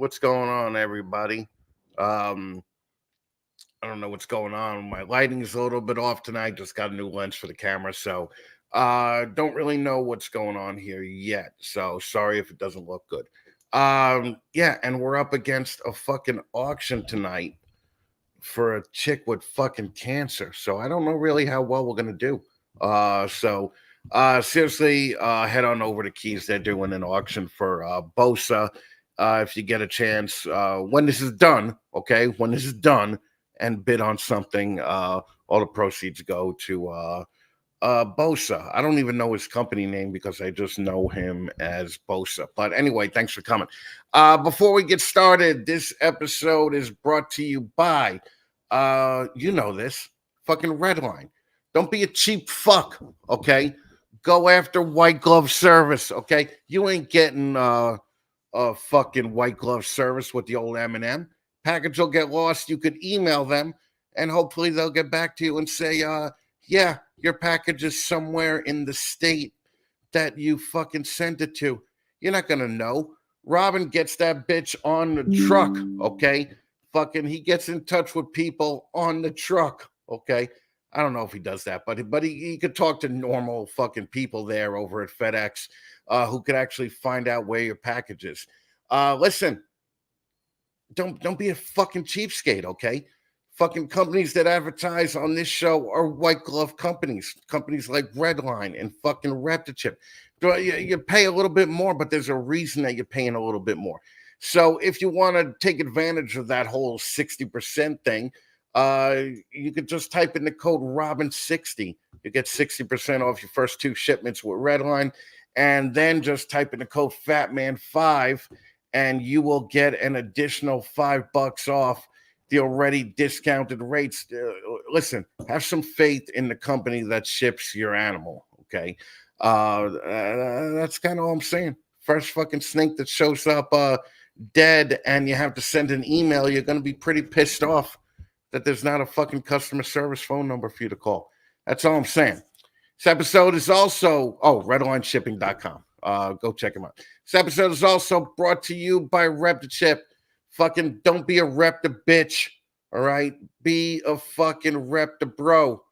what's going on, everybody. Um, I don't know what's going on. My lighting's a little bit off tonight. Just got a new lens for the camera, so don't really know what's going on here yet. So sorry if it doesn't look good. Yeah, and we're up against a fucking auction tonight for a chick with fucking cancer. So I don't know really how well we're gonna do. Seriously, head on over to Keys. They're doing an auction for Bosa. If you get a chance, when this is done, okay, when this is done, and bid on something, all the proceeds go to Bosa. I don't even know his company name because I just know him as Bosa. But anyway, thanks for coming. Before we get started, this episode is brought to you by, you know this, fucking Redline. Don't be a cheap fuck, okay? Go after white glove service, okay? You ain't getting a fucking white glove service with the old M&M. Package will get lost. You could email them, and hopefully they'll get back to you and say, yeah, your package is somewhere in the state that you fucking sent it to. You're not gonna know. Robin gets that bitch on the truck, okay? Fucking, he gets in touch with people on the truck, okay? I don't know if he does that, but he could talk to normal fucking people there over at FedEx who could actually find out where your package is. Listen, don't be a fucking cheapskate, okay? Fucking companies that advertise on this show are white glove companies like Redline and fucking Reptichip. You pay a little bit more, but there's a reason that you're paying a little bit more. So if you want to take advantage of that whole 60% thing, you could just type in the code Robin60. You get 60% off your first two shipments with Redline, and then just type in the code Fatman5, and you will get an additional $5 off the already discounted rates. Listen, have some faith in the company that ships your animal, okay? That's kind of all I'm saying. First fucking snake that shows up dead and you have to send an email, you're going to be pretty pissed off that there's not a fucking customer service phone number for you to call. That's all I'm saying. This episode is also, redlineshipping.com. Go check them out. This episode is also brought to you by Reptichip. Fucking don't be a rep to bitch, all right? Be a fucking rep to bro,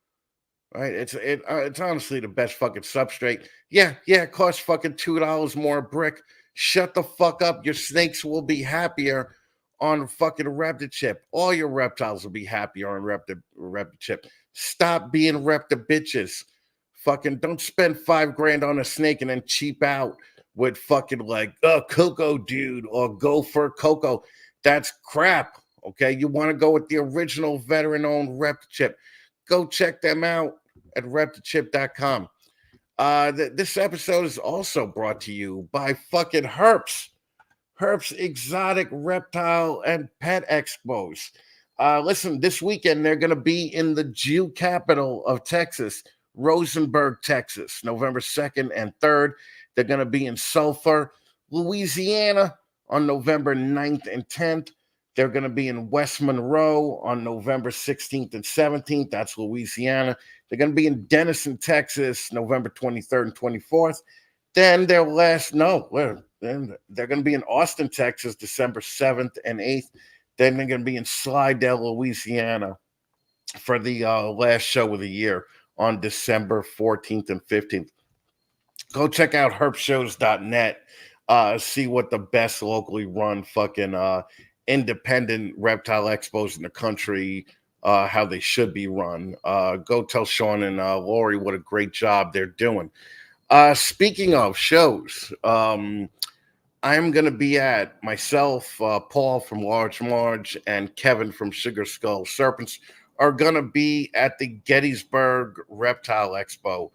right? It's honestly the best fucking substrate. Yeah, it costs fucking $2 more a brick. Shut the fuck up. Your snakes will be happier on fucking Reptichip. All your reptiles will be happier on Reptichip. Stop being rep to bitches. Fucking don't spend $5,000 on a snake and then cheap out with fucking like Coco Dude or Go for Coco. That's crap. Okay, you want to go with the original veteran-owned Reptichip. Go check them out at reptichip.com. This episode is also brought to you by fucking Herps. Herps Exotic Reptile and Pet Expos. Listen, this weekend they're going to be in the Jew capital of Texas, Rosenberg, Texas, November 2nd and 3rd. They're going to be in Sulphur, Louisiana on November 9th and 10th. They're going to be in West Monroe on November 16th and 17th. That's Louisiana. They're going to be in Denison, Texas, November 23rd and 24th. Then they're going to be in Austin, Texas, December 7th and 8th. Then they're going to be in Slidell, Louisiana for the last show of the year on December 14th and 15th. Go check out herpshows.net. See what the best locally run fucking independent reptile expos in the country, how they should be run. Go tell Sean and Lori what a great job they're doing. Speaking of shows, I'm going to be at myself, Paul from Large Marge, and Kevin from Sugar Skull Serpents are going to be at the Gettysburg Reptile Expo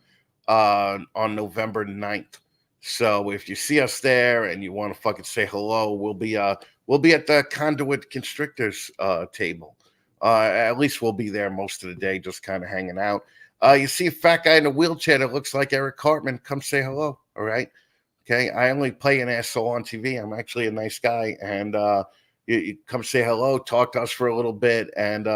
on November 9th. So if you see us there and you want to fucking say hello, we'll be at the Conduit Constrictors table. At least we'll be there most of the day, just kind of hanging out. You see a fat guy in a wheelchair that looks like Eric Cartman, come say hello, all right? Okay, I only play an asshole on TV. I'm actually a nice guy, and you come say hello, talk to us for a little bit, and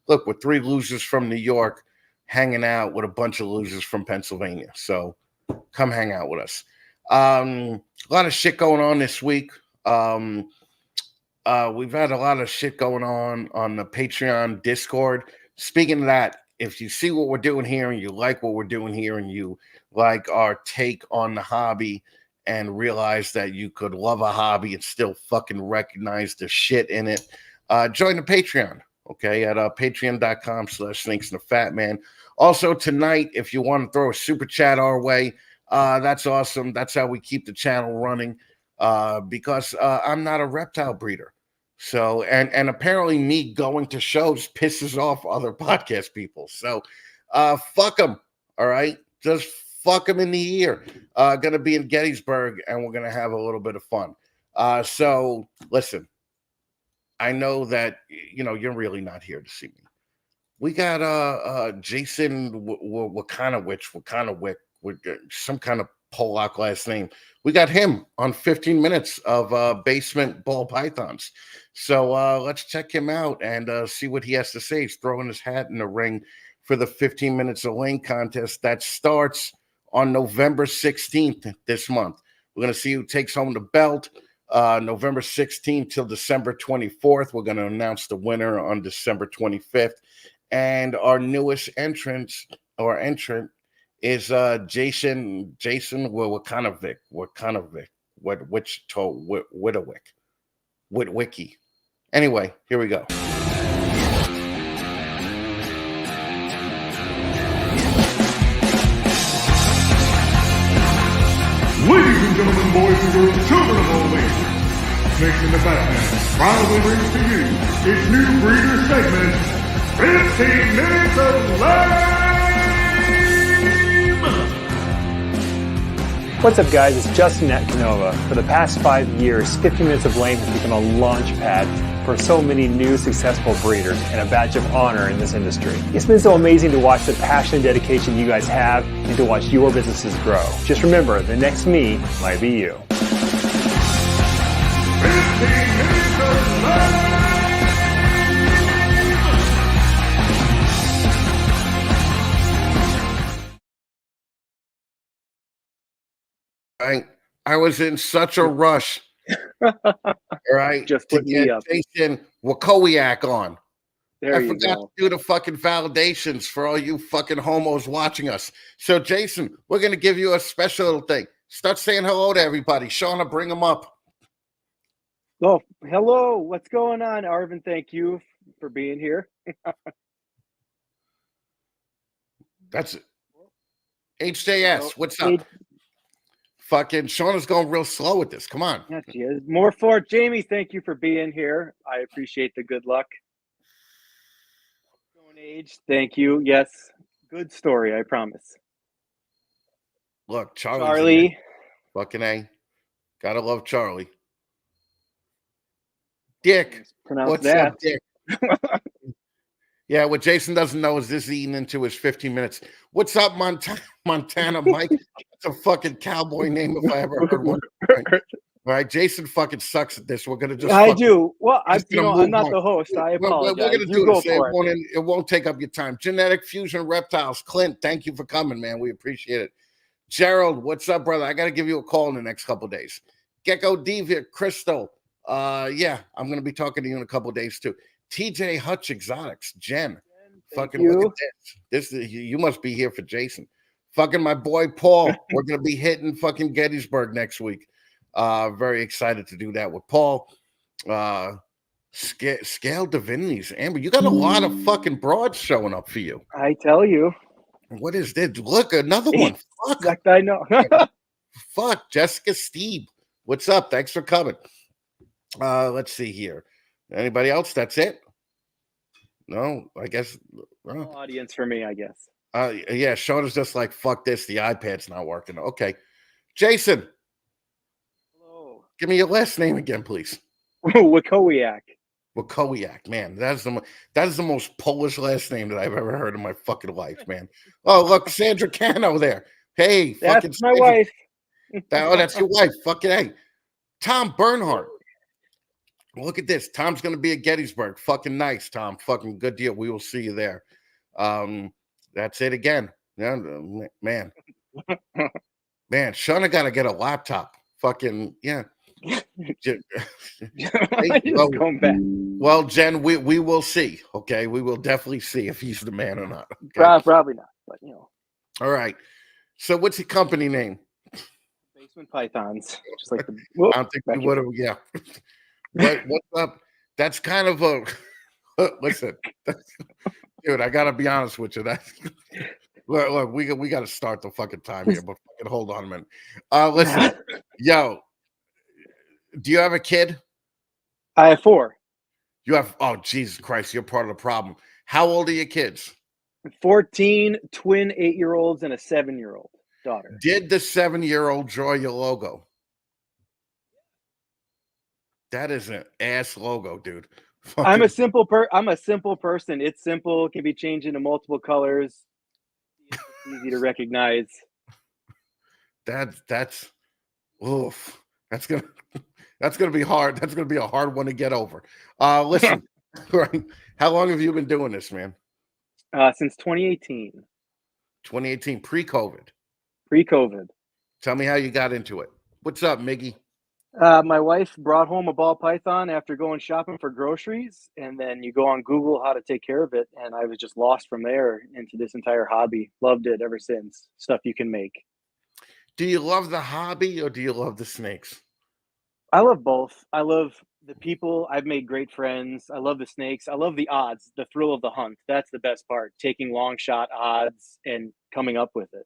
look, we're three losers from New York hanging out with a bunch of losers from Pennsylvania, so come hang out with us. A lot of shit going on this week. We've had a lot of shit going on the Patreon Discord. Speaking of that, if you see what we're doing here and you like what we're doing here and you like our take on the hobby and realize that you could love a hobby and still fucking recognize the shit in it, join the Patreon, okay, at patreon.com/snakes and the fat man. Also tonight, if you want to throw a super chat our way, that's awesome. That's how we keep the channel running. Because I'm not a reptile breeder. So, and apparently me going to shows pisses off other podcast people. So, fuck them. All right. Just fuck them in the ear. Gonna be in Gettysburg and we're gonna have a little bit of fun. So listen, I know that, you're really not here to see me. We got Jason Witkowiak, with some kind of Polak last name. We got him on 15 minutes of basement ball pythons. So let's check him out and see what he has to say. He's throwing his hat in the ring for the 15 minutes of lane contest that starts on November 16th this month. We're going to see who takes home the belt. November 16th till December 24th. We're going to announce the winner on December 25th. And our newest entrant is Jason Witkowiak, Witwiki. Anyway, here we go. Ladies and gentlemen, boys and girls, children of all ages, Snakes and the Fatman proudly brings to you its new breeder segment, 15 Minutes of Lame! What's up, guys? It's Justin at Canova. For the past 5 years, 15 Minutes of Lame has become a launch pad for so many new successful breeders and a badge of honor in this industry. It's been so amazing to watch the passion and dedication you guys have and to watch your businesses grow. Just remember, the next me might be you. 15 Minutes of Lame! I was in such a rush. All right, Just to put me get up. Jason Witkowiak on. There I you forgot go. to do the fucking validations for all you fucking homos watching us. So, Jason, we're going to give you a special little thing. Start saying hello to everybody. Shauna, bring them up. Oh, hello. What's going on, Arvin? Thank you for being here. That's it. HJS, Oh, what's up? hey. Fucking Shauna's going real slow with this. Come on. Yeah, she is. More for Jamie. Thank you for being here. I appreciate the good luck. Stone Age. Thank you. Yes. Good story, I promise. Look, Charlie's in Charlie. there. Fucking A. Gotta love Charlie. Dick. Pronounce What's that. up, Dick? Yeah, what Jason doesn't know is this is eating into his 15 minutes. What's up, Montana Mike? That's a fucking cowboy name if I ever heard one. All right, Jason fucking sucks at this. We're gonna just. I do. Well, I'm move not on. the host. I apologize. We're gonna You do go this. for it. It won't take up your time. Genetic Fusion Reptiles. Clint, thank you for coming, man. We appreciate it. Gerald, what's up, brother? I gotta give you a call in the next couple of days. Gecko Diva, Crystal. Yeah, I'm gonna be talking to you in a couple of days too. TJ Hutch Exotics, Jen. Fucking look at this. You must be here for Jason. Fucking my boy Paul. We're gonna be hitting fucking Gettysburg next week. Very excited to do that with Paul. Scale Divinities. Amber, you got a lot of fucking broads showing up for you. I tell you. What is this? Look, another one. Fuck. I know. Fuck. Jessica Steve. What's up? Thanks for coming. Let's see here. Anybody else? That's it? No, I guess. No audience for me, I guess. Yeah, Shauna's just like, fuck this. The iPad's not working. Okay. Jason. Hello. Give me your last name again, please. Witkowiak. Witkowiak, man. That is the most Polish last name that I've ever heard in my fucking life, man. Oh, look, Sandra Cano there. Hey, that's fucking my Sandra. wife. That's your wife. Fucking hey. Tom Bernhardt. Look at this. Tom's going to be at Gettysburg. Fucking nice, Tom. Fucking good deal. We will see you there. That's it again. Yeah, man. Man, Shauna got to get a laptop. Fucking, yeah. Jen- I just going back. well, Jen, we will see. Okay, we will definitely see if he's the man or not. Okay? Probably not, but All right. So, what's your company name? basement pythons, just like the. I don't think we would have. Yeah. What's up? That's kind of a listen, dude. I gotta be honest with you. That's look, we got to start the fucking time here, but fucking hold on a minute. Listen, yo, do you have a kid? I have 4. You have. Oh, Jesus Christ, you're part of the problem. How old are your kids? 14 twin 8-year-olds and a 7-year-old daughter. Did the 7-year-old draw your logo? That is an ass logo, dude. I'm a simple person. It's simple. It can be changed into multiple colors. It's easy to recognize. That's oof. That's gonna be hard. That's gonna be a hard one to get over. Listen, right? How long have you been doing this, man? Since 2018. 2018, pre-COVID. Pre-COVID. Tell me how you got into it. What's up, Miggy? My wife brought home a ball python after going shopping for groceries, and then you go on Google how to take care of it, and I was just lost from there into this entire hobby. Loved it ever since. Stuff you can make. Do you love the hobby or do you love the snakes? I love both. I love the people. I've made great friends. I love the snakes. I love the odds, the thrill of the hunt. That's the best part. Taking long shot odds and coming up with it.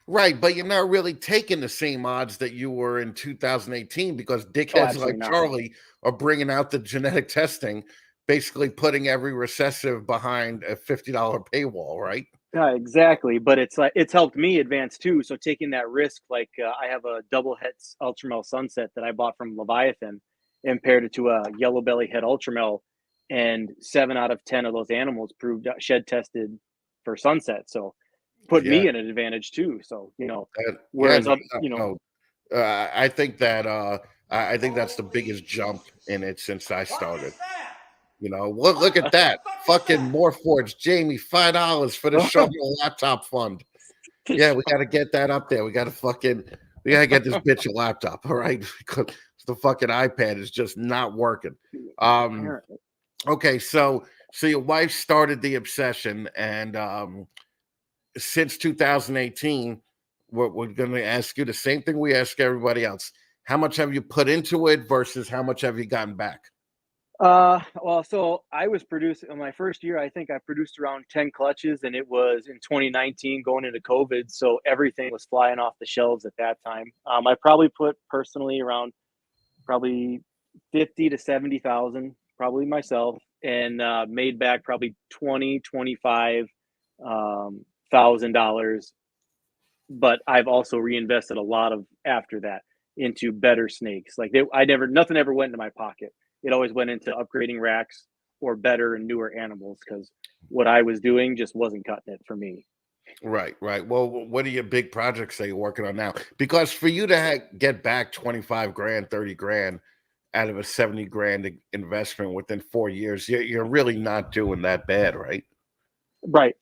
Right, but you're not really taking the same odds that you were in 2018 because dickheads like not. Charlie are bringing out the genetic testing, basically putting every recessive behind a $50 paywall, right? Yeah, exactly. But it's helped me advance too. So taking that risk, like I have a double het ultramel sunset that I bought from Leviathan and paired it to a yellow belly het ultramel, and 7 out of 10 of those animals proved shed tested for sunset. So put me at an advantage too. So whereas I think that I think that's the biggest jump in it since I started. Look at that. Fucking Morforge, Jamie, $5 for the Shovel Laptop Fund. Yeah, we got to get that up there. We got to get this bitch a laptop, all right? Because the fucking iPad is just not working. Okay, so your wife started the obsession, and since 2018, we're going to ask you the same thing we ask everybody else. How much have you put into it versus how much have you gotten back? Well, so I was producing in my first year. I think I produced around 10 clutches, and it was in 2019 going into COVID. So everything was flying off the shelves at that time. I probably put personally around probably 50 to 70,000, probably myself, and made back probably $25,000. But I've also reinvested a lot of after that into better snakes. Like nothing ever went into my pocket. It always went into upgrading racks or better and newer animals because what I was doing just wasn't cutting it for me. Right. Well, what are your big projects that you're working on now? Because for you to get back 25 grand, 30 grand out of a 70 grand investment within 4 years, you're really not doing that bad, right? Right.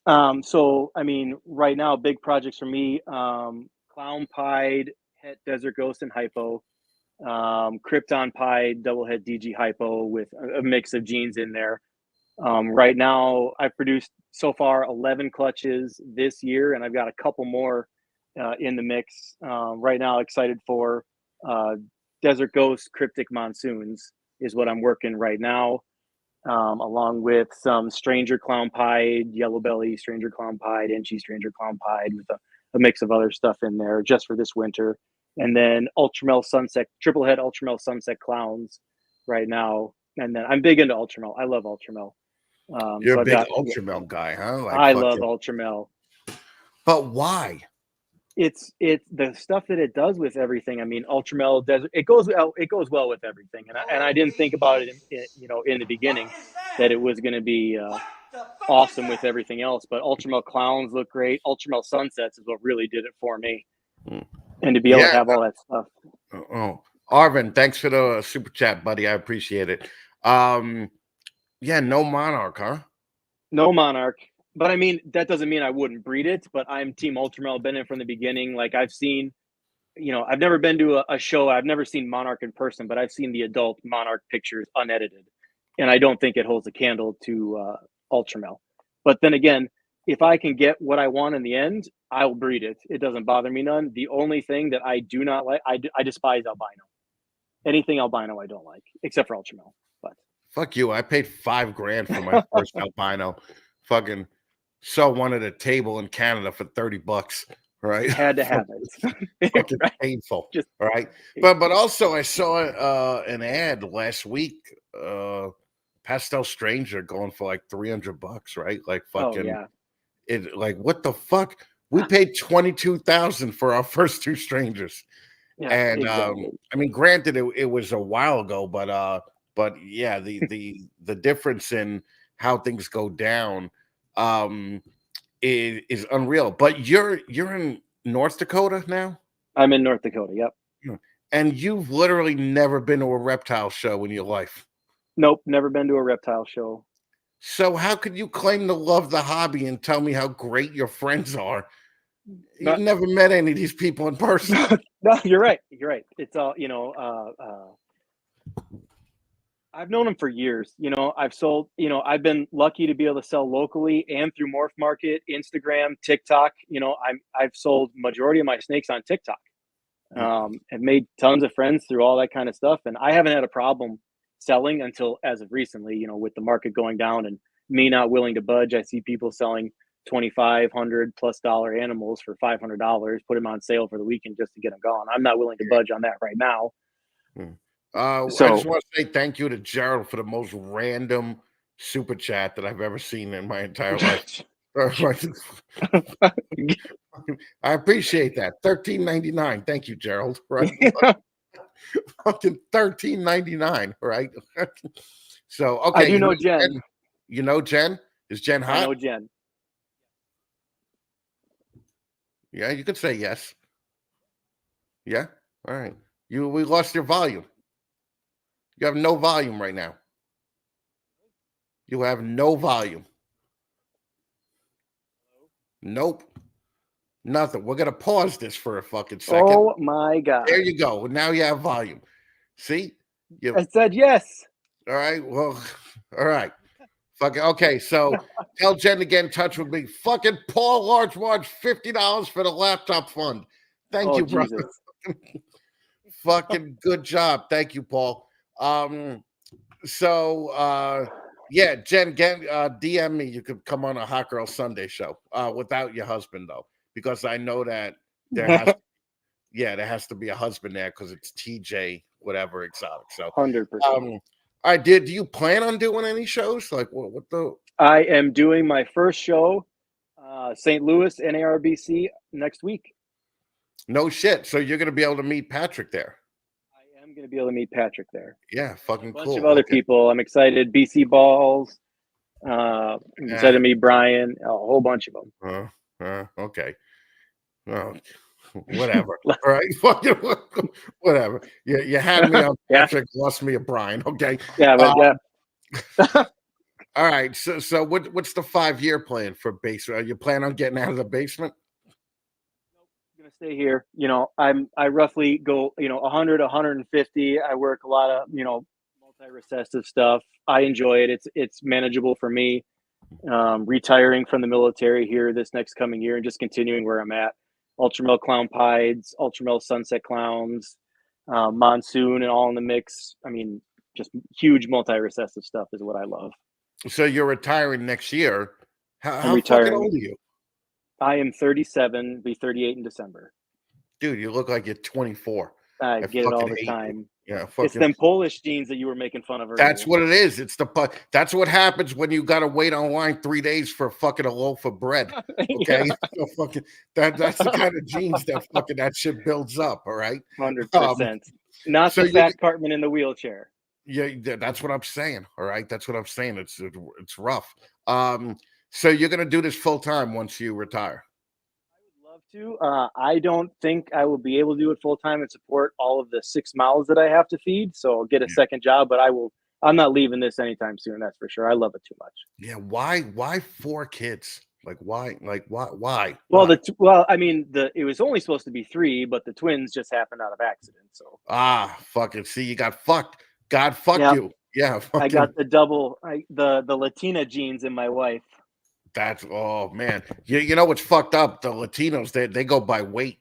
So, I mean, right now, big projects for me, Clown Pied, Het Desert Ghost and Hypo, Krypton Pied, double het DG Hypo with a mix of genes in there. Right now, I've produced so far 11 clutches this year, and I've got a couple more in the mix. Right now, excited for Desert Ghost Cryptic Monsoons is what I'm working right now. Along with some Stranger Clown Pied, Yellow Belly Stranger Clown Pied, Inchy Stranger Clown Pied with a mix of other stuff in there just for this winter. And then Ultramel Sunset, triple head Ultramel Sunset Clowns right now. And then I'm big into Ultramel. I love Ultramel. You're a big Ultramel guy, huh? I love Ultramel. But why? It's the stuff that it does with everything. I mean, Ultramel Desert, it goes well with everything. And I didn't think about it, in the beginning that it was going to be awesome with everything else. But Ultramel Clowns look great. Ultramel Sunsets is what really did it for me. And to be able to have all that stuff. Oh, Arvin, thanks for the super chat, buddy. I appreciate it. No Monarch, huh? No Monarch. But I mean, that doesn't mean I wouldn't breed it, but I'm Team Ultramel, been in from the beginning. Like I've seen I've never been to a show. I've never seen Monarch in person, but I've seen the adult Monarch pictures unedited, and I don't think it holds a candle to Ultramel. But then again, if I can get what I want in the end, I'll breed it. It doesn't bother me none. The only thing that I do not like, I despise albino. Anything albino I don't like, except for Ultramel. But fuck you. I paid $5,000 for my first albino. Fucking saw one at a table in Canada for $30. Right? Had to have it. Fucking Right? painful. Just all right. But also I saw an ad last week, Pastel Stranger going for like $300, right? Like fucking it, like what the fuck? We paid $22,000 for our first two strangers. Yeah, And exactly. I mean, granted, it was a while ago, but yeah, the difference in how things go down is unreal. But you're in North Dakota now? I'm in North Dakota. Yep. And you've literally never been to a reptile show in your life. Nope, never been to a reptile show. So how could you claim to love the hobby and tell me how great your friends are? You've never met any of these people in person. No, you're right. You're right. It's all, I've known them for years. I've sold, I've been lucky to be able to sell locally and through Morph Market, Instagram, TikTok. I've sold majority of my snakes on TikTok. I've made tons of friends through all that kind of stuff. And I haven't had a problem selling until as of recently, with the market going down and me not willing to budge. I see people selling $2,500+ animals for $500, put them on sale for the weekend just to get them gone. I'm not willing to budge on that right now. I just want to say thank you to Gerald for the most random super chat that I've ever seen in my entire life. I appreciate that. $13.99. Thank you, Gerald. Right? Fucking $13.99. Right? So okay. I do know Jen. You know Jen? Is Jen hot? I know Jen. Yeah, you could say yes. Yeah. All right. We lost your volume. You have no volume right now. You have no volume. Nope. Nothing. We're gonna pause this for a fucking second. Oh my God. There you go. Now you have volume. See? I said yes. All right. Well, all right. Fucking okay. So tell Jen to get in touch with me. Fucking Paul Large Marge, $50 for the laptop fund. Thank you, brother. Fucking good job. Thank you, Paul. Yeah, Jen, DM me. You could come on a Hot Girl Sunday show without your husband, though, because I know that there has to be a husband there because it's TJ, whatever, exotic. So 100%. All right, do you plan on doing any shows? Like what the? I am doing my first show, St. Louis NARBC next week. No shit. So you're gonna be able to meet Patrick there. I am gonna be able to meet Patrick there. Yeah, fucking cool. A bunch of other people. I'm excited. BC Balls. I'm excited to meet Brian. A whole bunch of them. Okay. Whatever. All right. Whatever. You had me on Patrick, lost me a Brian. Okay. Yeah, but all right. So what's the 5-year plan for basement? Are you plan on getting out of the basement? I'm gonna stay here. I roughly go, 100, 150. I work a lot of, multi-recessive stuff. I enjoy it. It's manageable for me. Retiring from the military here this next coming year and just continuing where I'm at. Ultramel Clown Pieds, Ultramel Sunset Clowns, Monsoon, and all in the mix. I mean, just huge multi-recessive stuff is what I love. So you're retiring next year. How fucking old are you? I am 37, be 38 in December. Dude, you look like you're 24. I get it all the time. Yeah, it's them Polish genes that you were making fun of earlier. That's what it is. That's what happens when you got to wait online 3 days for fucking a loaf of bread. Okay, so fucking that's the kind of genes that shit builds up. All right, 100%. Not so the fat Cartman in the wheelchair. Yeah, that's what I'm saying. All right, that's what I'm saying. It's rough. So you're gonna do this full time once you retire? Love to. I don't think I will be able to do it full time and support all of the 6 mouths that I have to feed. So I'll get a second job, but I'm not leaving this anytime soon. That's for sure. I love it too much. Yeah. Why 4 kids? Like why? Like why? Why? Well, Why? I mean, it was only supposed to be 3, but the twins just happened out of accident. So Fucking see, you got fucked. God fuck yeah, you. Yeah, I fucking. got the Latina genes in my wife. That's oh man. You know what's fucked up? The Latinos they go by weight.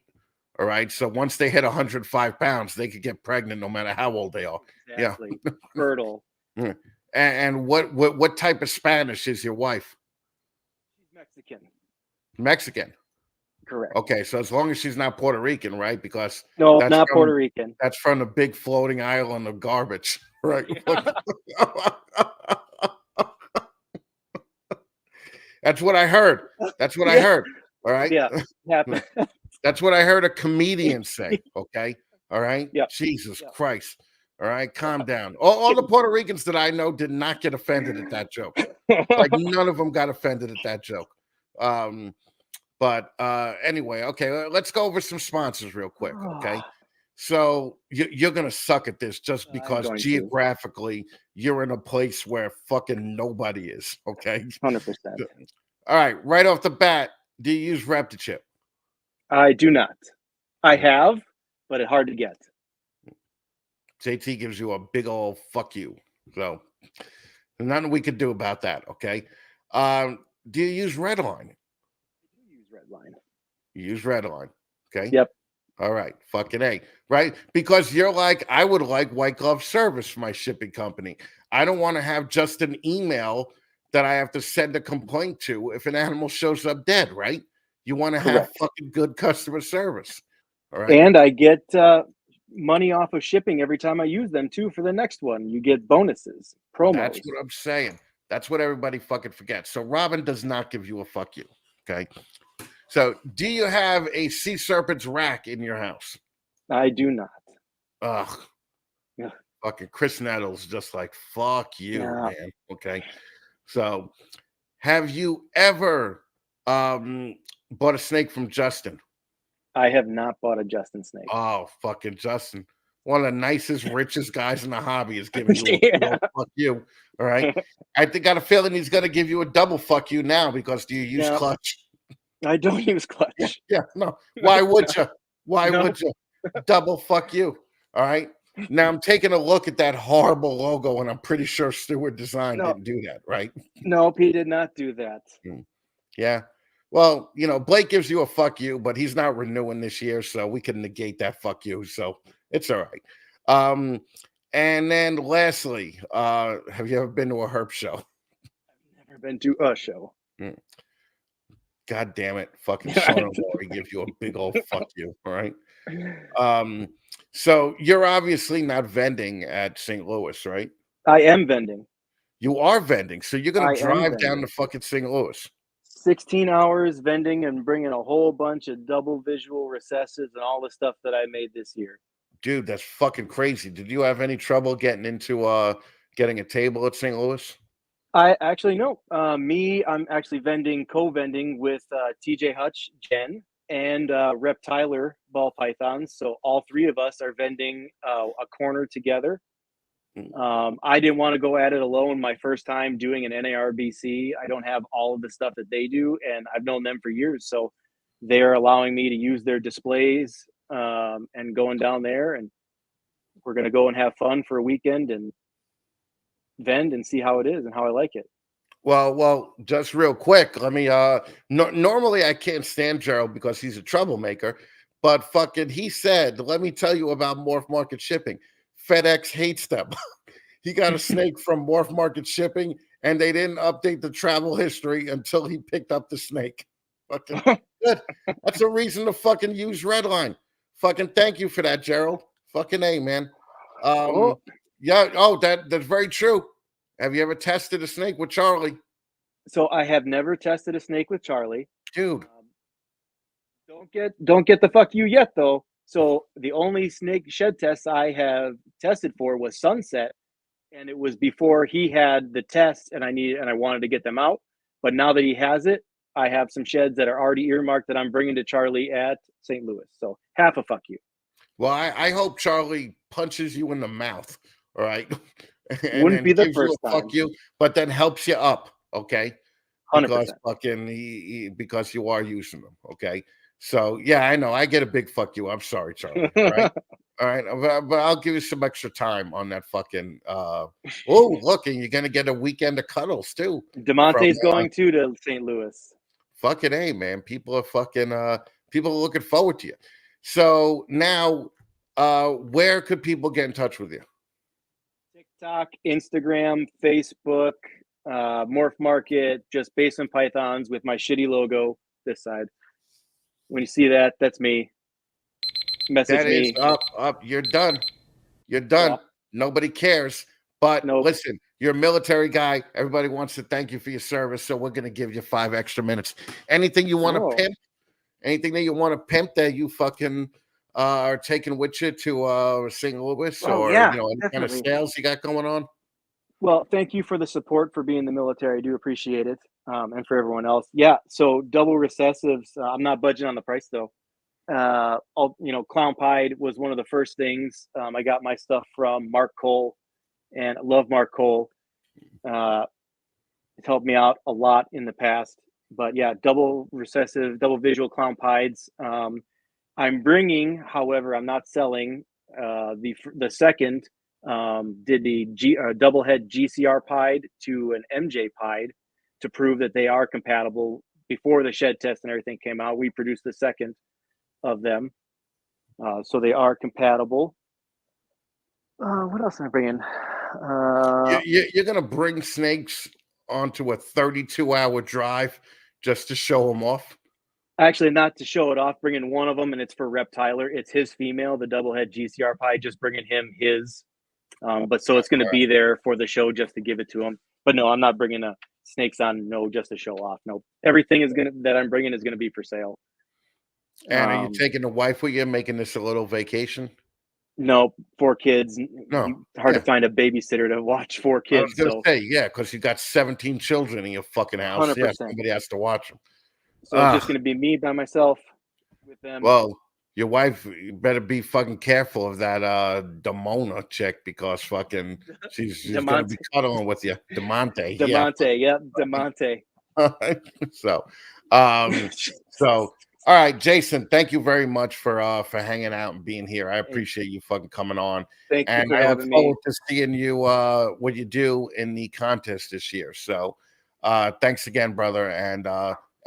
All right. So once they hit 105 pounds, they could get pregnant no matter how old they are. Yeah. Exactly, fertile. Mm. And what type of Spanish is your wife? She's Mexican. Mexican. Correct. Okay, so as long as she's not Puerto Rican, right? Because No, that's not from Puerto Rican. that's from the big floating island of garbage, right? Yeah. That's what I heard. That's what I Yeah. heard. All right. Yeah. Happened. That's what I heard a comedian say. Okay. All right. Yep. Jesus Yep. Christ. All right. Calm down. All the Puerto Ricans that I know did not get offended at that joke. Like none of them got offended at that joke. But anyway, okay, let's go over some sponsors real quick. Okay. So you're gonna suck at this just I'm because going to. geographically you're in a place where fucking nobody is. Okay. 100%. All right. Right off the bat, do you use Reptichip? I do not. I have, but it's hard to get. JT gives you a big old fuck you. So there's nothing we could do about that. Okay. Do you use Redline? I do use Redline. You use Redline. Okay. Yep. All right. Fucking A. Right. Because you're like, I would like white glove service for my shipping company. I don't want to have just an email that I have to send a complaint to if an animal shows up dead. Right. You want to have Correct. fucking good customer service. All right. And I get money off of shipping every time I use them too for the next one. You get bonuses, promos. That's what I'm saying. That's what everybody fucking forgets. So Robin does not give you a fuck you. Okay. So do you have a sea serpent's rack in your house? I do not. Ugh. Yeah. Fucking Chris Nettles just like fuck you, Yeah. man. Okay. So have you ever bought a snake from Justin? I have not bought a Justin snake. Oh, fucking Justin. One of the nicest, richest guys in the hobby is giving you a big old fuck you. All right. I got a feeling he's gonna give you a double fuck you now because do you use No. clutch? I don't use clutch. Yeah, no. Why would you? Why No. would you? Double fuck you. All right. Now I'm taking a look at that horrible logo, and I'm pretty sure Stewart Design No. didn't do that, right? Nope, he did not do that. Yeah. Well, you know, Blake gives you a fuck you, but he's not renewing this year, so we can negate that fuck you. So it's all right. And then lastly, have you ever been to a herp show? I've never been to a show. God damn it, fucking son-in-law, he gives you a big old fuck you. All right. So you're obviously not vending at St. Louis, right? I am vending. You are vending, so you're gonna I am drive down vending. to fucking St. Louis. 16 hours vending and bringing a whole bunch of double visual recessives and all the stuff that I made this year. Dude, that's fucking crazy. Did you have any trouble getting into getting a table at St. Louis? I actually no. I'm actually co-vending with TJ Hutch, Jen, and Rep Tyler ball pythons. So all three of us are vending a corner together. I didn't want to go at it alone. My first time doing an NARBC. I don't have all of the stuff that they do, and I've known them for years. So they're allowing me to use their displays and going down there, and we're going to go and have fun for a weekend and vend and see how it is and how I like it. Well, just real quick, let me normally I can't stand Gerald because he's a troublemaker, but fucking he said, let me tell you about Morph Market Shipping. FedEx hates them. He got a snake from Morph Market Shipping and they didn't update the travel history until he picked up the snake. Fucking good. That's a reason to fucking use Redline. Fucking thank you for that, Gerald. Fucking A, man. Yeah, that's very true. Have you ever tested a snake with Charlie? So I have never tested a snake with Charlie. Dude. Don't get the fuck you yet though. So the only snake shed test I have tested for was Sunset, and it was before he had the test, and I wanted to get them out. But now that he has it, I have some sheds that are already earmarked that I'm bringing to Charlie at St. Louis. So half a fuck you. Well, I hope Charlie punches you in the mouth. All right. Wouldn't be the first time. Fuck you, but then helps you up. Okay. because 100%. fucking because you are using them. Okay. So yeah, I know. I get a big fuck you. I'm sorry, Charlie. All right. All right. But I'll give you some extra time on that fucking oh, look, and you're gonna get a weekend of cuddles too. From DeMonte's going to St. Louis. fucking A, man. People are looking forward to you. So now where could people get in touch with you? TikTok, Instagram, Facebook, Morph Market, just Basement Pythons with my shitty logo this side. When you see that, that's me. Message That is me. up. You're done. You're done. Yep. Nobody cares. But Nope. listen, you're a military guy. Everybody wants to thank you for your service. So we're going to give you 5 extra minutes. Anything you want to pimp? Anything that you want to pimp that you fucking are taking with you to St. Louis or yeah, any kind of definitely. sales you got going on? Well, thank you for the support for being in the military. I do appreciate it. And for everyone else. Yeah. So double recessives. I'm not budging on the price though. Clown Pied was one of the first things. I got my stuff from Mark Cole, and I love Mark Cole. It's helped me out a lot in the past. But yeah, double recessive, double visual Clown Pieds. I'm bringing, however, I'm not selling. The second did the double head GCR Pied to an MJ Pied to prove that they are compatible. Before the shed test and everything came out, we produced the second of them, so they are compatible. What else am I bringing? You're gonna bring snakes onto a 32-hour drive just to show them off? Actually, not to show it off. Bringing one of them, and it's for Rep Tyler. It's his female, the double head GCR Pie. Just bringing him his. But so it's going to be there for the show just to give it to him. But no, I'm not bringing snakes on. No, just to show off. No, everything that I'm bringing is going to be for sale. And are you taking the wife with you, making this a little vacation? No, 4 kids. No, hard to find a babysitter to watch 4 kids. I was going to say, yeah, because you got 17 children in your fucking house. 100%. Yeah, somebody has to watch them. So it's just going to be me by myself with them. Well, your wife, you better be fucking careful of that Demona chick because fucking she's going to be cuddling with you. DeMonte. Yep, DeMonte. So, all right, Jason, thank you very much for hanging out and being here. I appreciate you fucking coming on. Thank you for I having look me. forward to seeing you what you do in the contest this year. So thanks again, brother. And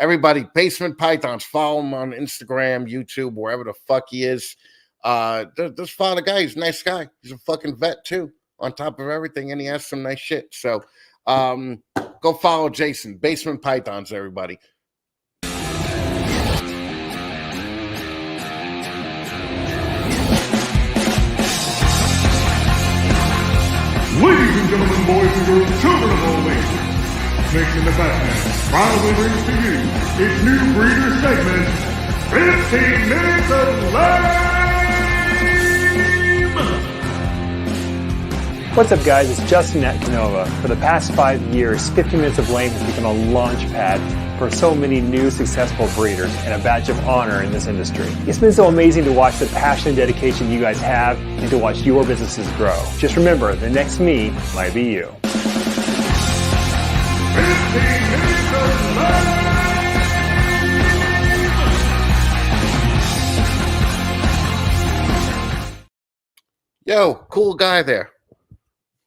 everybody, Basement Pythons, follow him on Instagram, YouTube, wherever the fuck he is. Just follow the guy. He's a nice guy. He's a fucking vet too, on top of everything, and he has some nice shit. So go follow Jason, Basement Pythons, everybody. Ladies and gentlemen, boys and girls, children of all ages, Snakes in the Batman proudly brings to you its new breeder segment, 15 Minutes of Lame! What's up, guys? It's Justin at Canova. For the past 5 years, 15 Minutes of Lame has become a launch pad for so many new successful breeders and a badge of honor in this industry. It's been so amazing to watch the passion and dedication you guys have and to watch your businesses grow. Just remember, the next me might be you. 15 Minutes of Lame! Yo, cool guy there.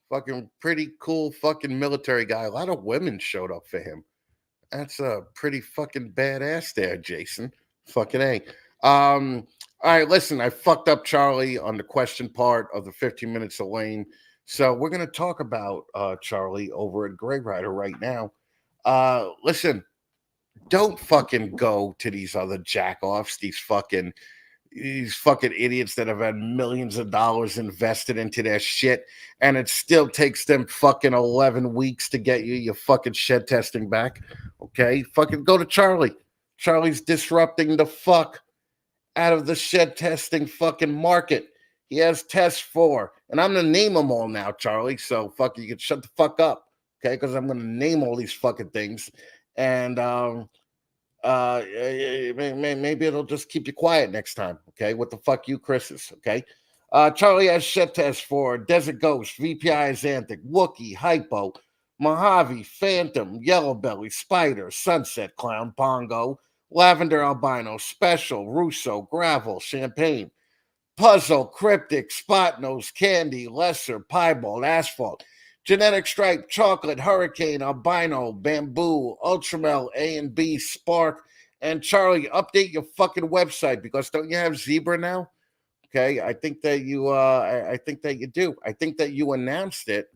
Fucking pretty cool fucking military guy. A lot of women showed up for him. That's a pretty fucking badass there, Jason. Fucking A. All right, listen, I fucked up Charlie on the question part of the 15 Minutes of Lane. So we're going to talk about Charlie over at Gray Rider right now. Listen, don't fucking go to these other jack-offs, these fucking idiots that have had millions of dollars invested into their shit, and it still takes them fucking 11 weeks to get you your fucking shed testing back. Okay, fucking go to Charlie. Charlie's disrupting the fuck out of the shed testing fucking market. He has tests for, and I'm gonna name them all now, Charlie. So fuck, you can shut the fuck up, okay? Because I'm gonna name all these fucking things, and maybe it'll just keep you quiet next time. Okay, what the fuck you Chris's? Okay, Charlie has shed tests for Desert Ghost, VPI Xanthic, Wookie, Hypo, Mojave, Phantom, Yellow Belly, Spider, Sunset Clown, Bongo, Lavender Albino, Special, Russo, Gravel, Champagne, Puzzle, Cryptic, Spot Nose, Candy, Lesser, Piebald, Asphalt, Genetic Stripe, Chocolate, Hurricane, Albino, Bamboo, Ultramel, A and B, Spark, and Charlie. Update your fucking website, because don't you have Zebra now? Okay, I think that you I think that you do. I think that you announced it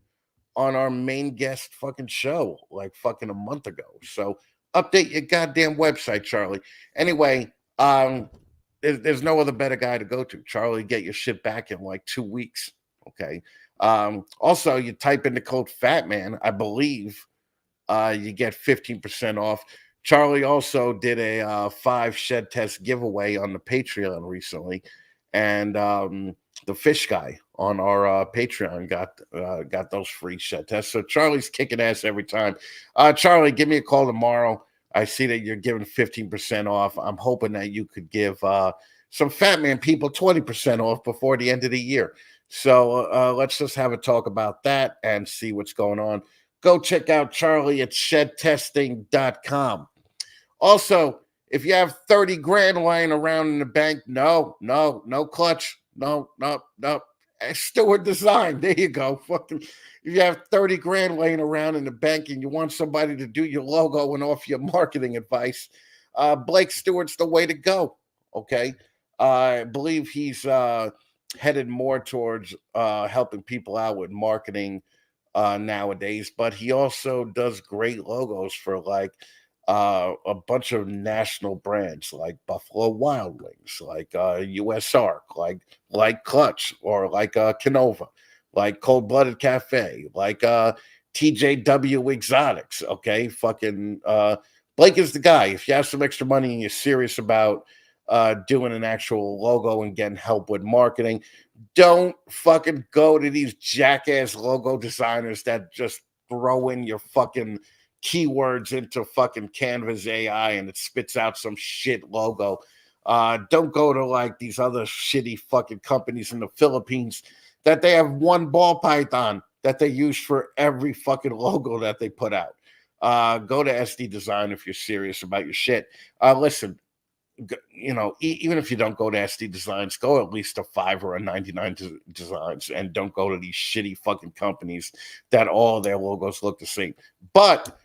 on our main guest fucking show like fucking a month ago. So update your goddamn website, Charlie. Anyway, there's no other better guy to go to. Charlie, get your shit back in like 2 weeks. Okay. Also, you type in the code Fatman, I believe, you get 15% off. Charlie also did a 5 shed test giveaway on the Patreon recently, and the fish guy on our Patreon got those free shed tests. So Charlie's kicking ass every time. Charlie, give me a call tomorrow. I see that you're giving 15% off. I'm hoping that you could give some Fatman people 20% off before the end of the year. So let's just have a talk about that and see what's going on. Go check out Charlie at shedtesting.com. Also, if you have 30 grand lying around in the bank, no clutch. No. Stewart Design. There you go. Fucking, if you have 30 grand laying around in the bank and you want somebody to do your logo and offer your marketing advice, Blake Stewart's the way to go. Okay. I believe he's headed more towards helping people out with marketing nowadays, but he also does great logos for like a bunch of national brands like Buffalo Wild Wings, like US Arc, like Clutch, or like Canova, like Cold Blooded Cafe, like TJW Exotics. Okay, fucking Blake is the guy. If you have some extra money and you're serious about doing an actual logo and getting help with marketing, don't fucking go to these jackass logo designers that just throw in your fucking keywords into fucking Canvas AI and it spits out some shit logo. Don't go to like these other shitty fucking companies in the Philippines that they have one ball python that they use for every fucking logo that they put out. Go to SD Design if you're serious about your shit. Listen, you know, even if you don't go to SD Designs, go at least to 5 or a 99 Designs, and don't go to these shitty fucking companies that all their logos look the same. But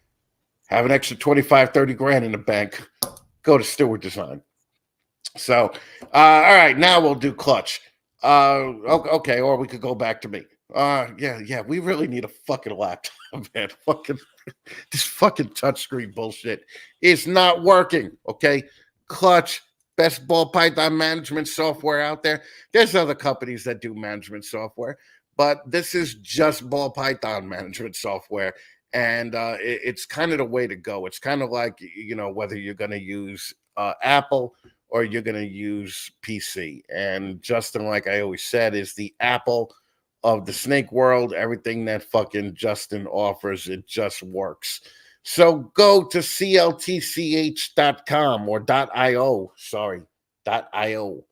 have an extra 25, 30 grand in the bank, go to Stewart Design. So, all right, now we'll do Clutch. Okay, or we could go back to me. Yeah, we really need a fucking laptop, man. This fucking touchscreen bullshit is not working, okay? Clutch, best ball python management software out there. There's other companies that do management software, but this is just ball python management software. And it's kind of the way to go. It's kind of like, you know, whether you're going to use Apple or you're going to use PC. And Justin, like I always said, is the Apple of the snake world. Everything that fucking Justin offers, it just works. So go to cltch.com or .io. Sorry, .io.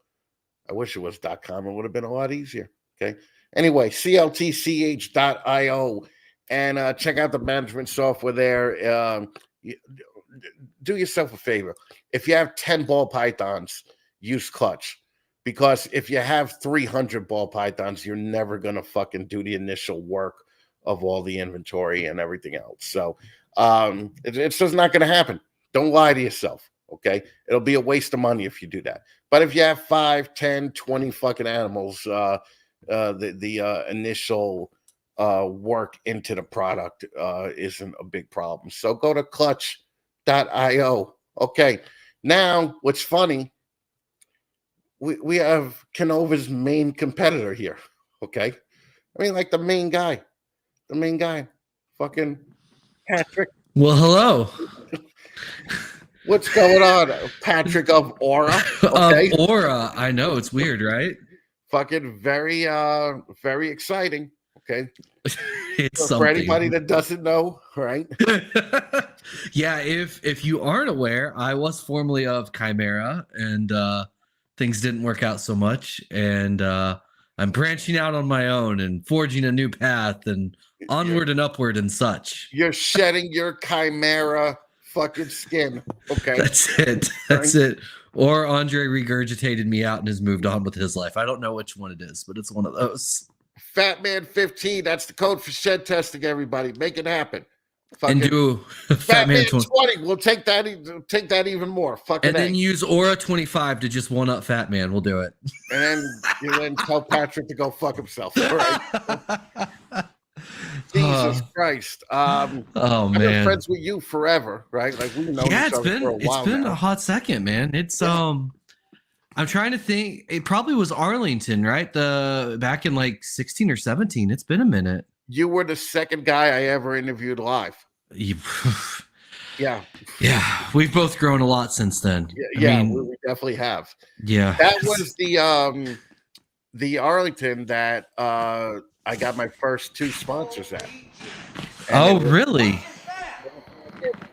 I wish it was .com. It would have been a lot easier. Okay. Anyway, cltch.io. And check out the management software there. Do yourself a favor. If you have 10 ball pythons, use Clutch. Because if you have 300 ball pythons, you're never going to fucking do the initial work of all the inventory and everything else. So it's just not going to happen. Don't lie to yourself, okay? It'll be a waste of money if you do that. But if you have 5, 10, 20 fucking animals, the initial work into the product isn't a big problem. So go to clutch.io. Okay. Now, what's funny, we have Canova's main competitor here. Okay. I mean, like the main guy. Fucking Patrick. Well, hello. What's going on? Patrick of Aura. Okay. Of Aura. I know, it's weird, right? Fucking very exciting. Okay. It's for anybody that doesn't know, right? Yeah, if you aren't aware, I was formerly of Chimera, and things didn't work out so much, and I'm branching out on my own and forging a new path, and onward and upward and such. You're shedding your Chimera fucking skin. Okay. That's it. That's it. Or Andre regurgitated me out and has moved on with his life. I don't know which one it is, but it's one of those. Fatman 15. That's the code for shed testing. Everybody, make it happen. Fucking And do Fatman Fatman 20. We'll take that. Take that even more. Fucking. And then use Aura 25 to just one up Fatman. We'll do it. And then tell Patrick to go fuck himself. All right. Jesus Christ. Oh I've been man. friends with you forever, right? Like we know Yeah, each other for a while. It's been now. a hot second, man. It's I'm trying to think. It probably was Arlington, right? Back in like 16 or 17. It's been a minute. You were the second guy I ever interviewed live. Yeah. Yeah, we've both grown a lot since then. Yeah, we definitely have. Yeah. That was the Arlington that I got my first 2 sponsors at. Oh, really?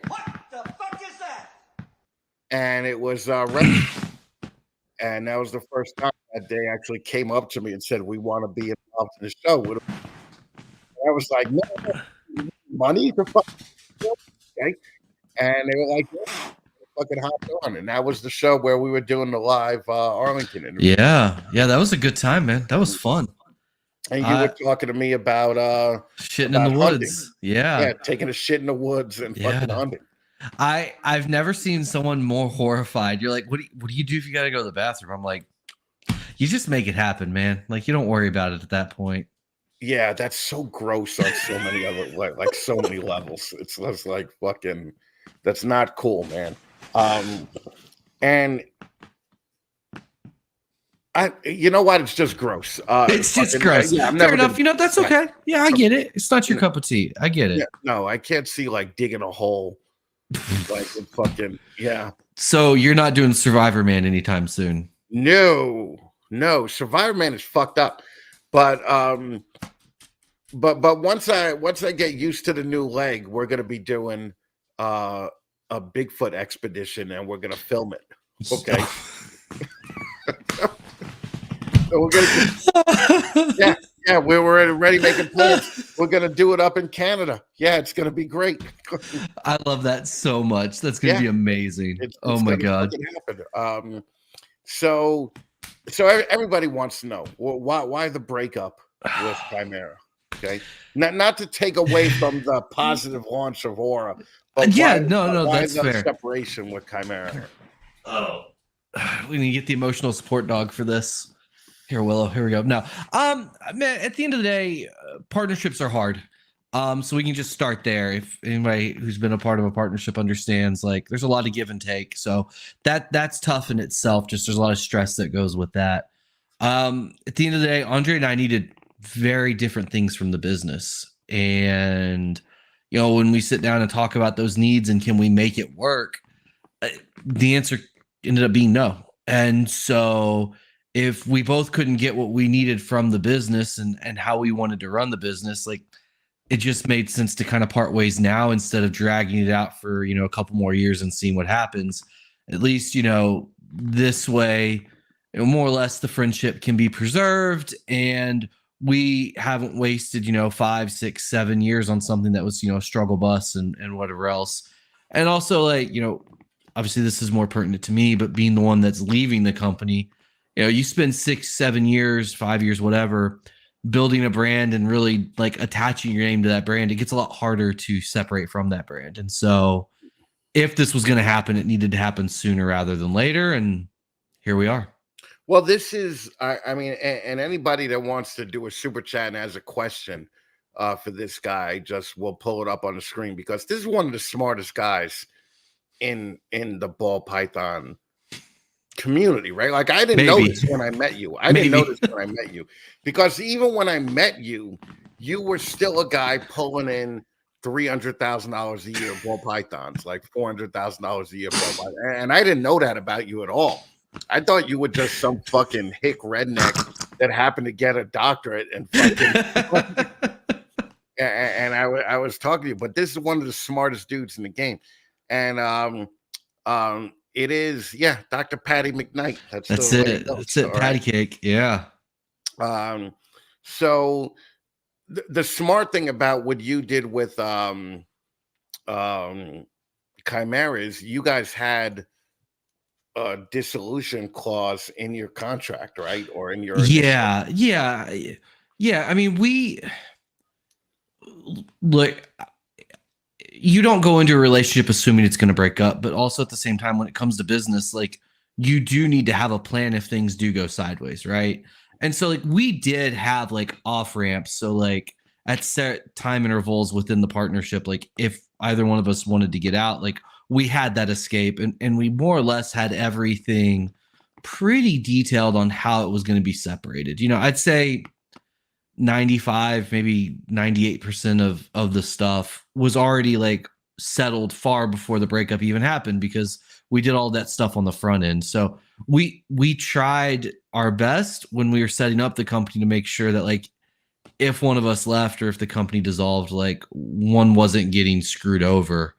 What the fuck is that? And it was and that was the first time that they actually came up to me and said, "We want to be involved in the show." And I was like, "No, money to fuck." Okay. And they were like, "Yeah, fucking hopped on." And that was the show where we were doing the live Arlington interview. Yeah, that was a good time, man. That was fun. And you were talking to me about shitting about in the hunting. woods. Yeah, taking a shit in the woods and fucking hunting. I've never seen someone more horrified. You're like, what do you do if you got to go to the bathroom? I'm like, you just make it happen, man. Like, you don't worry about it at that point. Yeah, that's so gross on so many other like so many levels. It's just like fucking. That's not cool, man. And you know what? It's just gross. It's just gross. Yeah, fair enough. That's okay. Yeah, I get it. It's not your cup of tea. I get it. Yeah, no, I can't see like digging a hole. Like fucking So you're not doing Survivor Man anytime soon? No. Survivor Man is fucked up. But once I get used to the new leg, we're gonna be doing a Bigfoot expedition and we're gonna film it. Okay. So we're gonna we're already making plans. We're gonna do it up in Canada. Yeah, it's gonna be great. I love that so much. That's gonna be amazing. It's my god. Happen. So everybody wants to know why the breakup with Chimera. Okay, not to take away from the positive launch of Aura, but why that's the fair. Separation with Chimera. Oh, we need to get the emotional support dog for this. Here, Willow. Here we go. Now, man, at the end of the day, partnerships are hard. So we can just start there. If anybody who's been a part of a partnership understands, like, there's a lot of give and take. So that's tough in itself. Just there's a lot of stress that goes with that. At the end of the day, Andre and I needed very different things from the business. And, when we sit down and talk about those needs and can we make it work, the answer ended up being no. And so if we both couldn't get what we needed from the business and how we wanted to run the business, like, it just made sense to kind of part ways now instead of dragging it out for, a couple more years and seeing what happens. At least, this way, more or less the friendship can be preserved and we haven't wasted, 5, 6, 7 years on something that was, a struggle bus and whatever else. And also, like, obviously this is more pertinent to me, but being the one that's leaving the company, you spend 6, 7 years, 5 years, whatever, building a brand and really like attaching your name to that brand. It gets a lot harder to separate from that brand. And so if this was going to happen, it needed to happen sooner rather than later. And here we are. Well, this is, I mean, and anybody that wants to do a super chat and has a question for this guy, just will pull it up on the screen because this is one of the smartest guys in the ball python community, right? Like, I didn't know this when I met you. I didn't know this when I met you because even when I met you, you were still a guy pulling in $300,000 a year ball pythons, like $400,000 a year ball pythons. And I didn't know that about you at all. I thought you were just some fucking hick redneck that happened to get a doctorate and fucking and I was talking to you, but this is one of the smartest dudes in the game. And it is, Dr. Patty Macknight. That's it. That's it. Patty cake. Yeah. So the smart thing about what you did with Chimera is you guys had a dissolution clause in your contract, right? Or in your Yeah. I mean, look, you don't go into a relationship assuming it's going to break up, but also at the same time, when it comes to business, like you do need to have a plan if things do go sideways, right? And so like we did have like off ramps. So like at set time intervals within the partnership, like if either one of us wanted to get out, like we had that escape, and we more or less had everything pretty detailed on how it was going to be separated. I'd say 95, maybe 98% of the stuff was already like settled far before the breakup even happened, because we did all that stuff on the front end. So we tried our best when we were setting up the company to make sure that like if one of us left or if the company dissolved, like one wasn't getting screwed over.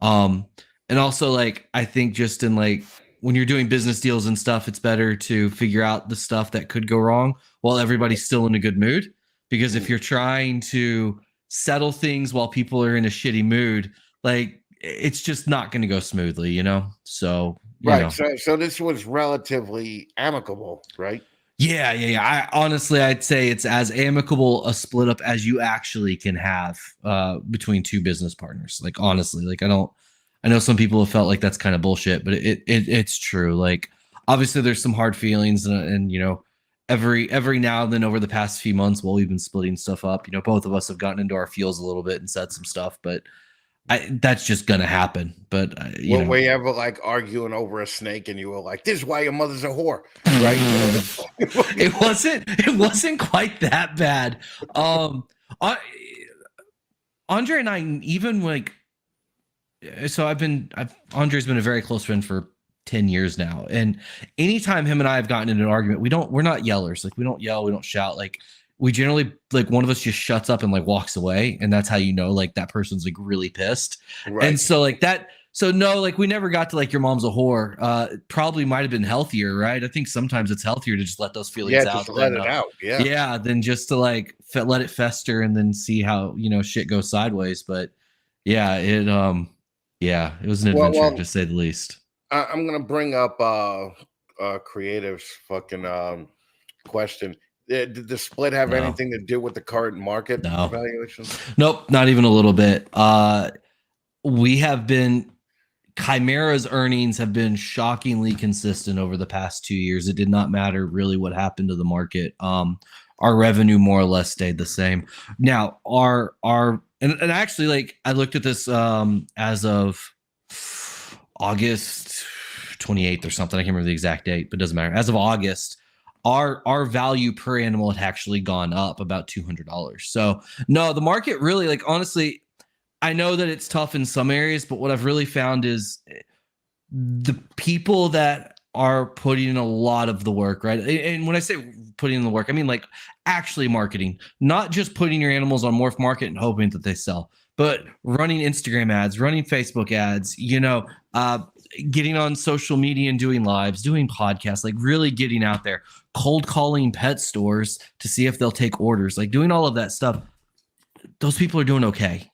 And also like I think just in like when you're doing business deals and stuff, it's better to figure out the stuff that could go wrong while everybody's still in a good mood. Because if you're trying to settle things while people are in a shitty mood, like it's just not going to go smoothly, So, right. So this was relatively amicable, right? Yeah. I'd say it's as amicable a split up as you actually can have between two business partners. Like honestly, like I know some people have felt like that's kind of bullshit, but it's true. Like obviously there's some hard feelings and every now and then over the past few months while we've been splitting stuff up, both of us have gotten into our feels a little bit and said some stuff, but that's just gonna happen. But were you ever like arguing over a snake and you were like, "This is why your mother's a whore," right? It wasn't quite that bad. Andre and I even like, so Andre's been a very close friend for 10 years now, and anytime him and I have gotten into an argument, we're not yellers. Like we don't yell, we don't shout. Like we generally, like one of us just shuts up and like walks away, and that's how like that person's like really pissed. Right. And so like that, so no, like we never got to like your mom's a whore. Probably might have been healthier, right? I think sometimes it's healthier to just let those feelings out. Just let it out. Yeah, than just to like let it fester and then see how shit goes sideways. But yeah, it was an adventure to say the least. I'm gonna bring up Creative's fucking question. Did the split have anything to do with the current market valuation? Nope, not even a little bit. Chimera's earnings have been shockingly consistent over the past 2 years. It did not matter really what happened to the market. Our revenue more or less stayed the same. Now, and actually, like I looked at this as of August 28th or something. I can't remember the exact date, but it doesn't matter. As of August, our value per animal had actually gone up about $200. So no, the market really, like honestly, I know that it's tough in some areas, but what I've really found is the people that are putting in a lot of the work, right? And when I say putting in the work, I mean like actually marketing, not just putting your animals on Morph Market and hoping that they sell, but running Instagram ads, running Facebook ads, getting on social media and doing lives, doing podcasts, like really getting out there, cold calling pet stores to see if they'll take orders, like doing all of that stuff. Those people are doing okay.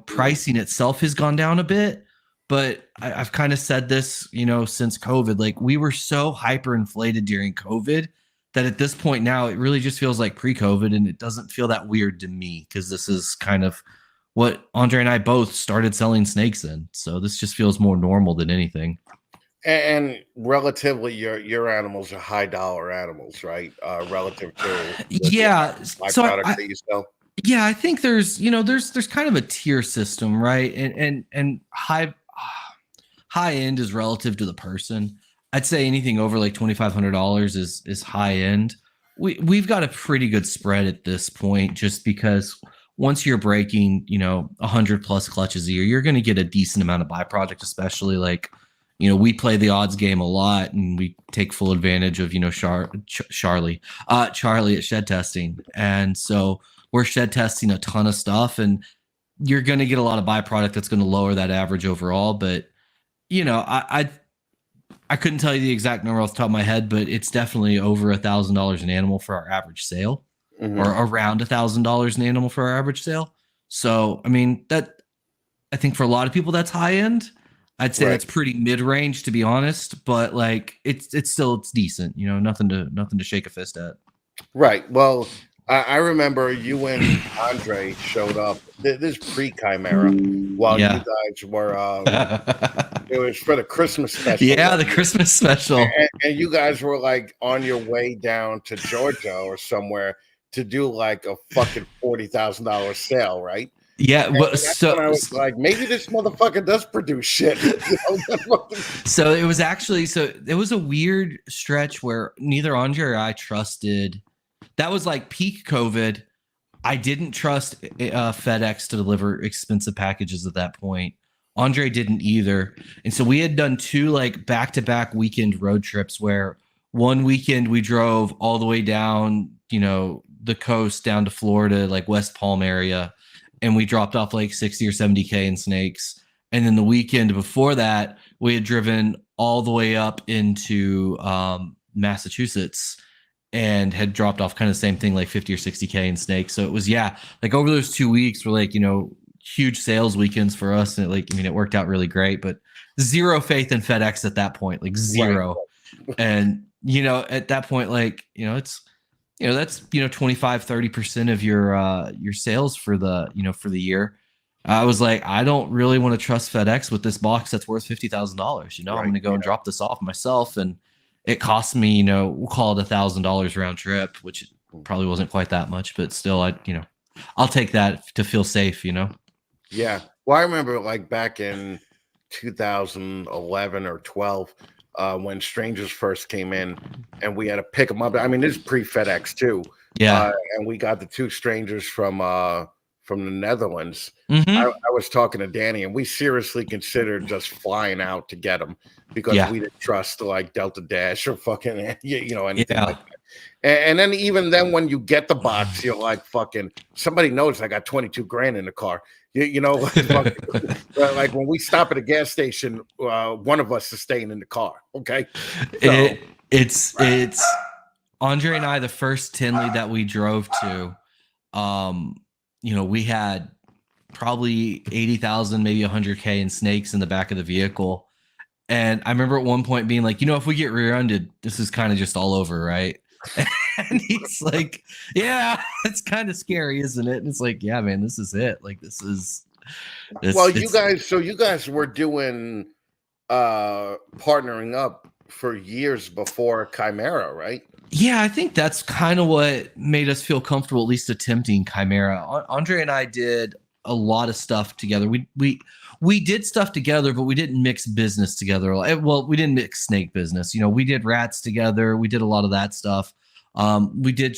Pricing itself has gone down a bit, but I've kind of said this, since COVID, like we were so hyperinflated during COVID that at this point now it really just feels like pre-COVID, and it doesn't feel that weird to me because this is kind of what Andre and I both started selling snakes in. So this just feels more normal than anything. And relatively, your animals are high dollar animals, right? Relative to byproduct that you sell. Yeah, I think there's kind of a tier system, right? And high end is relative to the person. I'd say anything over like $2,500 is high end. We've got a pretty good spread at this point, just because once you're breaking, 100 plus clutches a year, you're going to get a decent amount of byproduct, especially like, we play the odds game a lot and we take full advantage of, Charlie at shed testing. And so we're shed testing a ton of stuff, and you're going to get a lot of byproduct that's going to lower that average overall. But, I couldn't tell you the exact number off the top of my head, but it's definitely over $1,000 an animal for our average sale. or around $1,000 an animal for our average sale. So, I mean, I think for a lot of people that's high end. I'd say that's pretty mid range, to be honest. But like, it's decent. You know, nothing to shake a fist at. Right. Well, I remember you and Andre showed up. This pre-Chimera while you guys were. It was for the Christmas special. Yeah, the Christmas special. And you guys were like on your way down to Georgia or somewhere to do like a fucking $40,000 sale, right? Yeah, but so I was like, maybe this motherfucker does produce shit. So it was actually it was a weird stretch where neither Andre or I trusted. That was like peak COVID. I didn't trust FedEx to deliver expensive packages at that point. Andre didn't either. And so we had done 2 like back-to-back weekend road trips where one weekend we drove all the way down, you know, the coast down to Florida, like West Palm area. And we dropped off like 60 or 70K in snakes. And then the weekend before that, we had driven all the way up into Massachusetts and had dropped off kind of the same thing, like 50 or 60K in snakes. So it was, like over those 2 weeks were like, you know, huge sales weekends for us. And it worked out really great, but zero faith in FedEx at that point, like zero. Right. And, you know, at that point, like, you know, it's, you know, that's, you know, 25-30% of your sales for the year. I was like, I don't really want to trust FedEx with this box that's worth $50,000. You know, I'm going to go and drop this off myself. And it cost me, you know, we'll call it $1,000 round trip, which probably wasn't quite that much, but still, I'll take that to feel safe, you know? Yeah. Well, I remember like back in 2011 or 12, when strangers first came in and we had to pick them up. I mean, this is pre-FedEx too. Yeah. And we got the 2 strangers from the Netherlands. Mm-hmm. I was talking to Danny and we seriously considered just flying out to get them because we didn't trust like Delta Dash or fucking, you know, anything like that. And then even then when you get the box, you're like, fucking, somebody knows I got 22 grand in the car. You know, like when we stop at a gas station, one of us is staying in the car. Okay. So, it's Andre and I, the first Tinley that we drove to, you know, we had probably 80,000, maybe 100K in snakes in the back of the vehicle. And I remember at one point being like, you know, if we get rear-ended, this is kind of just all over, right? And he's like, yeah, it's kind of scary, isn't it? And it's like, yeah, man, this is it. Like, well, you guys were doing partnering up for years before Chimera, right? Yeah, I think that's kind of what made us feel comfortable, at least attempting Chimera. Andre and I did a lot of stuff together. We did stuff together, but we didn't mix business together. Well, we didn't mix snake business. You know, we did rats together. We did a lot of that stuff. We did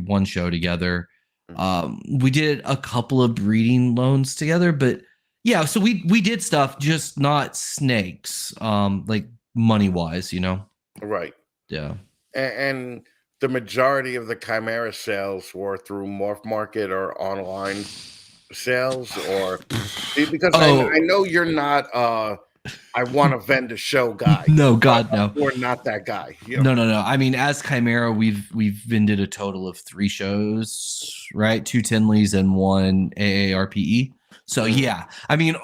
one show together. We did a couple of breeding loans together, but yeah, so we did stuff, just not snakes, like money wise, you know? Right. Yeah. And the majority of the Chimera sales were through Morph Market or online sales, or because I know you're not I want to vend a show guy. No, God, no. We're not that guy. You know? No. I mean, as Chimera, we've vended a total of 3 shows, right? 2 Tinleys and 1 AARPE. So yeah, I mean,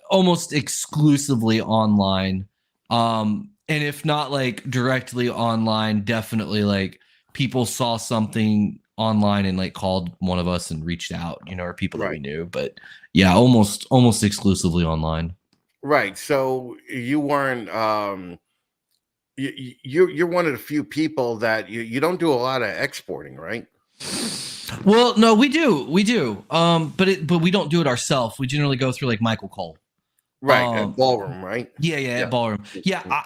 almost exclusively online. And if not like directly online, definitely like people saw something online and like called one of us and reached out, you know, or people that we knew. But yeah, almost exclusively online. Right. So you weren't you're one of the few people that you don't do a lot of exporting, right? Well, no, we do. But we don't do it ourselves. We generally go through like Michael Cole. Right. At Ballroom, right? Yeah, at Ballroom. Yeah.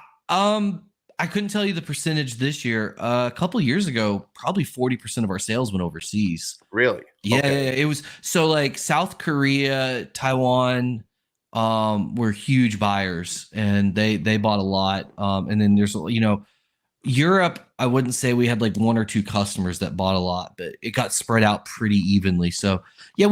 I couldn't tell you the percentage this year. A couple of years ago, probably 40% of our sales went overseas. Really? Yeah, okay. It was so like South Korea, Taiwan, were huge buyers, and they bought a lot. And then there's, you know, Europe, I wouldn't say we had like 1 or 2 customers that bought a lot, but it got spread out pretty evenly. So yeah,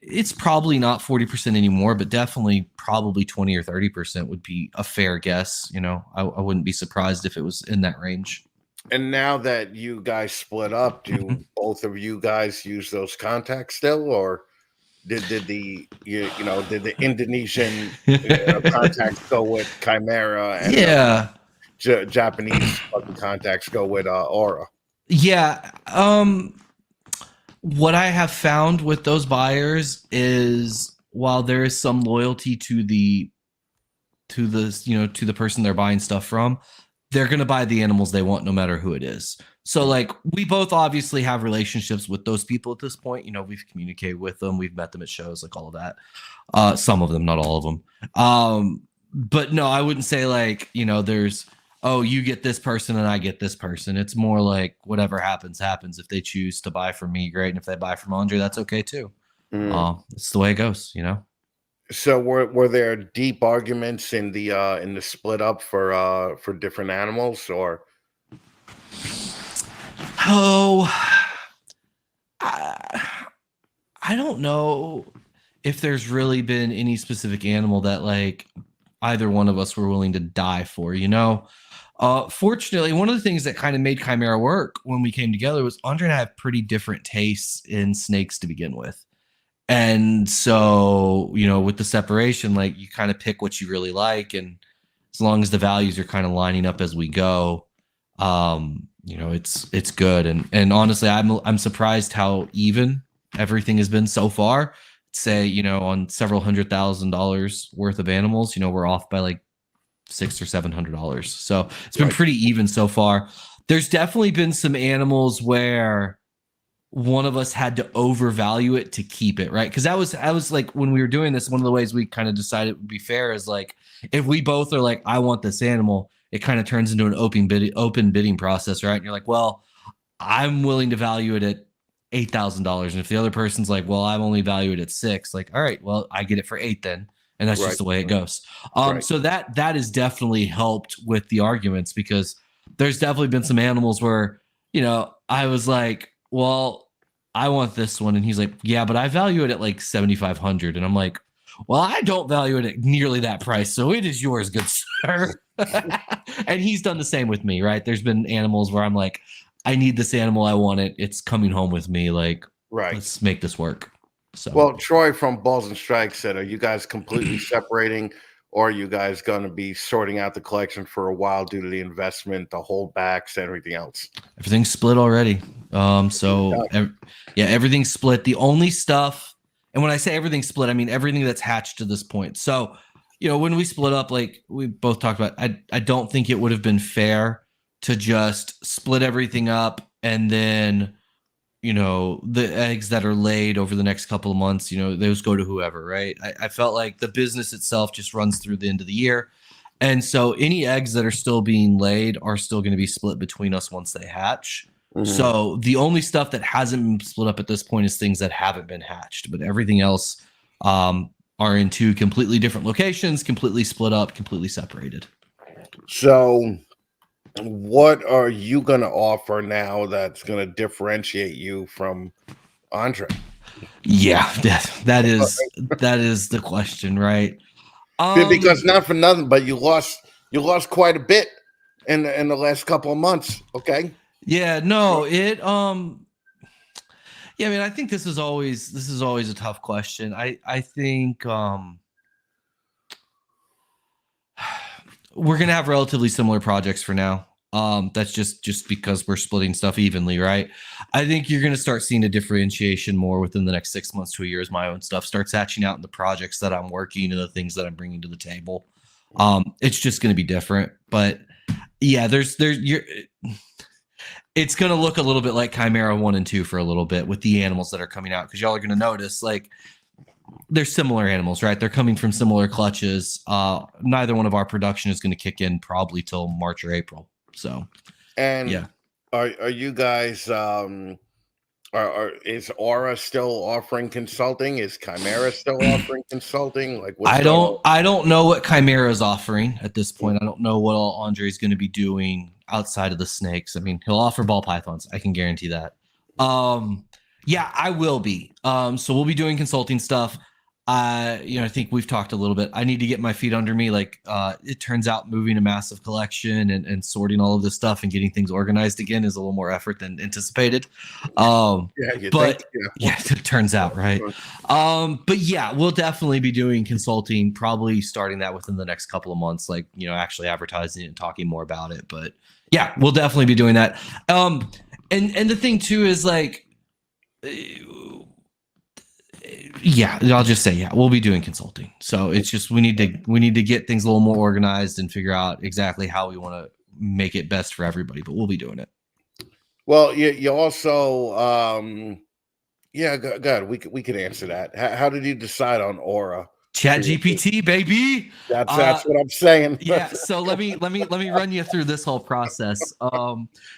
it's probably not 40% anymore, but definitely probably 20 or 30% would be a fair guess. You know, I wouldn't be surprised if it was in that range. And now that you guys split up, do both of you guys use those contacts still, or did the did the Indonesian contacts go with Chimera and Yeah. Japanese fucking contacts go with Aura? Yeah. What I have found with those buyers is while there is some loyalty to the person they're buying stuff from, they're going to buy the animals they want no matter who it is. So like we both obviously have relationships with those people at this point. We've communicated with them, we've met them at shows, like all of that. Some of them, not all of them. But no, I wouldn't say like, there's, oh, you get this person and I get this person. It's more like whatever happens. If they choose to buy from me, great. And if they buy from Andre, that's okay too. It's the way it goes, So were there deep arguments in the split up for different animals, or? Oh, I don't know if there's really been any specific animal that like either one of us were willing to die for, Fortunately, one of the things that kind of made Chimera work when we came together was Andre and I have pretty different tastes in snakes to begin with. And so, with the separation, like you kind of pick what you really like. And as long as the values are kind of lining up as we go, it's good. And honestly, I'm surprised how even everything has been so far. Say, on several $100,000 worth of animals, we're off by like $600 or $700. So it's been pretty even so far. There's definitely been some animals where one of us had to overvalue it to keep it, right? Because I was like, when we were doing this, one of the ways we kind of decided it would be fair is like, if we both are like, I want this animal, it kind of turns into an open bidding process, right? And you're like, well, I'm willing to value it at $8,000. And if the other person's like, well, I'm only value it at $6,000, like, all right, well, I get it for $8,000 then. And that's just the way it goes. So that has definitely helped with the arguments, because there's definitely been some animals where, I was like, well, I want this one. And he's like, yeah, but I value it at like $7,500. And I'm like, well, I don't value it at nearly that price. So it is yours, good sir. And he's done the same with me, right? There's been animals where I'm like, I need this animal. I want it. It's coming home with me. Like, let's make this work. So, well, Troy from Balls and Strikes said, are you guys completely separating, or are you guys going to be sorting out the collection for a while due to the investment, the holdbacks, everything else? Everything's split already. Everything's split. The only stuff, and when I say everything's split, I mean everything that's hatched to this point. So, when we split up, like we both talked about, I don't think it would have been fair to just split everything up and then, the eggs that are laid over the next couple of months, those go to whoever, right? I felt like the business itself just runs through the end of the year. And so any eggs that are still being laid are still going to be split between us once they hatch. Mm-hmm. So the only stuff that hasn't been split up at this point is things that haven't been hatched, but everything else are in two completely different locations, completely split up, completely separated. So what are you going to offer now that's going to differentiate you from Andre? Yeah, that is the question, right? Because not for nothing, but you lost quite a bit in the last couple of months. Okay. Yeah. No. I mean, I think this is always a tough question. I think we're gonna have relatively similar projects for now. That's just because we're splitting stuff evenly, right? I think you're gonna start seeing a differentiation more within the next 6 months to a year as my own stuff starts hatching out in the projects that I'm working and the things that I'm bringing to the table. It's just gonna be different, but yeah, it's gonna look a little bit like Chimera 1 and 2 for a little bit with the animals that are coming out, because y'all are gonna notice like they're similar animals, right? They're coming from similar clutches. Neither one of our production is going to kick in probably till March or April. So, and yeah, are you guys? Is Aura still offering consulting? Is Chimera still offering consulting? Like, I don't know what Chimera is offering at this point. I don't know what all Andre is going to be doing outside of the snakes. I mean, he'll offer ball pythons. I can guarantee that. Yeah, I will be. So we'll be doing consulting stuff. I think we've talked a little bit. I need to get my feet under me. Like, it turns out moving a massive collection and sorting all of this stuff and getting things organized again is a little more effort than anticipated. You But think? yeah, it turns out, right? But yeah, we'll definitely be doing consulting, probably starting that within the next couple of months, like, actually advertising it and talking more about it. But yeah, we'll definitely be doing that. And the thing too is like, yeah, I'll just say, yeah, we'll be doing consulting. So it's just we need to get things a little more organized and figure out exactly how we want to make it best for everybody. But we'll be doing it. Well, you also, yeah, good. We could answer that. How did you decide on Aura? Chat GPT, baby. That's what I'm saying. Yeah. So let me run you through this whole process.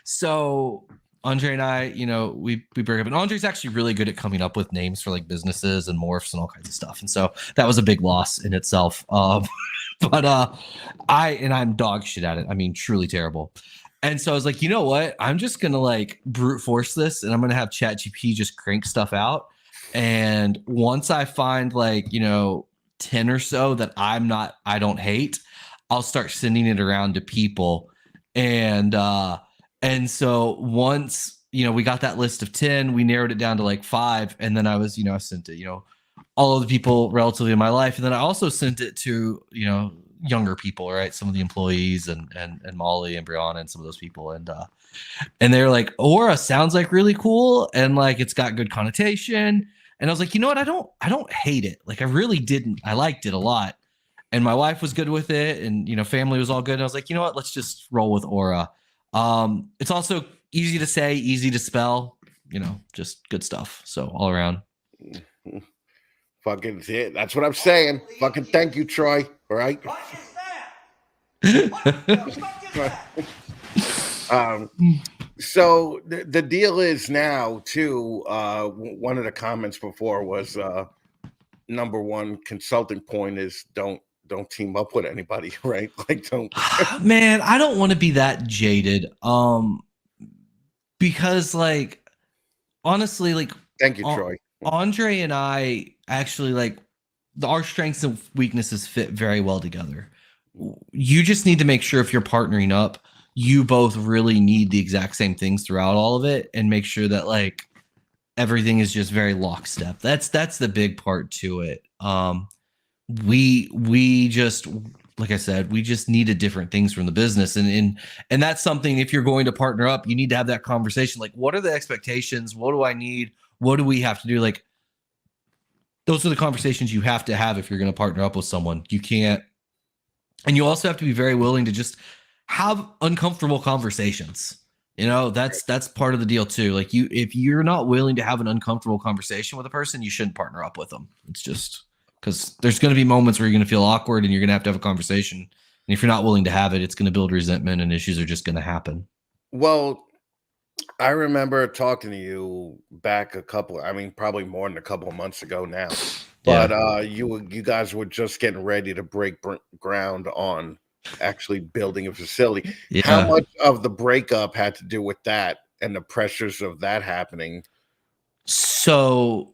So Andre and I, we break up, and Andre's actually really good at coming up with names for like businesses and morphs and all kinds of stuff. And so that was a big loss in itself. But I'm dog shit at it. I mean, truly terrible. And so I was like, you know what? I'm just gonna like brute force this, and I'm gonna have ChatGPT just crank stuff out. And once I find like 10 or so that I don't hate, I'll start sending it around to people. And so once, we got that list of 10, we narrowed it down to like 5. And then I sent it, all of the people relatively in my life. And then I also sent it to, younger people, right? Some of the employees and Molly and Brianna and some of those people. And they're like, Aura sounds like really cool. And like, it's got good connotation. And I was like, you know what? I don't hate it. Like I really didn't. I liked it a lot. And my wife was good with it. And, family was all good. And I was like, you know what? Let's just roll with Aura. It's also easy to say, easy to spell, just good stuff. So all around. Fucking it. That's what I'm saying. Fucking thank you, Troy. All right. What is that? What the fuck is that? So the deal is now too. One of the comments before was number one consulting point is don't team up with anybody, right? Like don't. Man, I don't want to be that jaded. Because like honestly, like thank you, Troy. Andre and I actually like our strengths and weaknesses fit very well together. You just need to make sure if you're partnering up, you both really need the exact same things throughout all of it and make sure that like everything is just very lockstep. That's the big part to it. We just, like I said, we just needed different things from the business. And that's something, if you're going to partner up, you need to have that conversation. Like, what are the expectations? What do I need? What do we have to do? Like, those are the conversations you have to have if you're going to partner up with someone. You can't, and you also have to be very willing to just have uncomfortable conversations. That's part of the deal too. Like if you're not willing to have an uncomfortable conversation with a person, you shouldn't partner up with them. It's just because there's going to be moments where you're going to feel awkward and you're going to have a conversation. And if you're not willing to have it, it's going to build resentment and issues are just going to happen. Well, I remember talking to you back probably more than a couple of months ago now. But you guys were just getting ready to break ground on actually building a facility. Yeah. How much of the breakup had to do with that and the pressures of that happening? So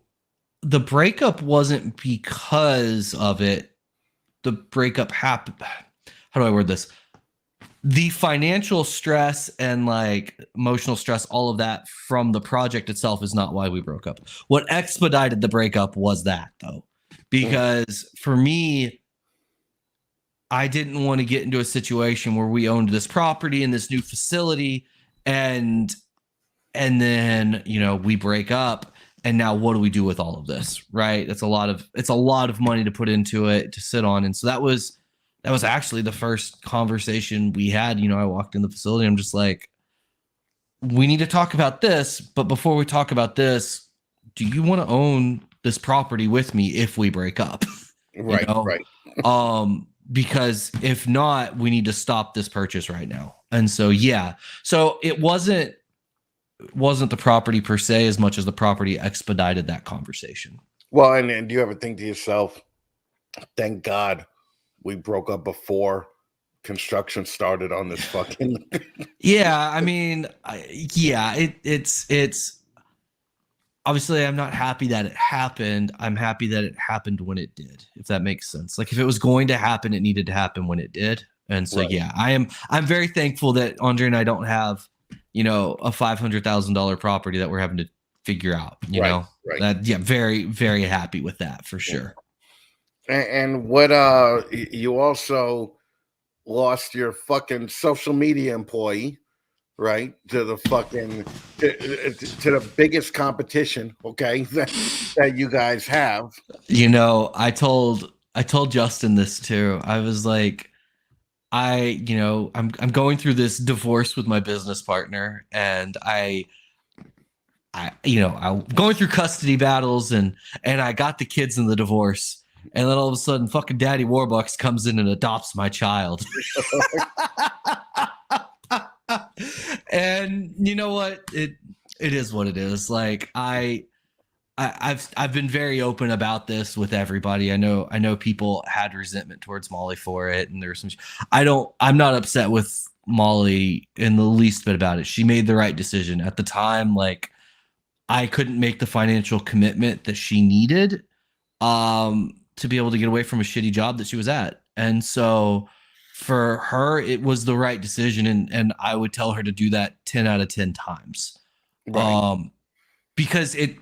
the breakup wasn't because of it. The breakup happened. How do I word this? The financial stress and like emotional stress, all of that from the project itself is not why we broke up. What expedited the breakup was that though, because for me, I didn't want to get into a situation where we owned this property and this new facility and then, we break up and now what do we do with all of this? Right. It's a lot of money to put into it, to sit on. And so that was actually the first conversation we had. I walked in the facility. I'm just like, we need to talk about this. But before we talk about this, do you want to own this property with me if we break up? Right. Right. Because if not, we need to stop this purchase right now. And so, yeah. So it wasn't the property per se as much as the property expedited that conversation. Well, and do you ever think to yourself, thank God we broke up before construction started on this fucking. Yeah, I mean, it's obviously I'm not happy that it happened. I'm happy that it happened when it did, if that makes sense. Like if it was going to happen, it needed to happen when it did. And so, Right. yeah, I'm very thankful that Andre and I don't have, a $500,000 property that we're having to figure out, Right. that, yeah, very, very happy with that for sure. And what you also lost your fucking social media employee, right? To the fucking to the biggest competition, okay, that you guys have. I told Justin this too. I was like, I'm going through this divorce with my business partner, and I'm going through custody battles, and I got the kids in the divorce, and then all of a sudden, fucking Daddy Warbucks comes in and adopts my child. And you know what? It is what it is. Like I've been very open about this with everybody. I know people had resentment towards Molly for it, and there's some. I'm not upset with Molly in the least bit about it. She made the right decision at the time. Like I couldn't make the financial commitment that she needed to be able to get away from a shitty job that she was at, and so for her it was the right decision, and I would tell her to do that 10 out of 10 times, Right. because it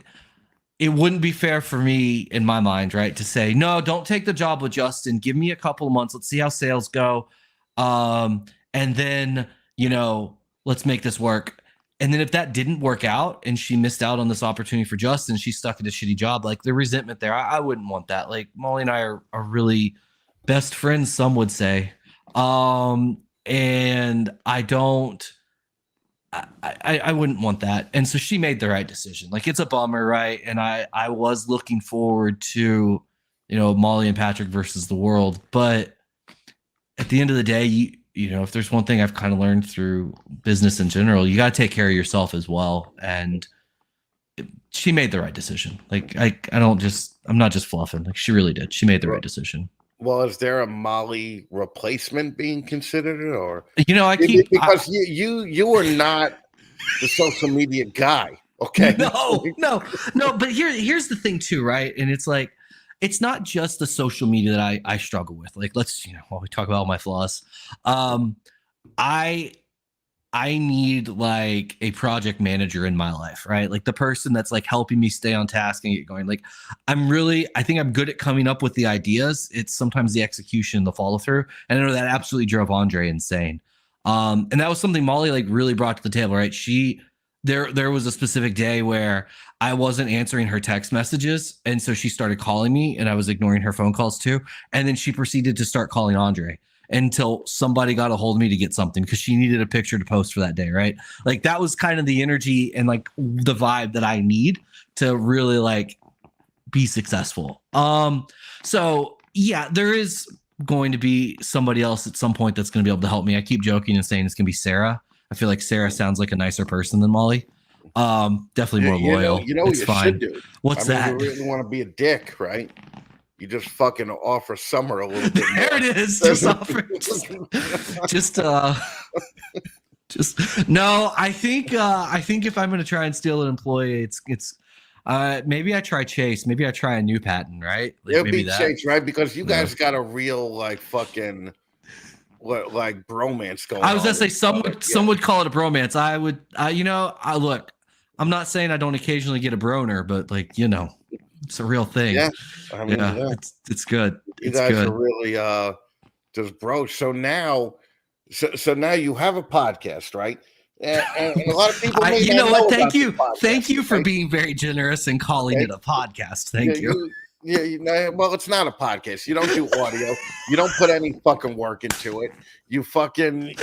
wouldn't be fair for me in my mind, right, to say, no, don't take the job with Justin. Give me a couple of months. Let's see how sales go. And then, let's make this work. And then if that didn't work out and she missed out on this opportunity for Justin, she's stuck in a shitty job, like the resentment there, I wouldn't want that. Like Molly and I are really best friends, some would say. And I don't, I wouldn't want that. And so she made the right decision. Like it's a bummer, right? And I was looking forward to, Molly and Patrick versus the world. But at the end of the day, if there's one thing I've kind of learned through business in general, you got to take care of yourself as well. And she made the right decision. Like I'm not just fluffing. Like she really did. She made the right decision. Well, is there a Molly replacement being considered, or because you are not the social media guy, okay? No. But here's the thing too, right? And it's like it's not just the social media that I struggle with. Like let's while we talk about all my flaws, I need like a project manager in my life, right? Like the person that's like helping me stay on task and get going. Like I think I'm good at coming up with the ideas. It's sometimes the execution, the follow through. And I know that absolutely drove Andre insane. And that was something Molly like really brought to the table, right? There was a specific day where I wasn't answering her text messages. And so she started calling me and I was ignoring her phone calls too. And then she proceeded to start calling Andre until somebody got a hold of me to get something because she needed a picture to post for that day, right? Like that was kind of the energy and like the vibe that I need to really like be successful. So yeah, there is going to be somebody else at some point that's going to be able to help me. I keep joking and saying it's going to be Sarah. I feel like Sarah sounds like a nicer person than Molly. Definitely more loyal. It's fine. Should do. What's that? You really want to be a dick, right? You just fucking offer Summer a little bit. There it is. Just offer. No. I think if I'm going to try and steal an employee, it's maybe I try Chase. Maybe I try a new patent, right? Like, it'll be Chase, right? Because you guys got a real like fucking like bromance going on. I was gonna say some would call it a bromance. I would, look. I'm not saying I don't occasionally get a broner, but like it's a real thing. Yeah, it's good. You guys are really just bro. So now you have a podcast, right? And a lot of people, Thank you for being very generous and calling it a podcast. Thank you. Well, it's not a podcast. You don't do audio. You don't put any fucking work into it. You fucking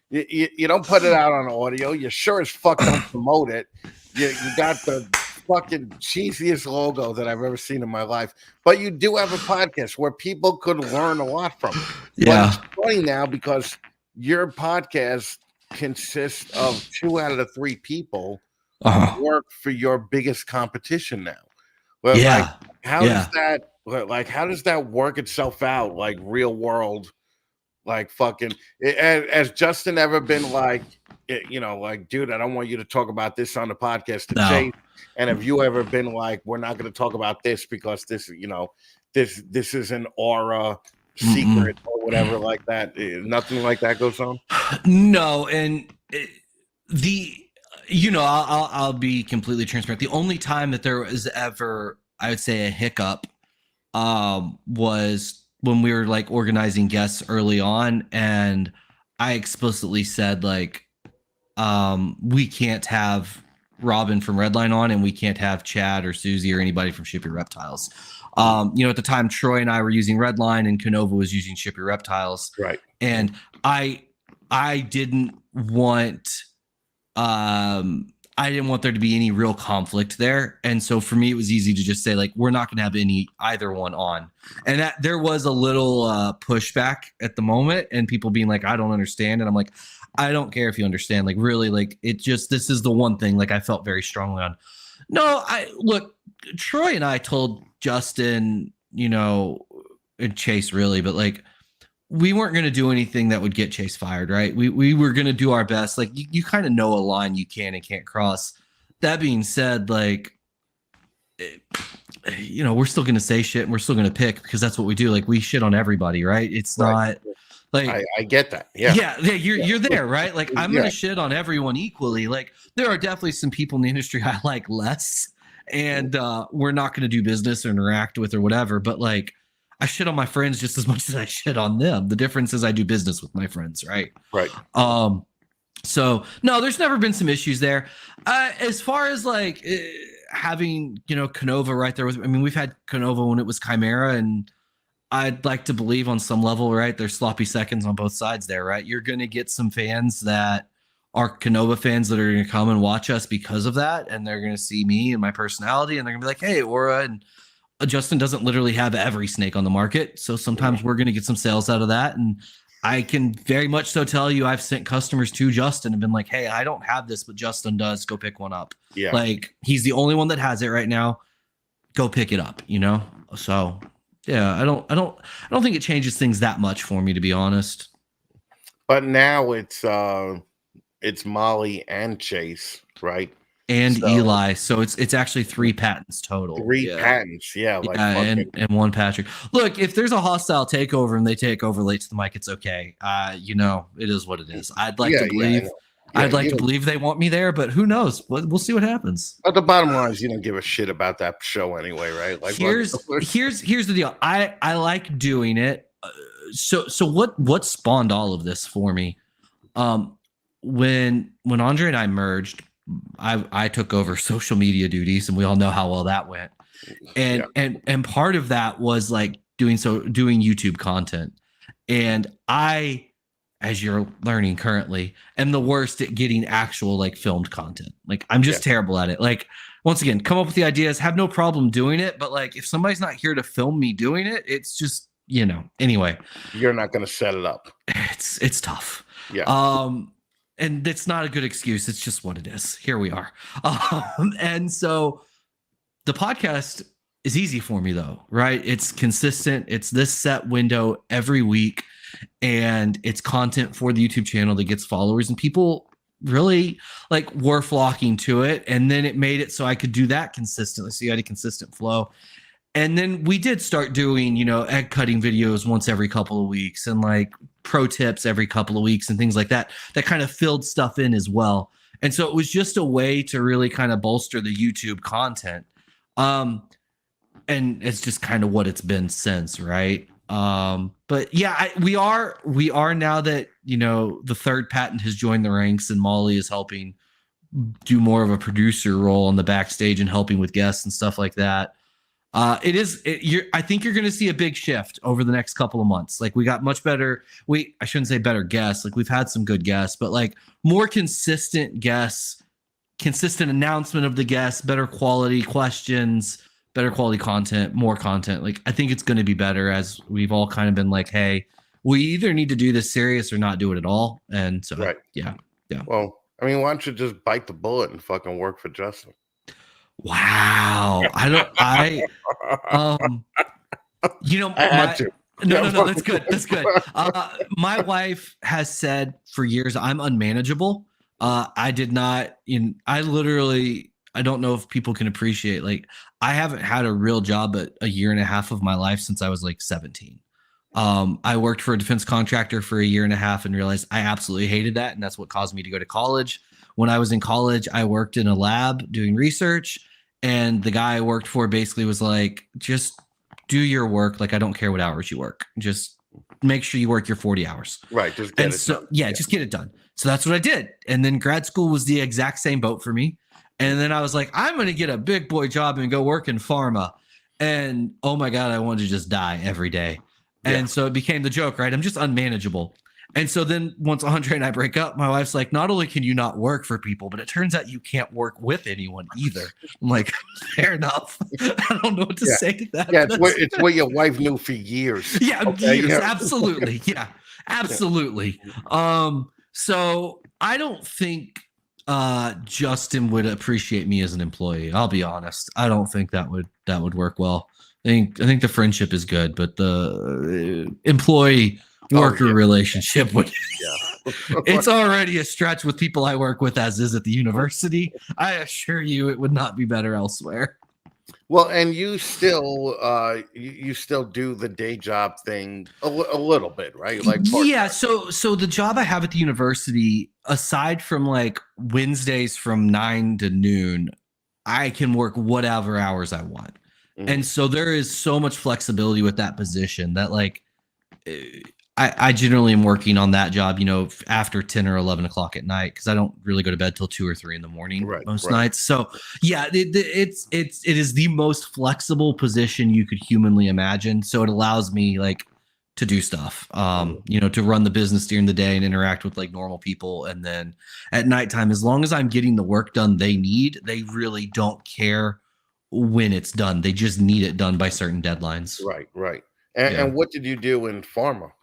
you don't put it out on audio. You sure as fuck don't promote it. You got the fucking cheesiest logo that I've ever seen in my life. But you do have a podcast where people could learn a lot from it. Yeah. But it's funny now because your podcast consists of 2 out of the 3 people who work for your biggest competition now. Well, how does that work itself out? Like real world, like fucking. Has Justin ever been like, you know, like, dude, I don't want you to talk about this on the podcast to No. Chase. And have you ever been like, we're not going to talk about this because this, you know, this is an aura secret or whatever like that? Nothing like that goes on. No, and I'll be completely transparent. The only time that there was ever, I would say, a hiccup was when we were like organizing guests early on, and I explicitly said like, we can't have Robin from Redline on, and we can't have Chad or Susie or anybody from Ship Your Reptiles. At the time, Troy and I were using Redline, and Canova was using Ship Your Reptiles. Right. And I didn't want there to be any real conflict there. And so for me, it was easy to just say, like, we're not going to have either one on. And that there was a little pushback at the moment, and people being like, I don't understand. And I'm like, I don't care if you understand. Like, really, like, this is the one thing, like, I felt very strongly on. No, look, Troy and I told Justin, and Chase really, but like, we weren't going to do anything that would get Chase fired, right? We were going to do our best. Like, you kind of know a line you can and can't cross. That being said, like, we're still going to say shit, and we're still going to pick, because that's what we do. Like, we shit on everybody, right? It's not like, I get that. Yeah. You're there, right? Like, I'm going to shit on everyone equally. Like, there are definitely some people in the industry I like less, and we're not going to do business or interact with or whatever. But like, I shit on my friends just as much as I shit on them. The difference is I do business with my friends, right? Right. So no, there's never been some issues there. As far as like having, Canova right there with, we've had Canova when it was Chimera, and I'd like to believe on some level, right, there's sloppy seconds on both sides there, right? You're going to get some fans that are Canova fans that are going to come and watch us because of that, and they're going to see me and my personality, and they're going to be like, hey, Aura and Justin doesn't literally have every snake on the market. So sometimes we're going to get some sales out of that. And I can very much so tell you, I've sent customers to Justin and been like, hey, I don't have this, but Justin does. Go pick one up. Yeah. Like, he's the only one that has it right now. Go pick it up, So yeah, I don't think it changes things that much for me, to be honest. But now it's Molly and Chase, right? And Eli, so it's actually 3 patents total. 3 patents, like and 1 Patrick. Look, if there's a hostile takeover and they take over late to the mic, it's okay. It is what it is. I'd like to believe. I'd like to believe they want me there, but who knows? We'll see what happes. But the bottom line is, you don't give a shit about that show anyway, right? Like, here's the deal. I like doing it. So what spawned all of this for me? When Andre and I merged, I took over social media duties, and we all know how well that went. And part of that was like doing YouTube content. And I, as you're learning currently, am the worst at getting actual like filmed content. Like, I'm just terrible at it. Like, once again, come up with the ideas, have no problem doing it. But like, if somebody's not here to film me doing it, it's just, anyway, you're not going to set it up. It's tough. Yeah. And it's not a good excuse. It's just what it is. Here we are. And so the podcast is easy for me, though, right? It's consistent. It's this set window every week, and it's content for the YouTube channel that gets followers, and people really were flocking to it. And then it made it so I could do that consistently. So you had a consistent flow. And then we did start doing, egg cutting videos once every couple of weeks, and like pro tips every couple of weeks and things like that, that kind of filled stuff in as well. And so it was just a way to really kind of bolster the YouTube content. And it's just kind of what it's been since, right? But yeah, we are now that, the 3rd patent has joined the ranks, and Molly is helping do more of a producer role on the backstage and helping with guests and stuff like that. I think you're going to see a big shift over the next couple of months. Like, we got much better. I shouldn't say better guests. Like, we've had some good guests, but like more consistent guests, consistent announcement of the guests, better quality questions, better quality content, more content. Like, I think it's going to be better, as we've all kind of been like, hey, we either need to do this serious or not do it at all. And so, right. Yeah. Well, why don't you just bite the bullet and fucking work for Justin? Wow. No, that's good. My wife has said for years I'm unmanageable. I did not. I literally. I don't know if people can appreciate. Like, I haven't had a real job at a year and a half of my life since I was like 17. I worked for a defense contractor for a year and a half and realized I absolutely hated that, and that's what caused me to go to college. When I was in college, I worked in a lab doing research, and the guy I worked for basically was like, "Just do your work. Like, I don't care what hours you work. Just make sure you work your 40 hours." Right. Just get it done. Yeah, just get it done. So that's what I did. And then grad school was the exact same boat for me. And then I was like, I'm going to get a big boy job and go work in pharma. And oh my God, I wanted to just die every day. And so it became the joke, right? I'm just unmanageable. And so then once Andre and I break up, my wife's like, not only can you not work for people, but it turns out you can't work with anyone either. I'm like, fair enough. I don't know what to say to that. Yeah, it's what your wife knew for years. Yeah, okay? years, absolutely. Yeah, absolutely. So I don't think Justin would appreciate me as an employee. I'll be honest. I don't think that would work well. I think the friendship is good, but the employee worker relationship would it's already a stretch with people I work with as is at the university. I assure you it would not be better elsewhere. Well, and you still you still do the day job thing a little bit, right? Like yeah, so the job I have at the university, aside from like Wednesdays from 9 to noon, I can work whatever hours I want. Mm-hmm. And so there is so much flexibility with that position that like I generally am working on that job, after 10 or 11 o'clock at night, because I don't really go to bed till 2 or 3 in the morning most nights. So yeah, it is the most flexible position you could humanly imagine. So it allows me like to do stuff, to run the business during the day and interact with like normal people. And then at nighttime, as long as I'm getting the work done they need, they really don't care when it's done. They just need it done by certain deadlines. Right. And what did you do in pharma?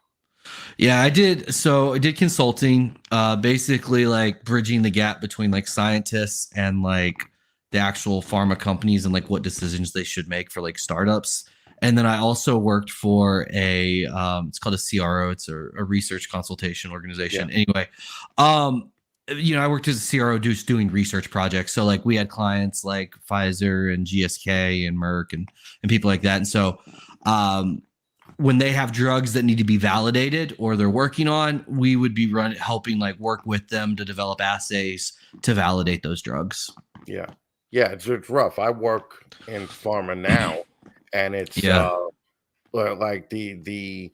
Yeah, I did. So I did consulting, basically like bridging the gap between like scientists and like the actual pharma companies and like what decisions they should make for like startups. And then I also worked for it's called a CRO. It's a research consultation organization. Yeah. Anyway, I worked as a CRO just doing research projects. So like we had clients like Pfizer and GSK and Merck and people like that. And so, when they have drugs that need to be validated or they're working on, we would be helping like work with them to develop assays to validate those drugs. Yeah, it's rough. I work in pharma now, and it's like the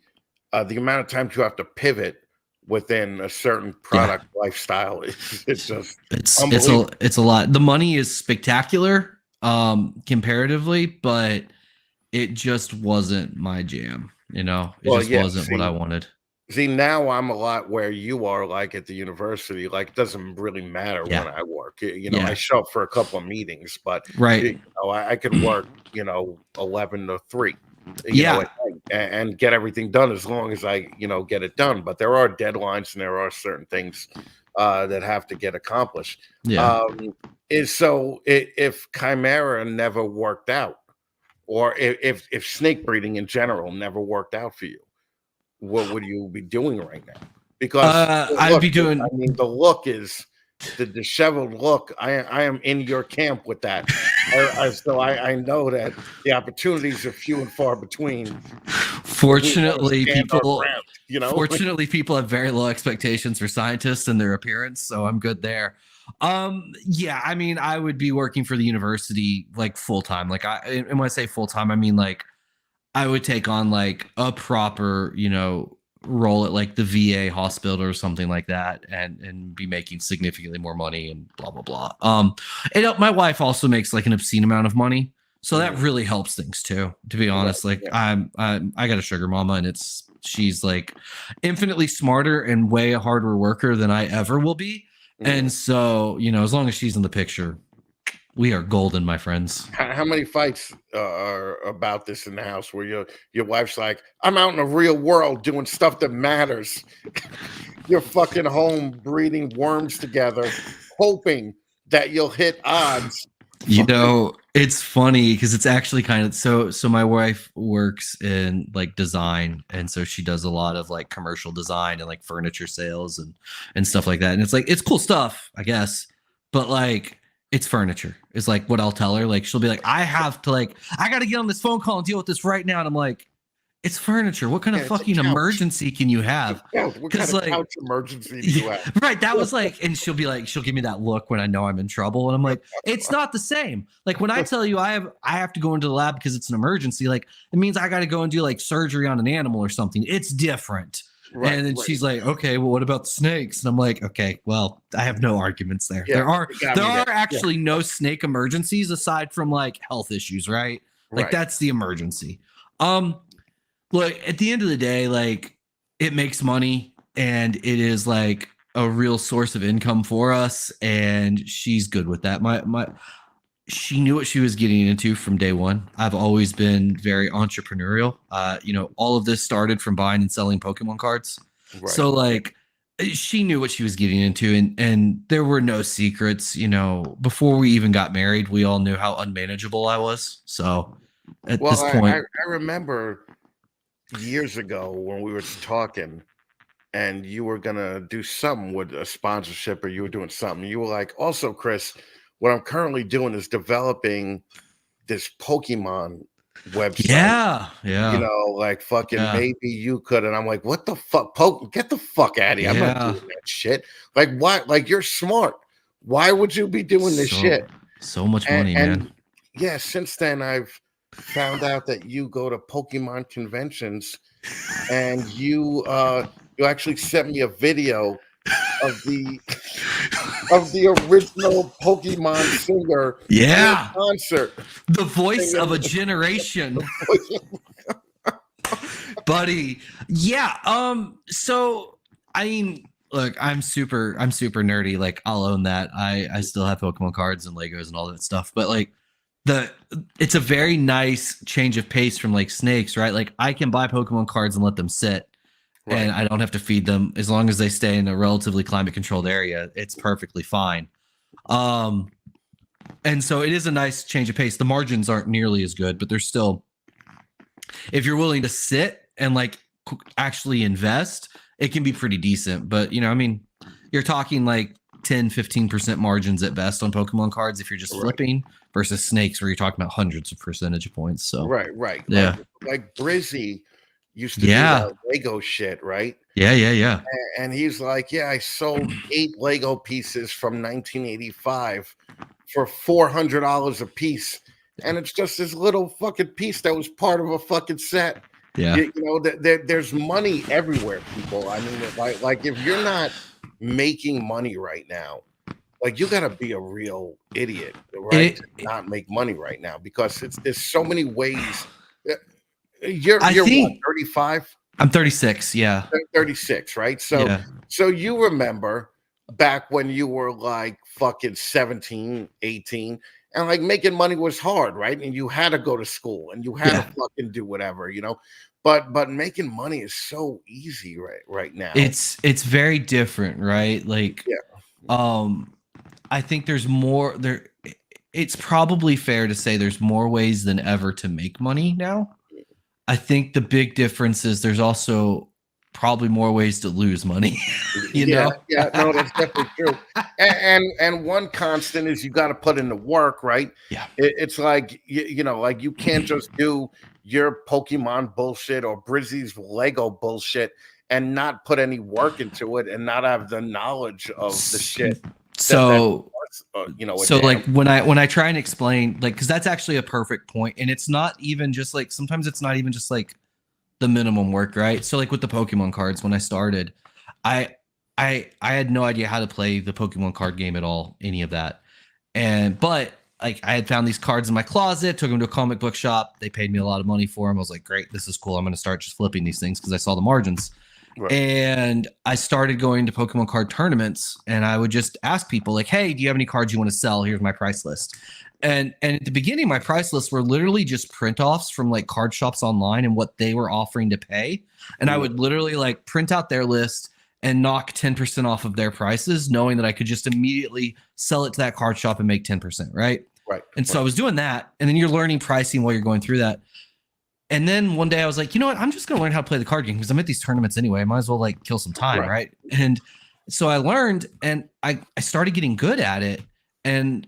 amount of times you have to pivot within a certain product lifestyle. It's a lot. The money is spectacular comparatively, but it just wasn't my jam, wasn't what I wanted. See, now I'm a lot where you are, like at the university. Like, it doesn't really matter when I work. I show up for a couple of meetings, but I could work, 11 to 3, and get everything done as long as I, get it done. But there are deadlines and there are certain things that have to get accomplished. Yeah. If Chimera never worked out, or if snake breeding in general never worked out for you, what would you be doing right now? Because I'd be doing. I mean, the look is the disheveled look. I am in your camp with that. So I know that the opportunities are few and far between. Fortunately, people have very low expectations for scientists and their appearance, so I'm good there. I mean, I would be working for the university like full time. Like and when I say full time, I mean like I would take on like a proper, role at like the VA hospital or something like that, and be making significantly more money and blah blah blah. And my wife also makes like an obscene amount of money, so that really helps things too. To be honest, I got a sugar mama, and she's like infinitely smarter and way a harder worker than I ever will be. And so, as long as she's in the picture, we are golden, my friends. How many fights are about this in the house where your wife's like, I'm out in the real world doing stuff that matters. You're fucking home breeding worms together, hoping that you'll hit odds You know, it's funny because it's actually kind of so my wife works in like design, and so she does a lot of like commercial design and like furniture sales and stuff like that. And it's like it's cool stuff, I guess, but like it's furniture. Is like what I'll tell her. Like she'll be like, I got to get on this phone call and deal with this right now. And I'm like, it's furniture. What kind of fucking emergency can you have? What kind of couch emergency do you have? Right. That was like, and she'll give me that look when I know I'm in trouble. And I'm like, it's not the same. Like when I tell you I have to go into the lab because it's an emergency, like it means I got to go and do like surgery on an animal or something. It's different. Right, and then she's like, okay, well, what about the snakes? And I'm like, okay, well, I have no arguments there. There are actually no snake emergencies aside from like health issues, right? Like that's the emergency. Look, at the end of the day, like it makes money and it is like a real source of income for us. And she's good with that. She knew what she was getting into from day one. I've always been very entrepreneurial. All of this started from buying and selling Pokemon cards. Right. So like she knew what she was getting into and there were no secrets, before we even got married, we all knew how unmanageable I was. So at this point, I remember years ago when we were talking and you were gonna do something with a sponsorship or you were doing something, you were like, also Chris, what I'm currently doing is developing this Pokemon website. Yeah. Like fucking maybe you could. And I'm like, what the fuck? Get the fuck out of here. I'm not doing that shit. Like why? Like you're smart. Why would you be doing this shit? So much money, man. Yeah, since then I've found out that you go to Pokemon conventions and you actually sent me a video of the original Pokemon singer concert. The voice of a generation. Buddy. Yeah. So I mean, look, I'm super nerdy. Like I'll own that. I still have Pokemon cards and Legos and all that stuff. But like it's a very nice change of pace from like snakes, right? Like I can buy Pokemon cards and let them sit. Right. And I don't have to feed them as long as they stay in a relatively climate controlled area. It's perfectly fine. And so it is a nice change of pace. The margins aren't nearly as good, but they're still, if you're willing to sit and like actually invest, it can be pretty decent. But you're talking like 10-15% margins at best on Pokemon cards if you're just flipping versus snakes where you're talking about hundreds of percentage points. So right. Yeah. Like Brizzy used to do that Lego shit, right? Yeah. And he's like, I sold 8 Lego pieces from 1985 for $400 a piece. And it's just this little fucking piece that was part of a fucking set. Yeah. There's money everywhere, people. I mean, like if you're not making money right now, like you gotta be a real idiot, right? To not make money right now because there's so many ways. You're what, 35? I'm 36, yeah. 36, right? So you remember back when you were like fucking 17, 18, and like making money was hard, right? And you had to go to school and you had to fucking do whatever, But making money is so easy right now. It's very different, right? Like I think there's more there. It's probably fair to say there's more ways than ever to make money now. I think the big difference is there's also probably more ways to lose money. No, that's definitely true. And one constant is you got to put in the work, right? Yeah. It's like like you can't just do your Pokemon bullshit or Brizzy's Lego bullshit and not put any work into it and not have the knowledge of the shit. So like when I try and explain, like, because that's actually a perfect point, and it's not even just like sometimes it's not even just like the minimum work, right? So like with the Pokemon cards, when I started, I had no idea how to play the Pokemon card game at all, any of that, but like I had found these cards in my closet, took them to a comic book shop, they paid me a lot of money for them. I was like, great, this is cool. I'm going to start just flipping these things because I saw the margins. Right. And I started going to Pokemon card tournaments and I would just ask people like, hey, do you have any cards you want to sell? Here's my price list. And at the beginning, my price lists were literally just print offs from like card shops online and what they were offering to pay. And I would literally like print out their list and knock 10% off of their prices, knowing that I could just immediately sell it to that card shop and make 10%. Right. Right. And so I was doing that, and then you're learning pricing while you're going through that. And then one day I was like, you know what? I'm just going to learn how to play the card game because I'm at these tournaments anyway. I might as well like kill some time, right? And so I learned, and I started getting good at it, and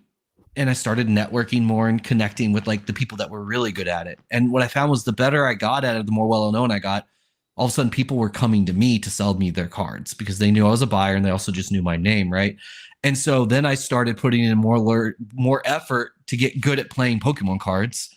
I started networking more and connecting with like the people that were really good at it. And what I found was the better I got at it, the more well-known I got. All of a sudden, people were coming to me to sell me their cards because they knew I was a buyer, and they also just knew my name, right? And so then I started putting in more effort to get good at playing Pokemon cards,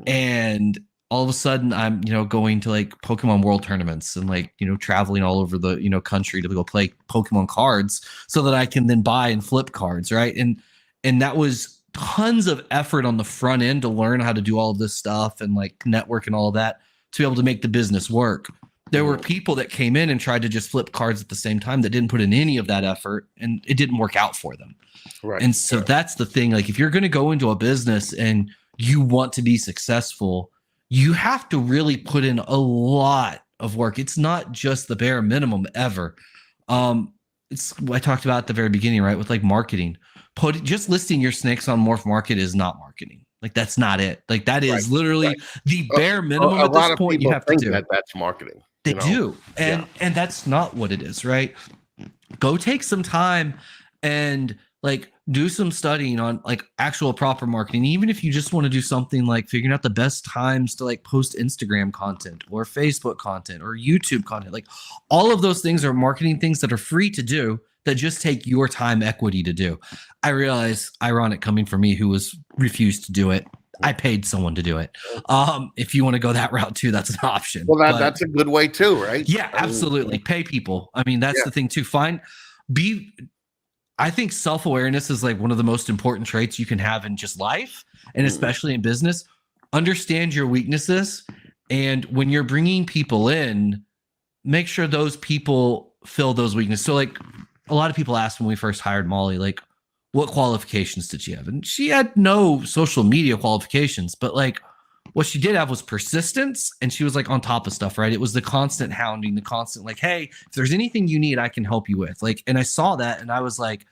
and all of a sudden I'm, going to like Pokemon World tournaments and like, traveling all over the, country to go play Pokemon cards so that I can then buy and flip cards. Right. And that was tons of effort on the front end to learn how to do all of this stuff and like network and all of that to be able to make the business work. There were people that came in and tried to just flip cards at the same time that didn't put in any of that effort, and it didn't work out for them. Right. And so that's the thing. Like if you're going to go into a business and you want to be successful, you have to really put in a lot of work. It's not just the bare minimum ever. It's I talked about at the very beginning, right? With like marketing, just listing your snakes on Morph Market is not marketing. Like that's not it. Like that is literally the bare minimum at this point. You have to do that's marketing. They do, and that's not what it is, right? Go take some time and like do some studying on like actual proper marketing. Even if you just want to do something like figuring out the best times to like post Instagram content or Facebook content or YouTube content, like all of those things are marketing things that are free to do that just take your time equity to do. I realize, ironic coming from me who was refused to do it. I paid someone to do it. If you want to go that route too, that's an option. Well, that's a good way too, right? Yeah, absolutely. Pay people. I mean, that's the thing too. I think self-awareness is like one of the most important traits you can have in just life, and especially in business. Understand your weaknesses, and when you're bringing people in, make sure those people fill those weaknesses. So like a lot of people asked when we first hired Molly, like, what qualifications did she have? And she had no social media qualifications, but like what she did have was persistence, and she was like on top of stuff, right? It was the constant hounding, the constant like, hey, if there's anything you need, I can help you with. Like, and I saw that and I was like,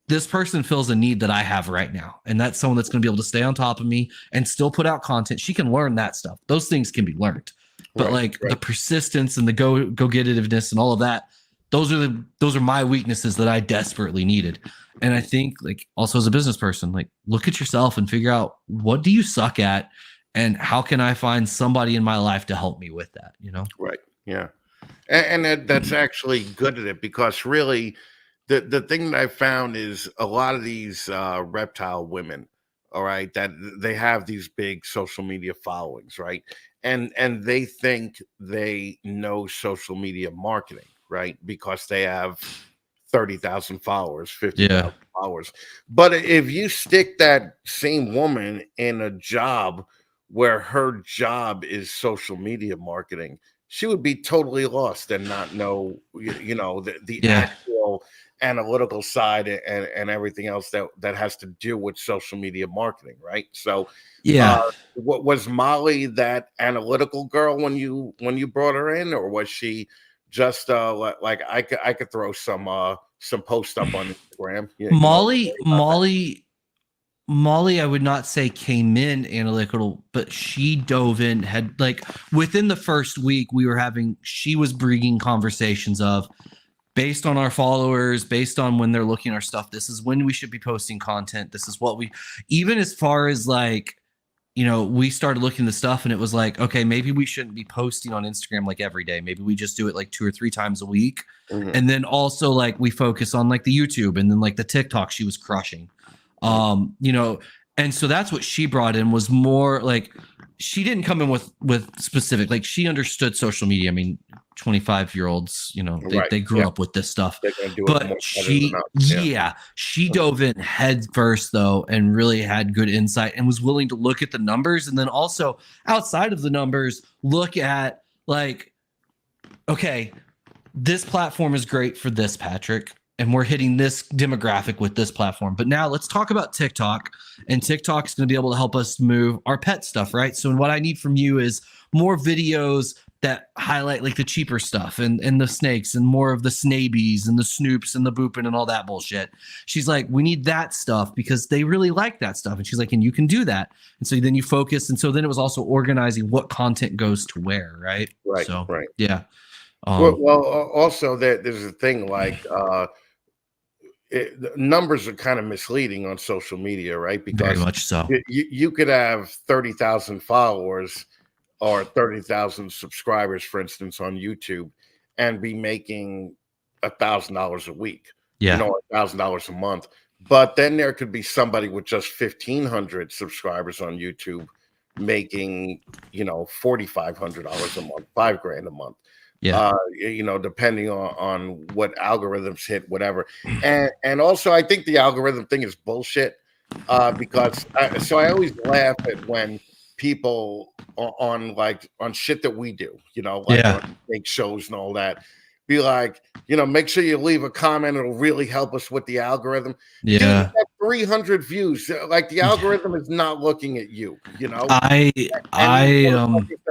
this person fills a need that I have right now. And that's someone that's going to be able to stay on top of me and still put out content. She can learn that stuff. Those things can be learned. But the persistence and the go-get-itiveness and all of that, those are my weaknesses that I desperately needed. And I think like also as a business person, like look at yourself and figure out what do you suck at and how can I find somebody in my life to help me with that, Right. Yeah. And that's actually good at it, because really the thing that I found is a lot of these reptile women, all right, that they have these big social media followings, right? And they think they know social media marketing, right? Because they have 30,000 followers, 50,000 followers. But if you stick that same woman in a job where her job is social media marketing, she would be totally lost and not know, the actual analytical side and everything else that has to do with social media marketing, right? So, what was Molly that analytical girl when you brought her in, or was she just like I could throw some posts up on Instagram? Molly, I would not say came in analytical, but she dove in, had like within the first week she was bringing conversations of, based on our followers, based on when they're looking at our stuff, this is when we should be posting content. This is what even as far as like, we started looking at the stuff and it was like, okay, maybe we shouldn't be posting on Instagram like every day. Maybe we just do it like 2 or 3 times a week. Mm-hmm. And then also like we focus on like the YouTube and then like the TikTok she was crushing. And so that's what she brought in, was more like, she didn't come in with specific, like she understood social media. I mean, 25-year-olds, they grew up with this stuff, but she dove in head first though, and really had good insight and was willing to look at the numbers. And then also outside of the numbers, look at like, okay, this platform is great for this, Patrick, and we're hitting this demographic with this platform. But now let's talk about TikTok, and TikTok is going to be able to help us move our pet stuff, right? So what I need from you is more videos that highlight like the cheaper stuff and the snakes and more of the snabies and the snoops and the booping and all that bullshit. She's like, we need that stuff because they really like that stuff. And she's like, and you can do that. And so then you focus. And so then it was also organizing what content goes to where, right? Right. So, right. yeah. Well, also there's a thing like the numbers are kind of misleading on social media, right? Because very much so. You could have 30,000 followers or 30,000 subscribers, for instance, on YouTube, and be making $1,000 a week, Yeah. $1,000 a month. But then there could be somebody with just 1,500 subscribers on YouTube making, $4,500 a month, $5,000 a month. Yeah. Depending on what algorithms hit, whatever. And also, I think the algorithm thing is bullshit because I always laugh at when people on shit that we do, on fake shows and all that, be like, make sure you leave a comment. It'll really help us with the algorithm. Yeah. Dude, you have 300 views. Like the algorithm is not looking at you, that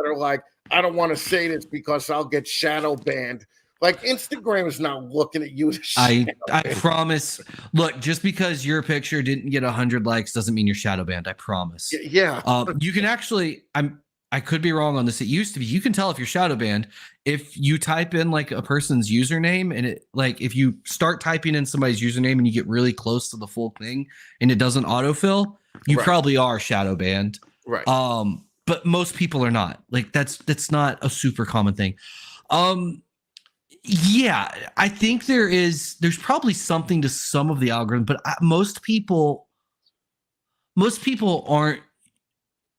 are like, I don't want to say this because I'll get shadow banned. Like Instagram is not looking at you. I promise. Look, just because your picture didn't get 100 likes doesn't mean you're shadow banned. I promise. Yeah. You can actually. I could be wrong on this. It used to be you can tell if you're shadow banned if you type in like a person's username and it like if you start typing in somebody's username and you get really close to the full thing and it doesn't autofill, you probably are shadow banned. Right. But most people are not. Like that's not a super common thing. Yeah, I think there's probably something to some of the algorithm, but most people aren't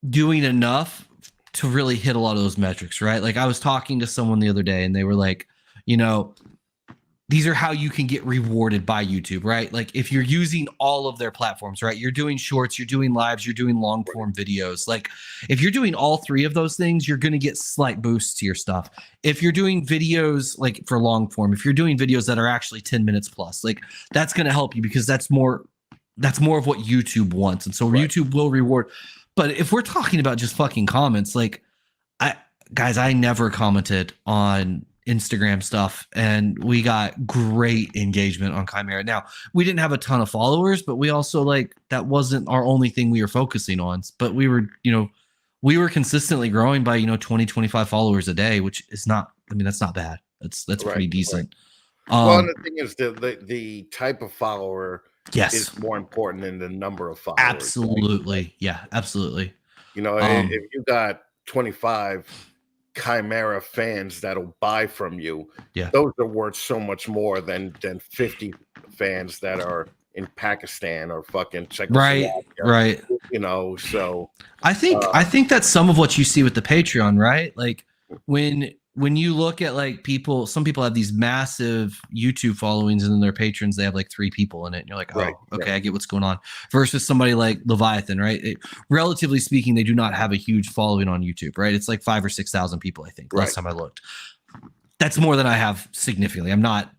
doing enough to really hit a lot of those metrics, right? Like I was talking to someone the other day and they were like, these are how you can get rewarded by YouTube, right? Like if you're using all of their platforms, right? You're doing shorts, you're doing lives, you're doing long form videos. Like if you're doing all three of those things, you're going to get slight boosts to your stuff. If you're doing videos like for long form, if you're doing videos that are actually 10 minutes plus, like that's going to help you because that's more of what YouTube wants. And so YouTube will reward. But if we're talking about just fucking comments, like I never commented on Instagram stuff and we got great engagement on Chimera. Now we didn't have a ton of followers, but we also that wasn't our only thing we were focusing on, but we were consistently growing by 20 25 followers a day, which is not, that's not bad. That's pretty decent. Well, the thing is the type of follower is more important than the number of followers. Absolutely. Right? Yeah, absolutely. If you got 25 Chimera fans that'll buy from you, those are worth so much more than 50 fans that are in Pakistan or fucking Czechoslovakia. Right. So I think that's some of what you see with the Patreon, right? Like when you look at some people have these massive YouTube followings and then their patrons, they have 3 people in it. And you're like, I get what's going on. Versus somebody like Leviathan, right? Relatively speaking, they do not have a huge following on YouTube, right? It's 5,000 or 6,000 people, I think, last time I looked. That's more than I have significantly.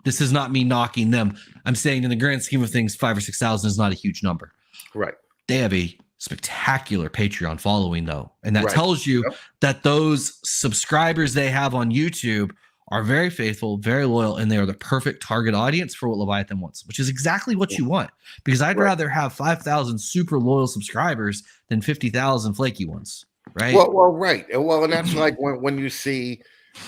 This is not me knocking them. I'm saying in the grand scheme of things, 5,000 or 6,000 is not a huge number. Right. They have a spectacular Patreon following though, and that tells you that those subscribers they have on YouTube are very faithful, very loyal, and they are the perfect target audience for what Leviathan wants, which is exactly what you want, because I'd rather have 5,000 super loyal subscribers than 50,000 flaky ones, right? Well, right. Well, and that's like when you see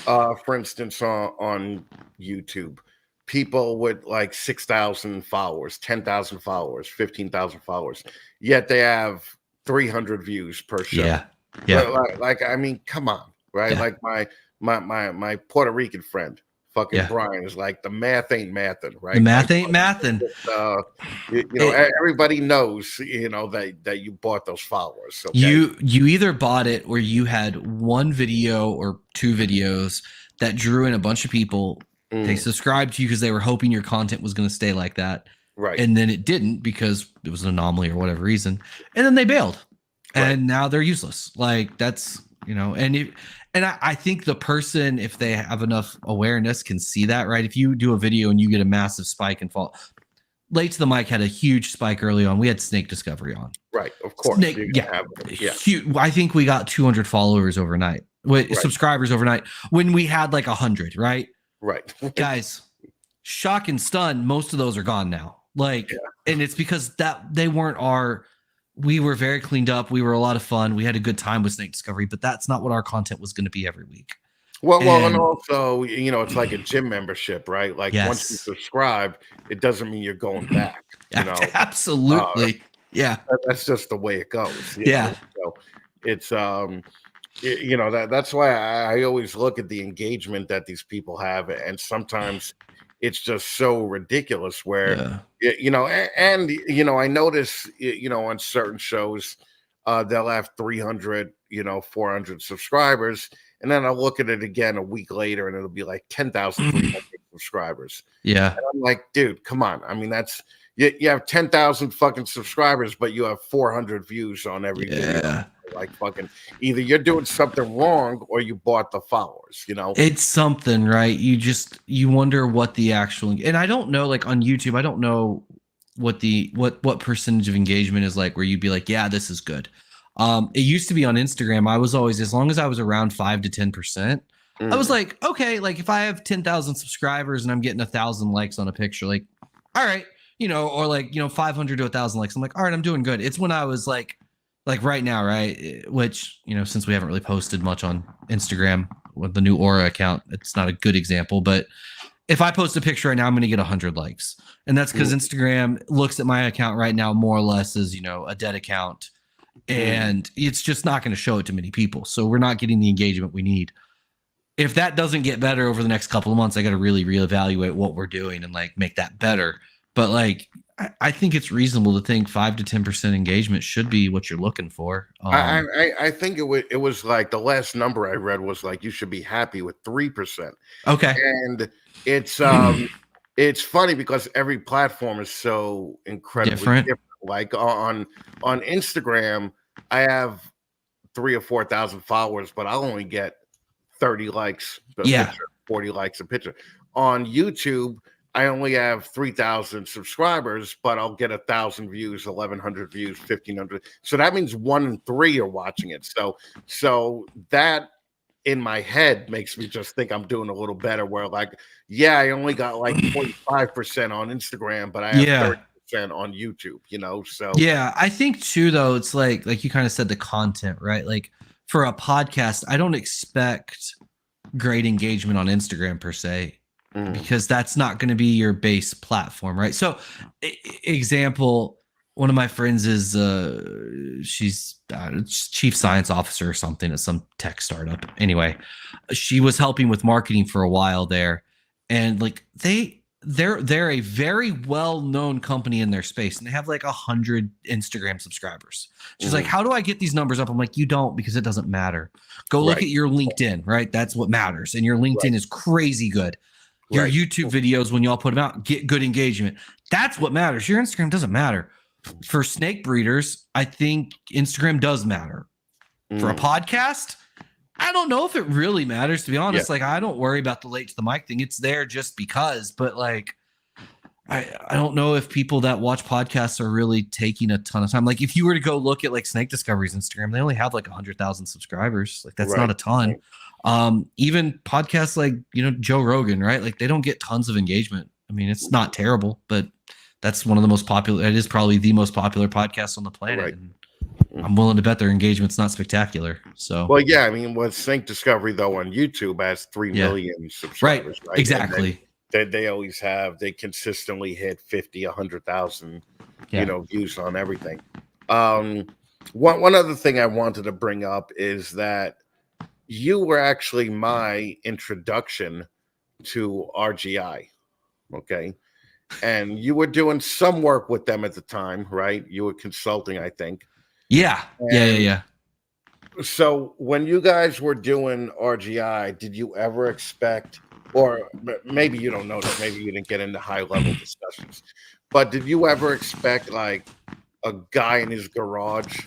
for instance on YouTube, people with 6,000 followers, 10,000 followers, 15,000 followers, yet they have 300 views per show. Yeah. Come on, right? Yeah. My Puerto Rican friend, fucking Brian, is the math ain't mathin', right? The math ain't mathin'. Everybody knows, that you bought those followers. Okay? You either bought it or you had one video or 2 videos that drew in a bunch of people. They subscribed to you because they were hoping your content was going to stay like that. Right. And then it didn't because it was an anomaly or whatever reason. And then they bailed. And now they're useless. That's, and I think the person, if they have enough awareness, can see that, right? If you do a video and you get a massive spike and fall. Late to the Mic had a huge spike early on. We had Snake Discovery on. Right. Of course. Snake, huge. I think we got 200 followers overnight. with Right. subscribers overnight when we had like 100, right? Right. Guys, shock and stun, most of those are gone now. Like, and it's because that they weren't we were very cleaned up. We were a lot of fun. We had a good time with Snake Discovery, but that's not what our content was going to be every week. Well, and also, it's like a gym membership, right? Like once you Yes. subscribe, it doesn't mean you're going back. Absolutely. Yeah. That's just the way it goes. you Yeah. know? So it's that's why I always look at the engagement that these people have, and sometimes it's just so ridiculous. Where I notice on certain shows, they'll have 300, 400 subscribers. And then I'll look at it again a week later and it'll be like 10,300 subscribers. Yeah. And I'm like, dude, come on. I mean, that's you have 10,000 fucking subscribers, but you have 400 views on every video. Like fucking either you're doing something wrong or you bought the followers, It's something, right? You wonder what the actual, and I don't know, like on YouTube, I don't know what what percentage of engagement is like where you'd be like, yeah, this is good. It used to be on Instagram. I was always, as long as I was around 5 to 10%, I was like, okay, like if I have 10,000 subscribers and I'm getting 1,000 likes on a picture, like, all right, or like, 500 to 1,000 likes. I'm like, all right, I'm doing good. It's when I was like right now, right? Which, since we haven't really posted much on Instagram with the new Aura account, it's not a good example, but if I post a picture right now, I'm going to get 100 likes. And that's because Instagram looks at my account right now more or less as, a dead account. And it's just not going to show it to many people. So we're not getting the engagement we need. If that doesn't get better over the next couple of months, I got to really reevaluate what we're doing and like make that better. But like, I think it's reasonable to think 5 to 10% engagement should be what you're looking for. I think it was like the last number I read was like you should be happy with 3%. Okay. And it's funny because every platform is so incredibly different. Like on Instagram, I have 3,000 or 4,000 followers, but I'll only get 30 likes a picture, 40 likes a picture. On YouTube, I only have 3,000 subscribers, but I'll get 1,000 views, 1,100 views, 1,500. So that means 1 in 3 are watching it. So that in my head makes me just think I'm doing a little better. Where like, I only got like 45% on Instagram, but I have 30% on YouTube. So I think too, though, it's like you kind of said, the content, right? Like for a podcast, I don't expect great engagement on Instagram per se. Because that's not going to be your base platform, right? So, example, one of my friends is she's chief science officer or something at some tech startup. Anyway, she was helping with marketing for a while there, and like they're a very well-known company in their space, and they have like 100 Instagram subscribers. She's like, how do I get these numbers up? I'm like, you don't, because it doesn't matter. Go look at your LinkedIn, right? That's what matters, and your LinkedIn is crazy good. Your YouTube videos, when y'all put them out, get good engagement. That's what matters. Your Instagram doesn't matter. For snake breeders, I think Instagram does matter. For a podcast, I don't know if it really matters, to be honest. Like, I don't worry about the late to the mic thing. It's there just because. But like, I don't know if people that watch podcasts are really taking a ton of time. Like, if you were to go look at like Snake Discovery's Instagram, they only have like 100,000 subscribers. Like, that's not a ton. Even podcasts like, Joe Rogan, right? Like, they don't get tons of engagement. I mean, it's not terrible, but that's one of the most popular. It is probably the most popular podcast on the planet. And I'm willing to bet their engagement's not spectacular. So, well, I mean, with Snake Discovery though on YouTube has 3 million subscribers, right? Exactly. They always have. They consistently hit 50, 100,000, views on everything. One other thing I wanted to bring up is that you were actually my introduction to RGI, okay? And you were doing some work with them at the time, right? You were consulting, I think. Yeah. So when you guys were doing RGI, did you ever expect, or maybe you don't know this, maybe you didn't get into high-level discussions, but did you ever expect like a guy in his garage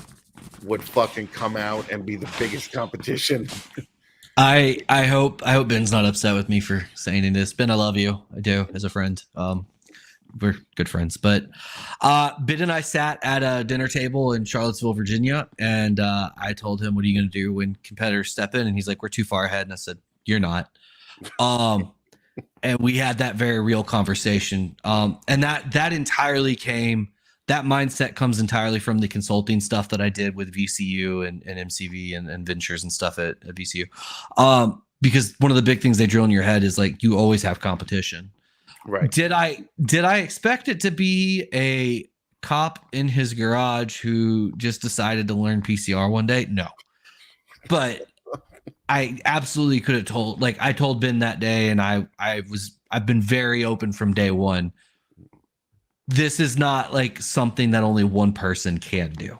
would fucking come out and be the biggest competition? I hope Ben's not upset with me for saying this. Ben, I love you. I do, as a friend. we're good friends. But Bid and I sat at a dinner table in Charlottesville, Virginia, and I told him, "What are you going to do when competitors step in?" And he's like, "We're too far ahead." And I said, "You're not." And we had that very real conversation. And that entirely came. That mindset comes entirely from the consulting stuff that I did with VCU and MCV and ventures and stuff at VCU. Because one of the big things they drill in your head is like, you always have competition. Right. Did I expect it to be a cop in his garage who just decided to learn PCR one day? No. But I absolutely could have told, like I told Ben that day, and I've been very open from day one. This is not like something that only one person can do.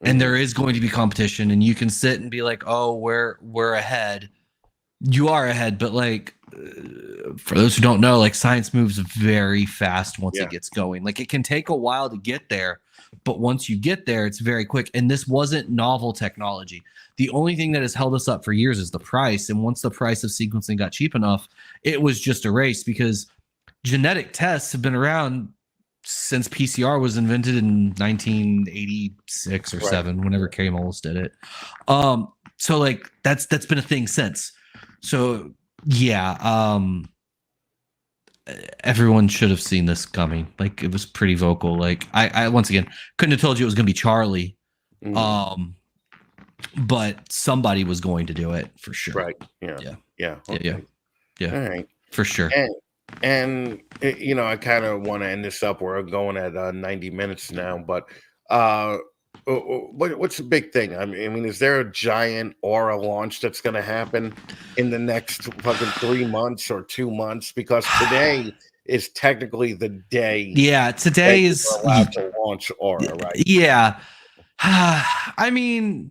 And there is going to be competition, and you can sit and be like, "Oh, we're ahead." You are ahead, but like for those who don't know, like science moves very fast once it gets going. Like it can take a while to get there, but once you get there, it's very quick. And this wasn't novel technology. The only thing that has held us up for years is the price. And once the price of sequencing got cheap enough, it was just a race, because genetic tests have been around since PCR was invented in 1986 or 7, whenever Kerry Mullis did it. So like that's been a thing since. So yeah, everyone should have seen this coming. Like it was pretty vocal. Like I once again couldn't have told you it was going to be Charlie. But somebody was going to do it for sure. Right. Yeah. Okay. Yeah. All right. For sure. And you know, I kind of want to end this up. We're going at 90 minutes now, but what's the big thing? I mean, is there a giant Aura launch that's going to happen in the next fucking 3 months or 2 months? Because today is technically the day. Yeah, today is allowed to launch Aura, right? Yeah. I mean,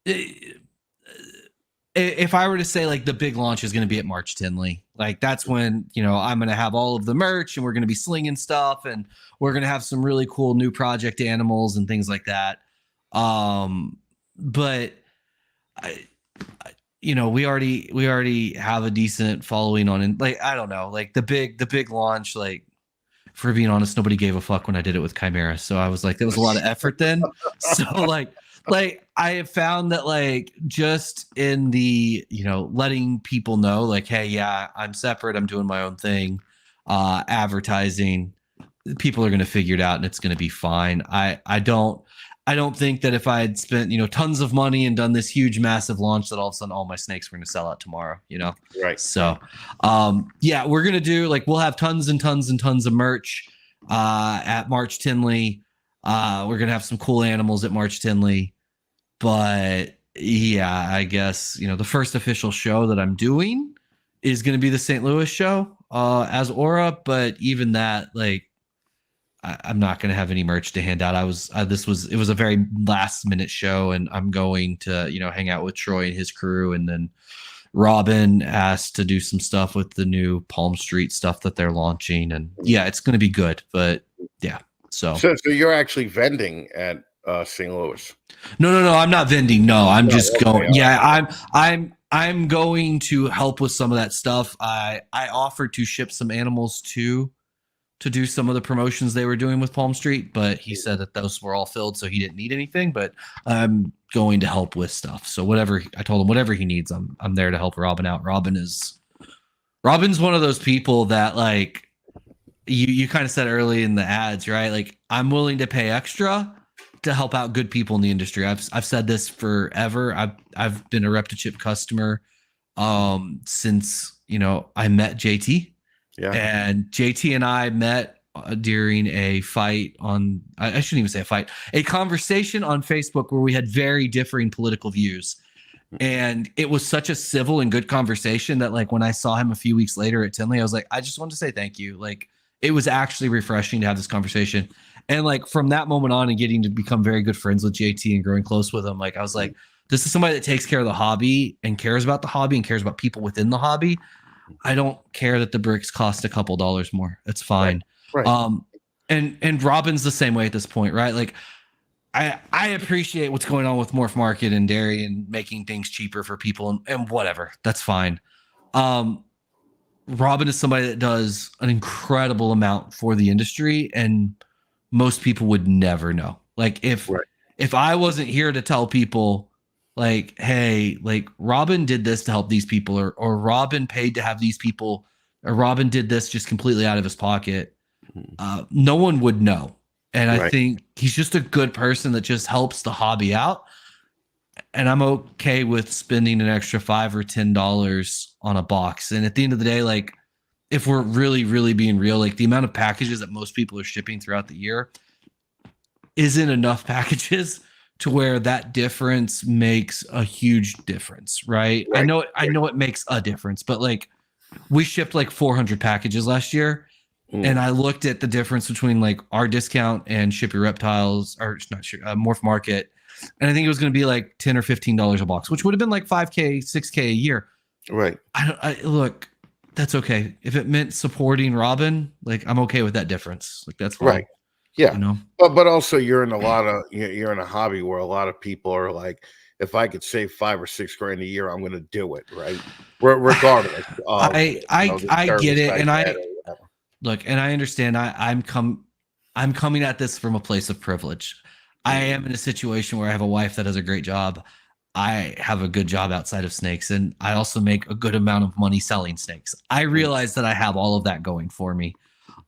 if I were to say like the big launch is going to be at March Tinley, like that's when, you know, I'm going to have all of the merch and we're going to be slinging stuff and we're going to have some really cool new project animals and things like that. But you know, we already have a decent following on, and like, I don't know, like the big launch, like for being honest, nobody gave a fuck when I did it with Chimera. So I was like, there was a lot of effort then. So like I have found that like just in the, you know, letting people know like, hey, yeah, I'm separate, I'm doing my own thing, advertising, people are going to figure it out and it's going to be fine. I don't think that if I had spent, you know, tons of money and done this huge, massive launch that all of a sudden all my snakes were going to sell out tomorrow, you know? Right. So, yeah, we're going to do like, we'll have tons and tons and tons of merch at March Tinley. We're going to have some cool animals at March Tinley. But yeah, I guess, you know, the first official show that I'm doing is going to be the St. Louis show as Aura. But even that, like, I'm not going to have any merch to hand out. It was a very last minute show, and I'm going to, you know, hang out with Troy and his crew. And then Robin asked to do some stuff with the new Palm Street stuff that they're launching. And yeah, it's going to be good, but yeah. So you're actually vending at St. Louis? No, I'm not vending. No, I'm just going. Yeah, I'm going to help with some of that stuff. I offered to ship some animals to do some of the promotions they were doing with Palm Street, but he said that those were all filled, so he didn't need anything. But I'm going to help with stuff. So whatever I told him, whatever he needs, I'm there to help Robin out. Robin's one of those people that like you kind of said early in the ads, right? Like I'm willing to pay extra to help out good people in the industry. I've said this forever. I've been a Reptichip customer since, you know, I met JT. Yeah. And JT and I met during a fight on, I shouldn't even say a fight, a conversation on Facebook where we had very differing political views. And it was such a civil and good conversation that like when I saw him a few weeks later at Tinley, I was like, I just wanted to say thank you. Like it was actually refreshing to have this conversation. And like from that moment on and getting to become very good friends with JT and growing close with him, like I was like, this is somebody that takes care of the hobby and cares about the hobby and cares about people within the hobby. I don't care that the bricks cost a couple dollars more. It's fine. Right. And Robin's the same way at this point, right? Like I appreciate what's going on with Morph Market and dairy and making things cheaper for people and whatever. That's fine. Robin is somebody that does an incredible amount for the industry, and most people would never know. Like if I wasn't here to tell people, like, hey, like Robin did this to help these people, or Robin paid to have these people, or Robin did this just completely out of his pocket, no one would know. And I think he's just a good person that just helps the hobby out. And I'm okay with spending an extra $5 or $10 on a box. And at the end of the day, like if we're really, really being real, like the amount of packages that most people are shipping throughout the year isn't enough packages to where that difference makes a huge difference, right? I know it makes a difference, but like we shipped like 400 packages last year. And I looked at the difference between like our discount and Ship Your Reptiles, or not sure, Morph Market. And I think it was going to be like $10 or $15 a box, which would have been like $5K, $6K a year. Right. I look, that's okay. If it meant supporting Robin, like I'm okay with that difference. Like that's fine. Right. Yeah. You know, but also you're in a hobby where a lot of people are like, if I could save $5 or $6 grand a year, I'm going to do it. Right. Regardless. I get it. And and I understand I'm coming at this from a place of privilege. I am in a situation where I have a wife that has a great job. I have a good job outside of snakes, and I also make a good amount of money selling snakes. I realize that I have all of that going for me.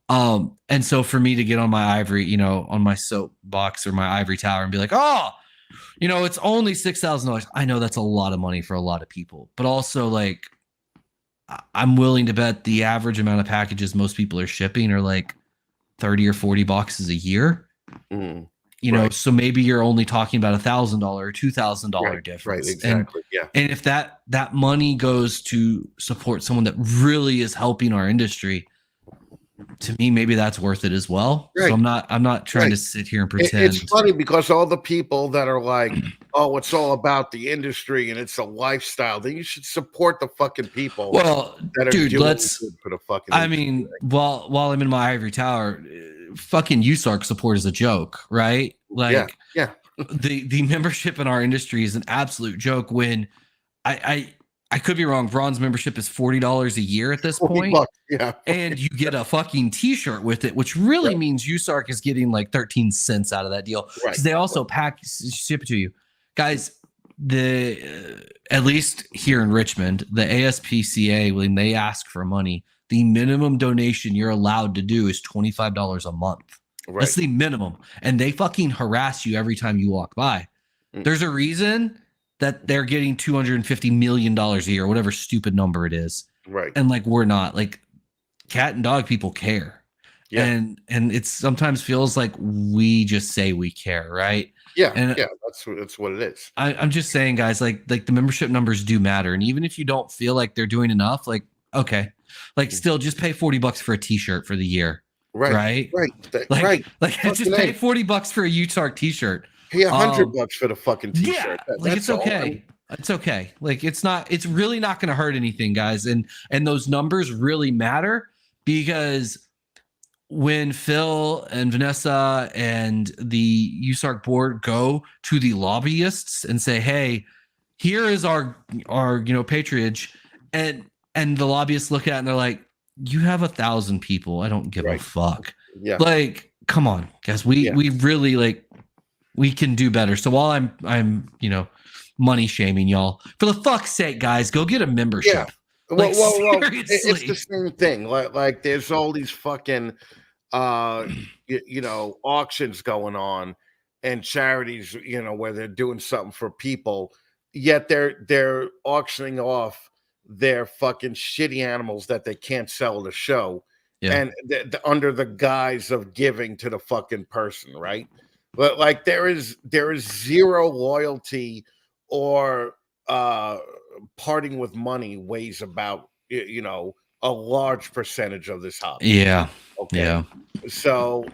And so for me to get on my ivory, on my soapbox or my ivory tower and be like, oh, it's only $6,000. I know that's a lot of money for a lot of people, but also like I'm willing to bet the average amount of packages most people are shipping are like 30 or 40 boxes a year. So maybe you're only talking about $1,000 or $2,000 difference. Right, exactly. And if that money goes to support someone that really is helping our industry, to me, maybe that's worth it as well. Right. So I'm not trying to sit here and pretend. It's funny because all the people that are like, oh, it's all about the industry and it's a lifestyle, then you should support the fucking people. Well, that are dude, doing good for the fucking industry. While I'm in my ivory tower, fucking USARC support is a joke, right? Like, the membership in our industry is an absolute joke. When I could be wrong. Bronze membership is $40 a year at this point. And you get a fucking t-shirt with it, which really means USARC is getting like 13 cents out of that deal. Because they also ship it to you. Guys, at least here in Richmond, the ASPCA, when they ask for money, the minimum donation you're allowed to do is $25 a month. Right. That's the minimum. And they fucking harass you every time you walk by. There's a reason that they're getting $250 million a year, whatever stupid number it is. Right. And like, we're not. Like, cat and dog people care. Yeah. And it sometimes feels like we just say we care, right? Yeah. And that's what it is. I'm just saying, guys, like the membership numbers do matter. And even if you don't feel like they're doing enough, like, okay, like still just pay $40 for a t-shirt for the year. Right. Like just pay $40 for a USARC t-shirt. Pay $100 for the fucking t-shirt. Like it's okay. It's okay. Like it's really not going to hurt anything, guys. And those numbers really matter, because when Phil and Vanessa and the USARC board go to the lobbyists and say, hey, here is our patronage, and the lobbyists look at it and they're like, you have 1,000 people. I don't give a fuck. Yeah. Like, come on, guys. We really like, we can do better. So while I'm money shaming y'all, for the fuck's sake, guys, go get a membership. Yeah. Well, it's the same thing. Like there's all these fucking auctions going on and charities, where they're doing something for people, yet they're auctioning off their fucking shitty animals that they can't sell at a show, and under the guise of giving to the fucking person, right? But like there is zero loyalty or parting with money weighs about a large percentage of this hobby. Yeah. Okay. Yeah. So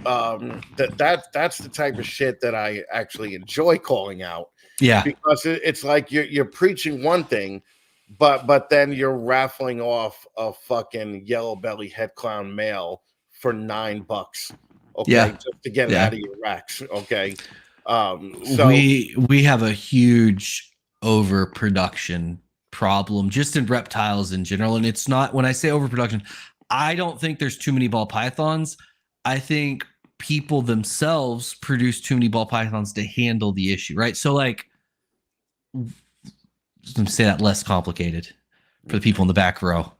that's the type of shit that I actually enjoy calling out. Yeah. Because it's like you're preaching one thing, but then you're raffling off a fucking yellow belly head clown male for $9. Okay, just to get it out of your racks. Okay. So we have a huge overproduction problem just in reptiles in general. And it's not, when I say overproduction, I don't think there's too many ball pythons. I think people themselves produce too many ball pythons to handle the issue, right? So like, let me say that less complicated for the people in the back row.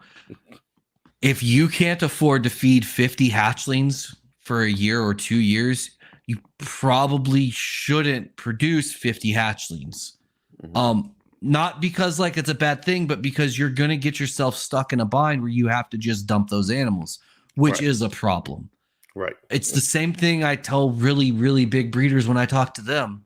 If you can't afford to feed 50 hatchlings for a year or 2 years, you probably shouldn't produce 50 hatchlings. Not because like it's a bad thing, but because you're going to get yourself stuck in a bind where you have to just dump those animals, which is a problem. Right. It's the same thing I tell really, really big breeders when I talk to them.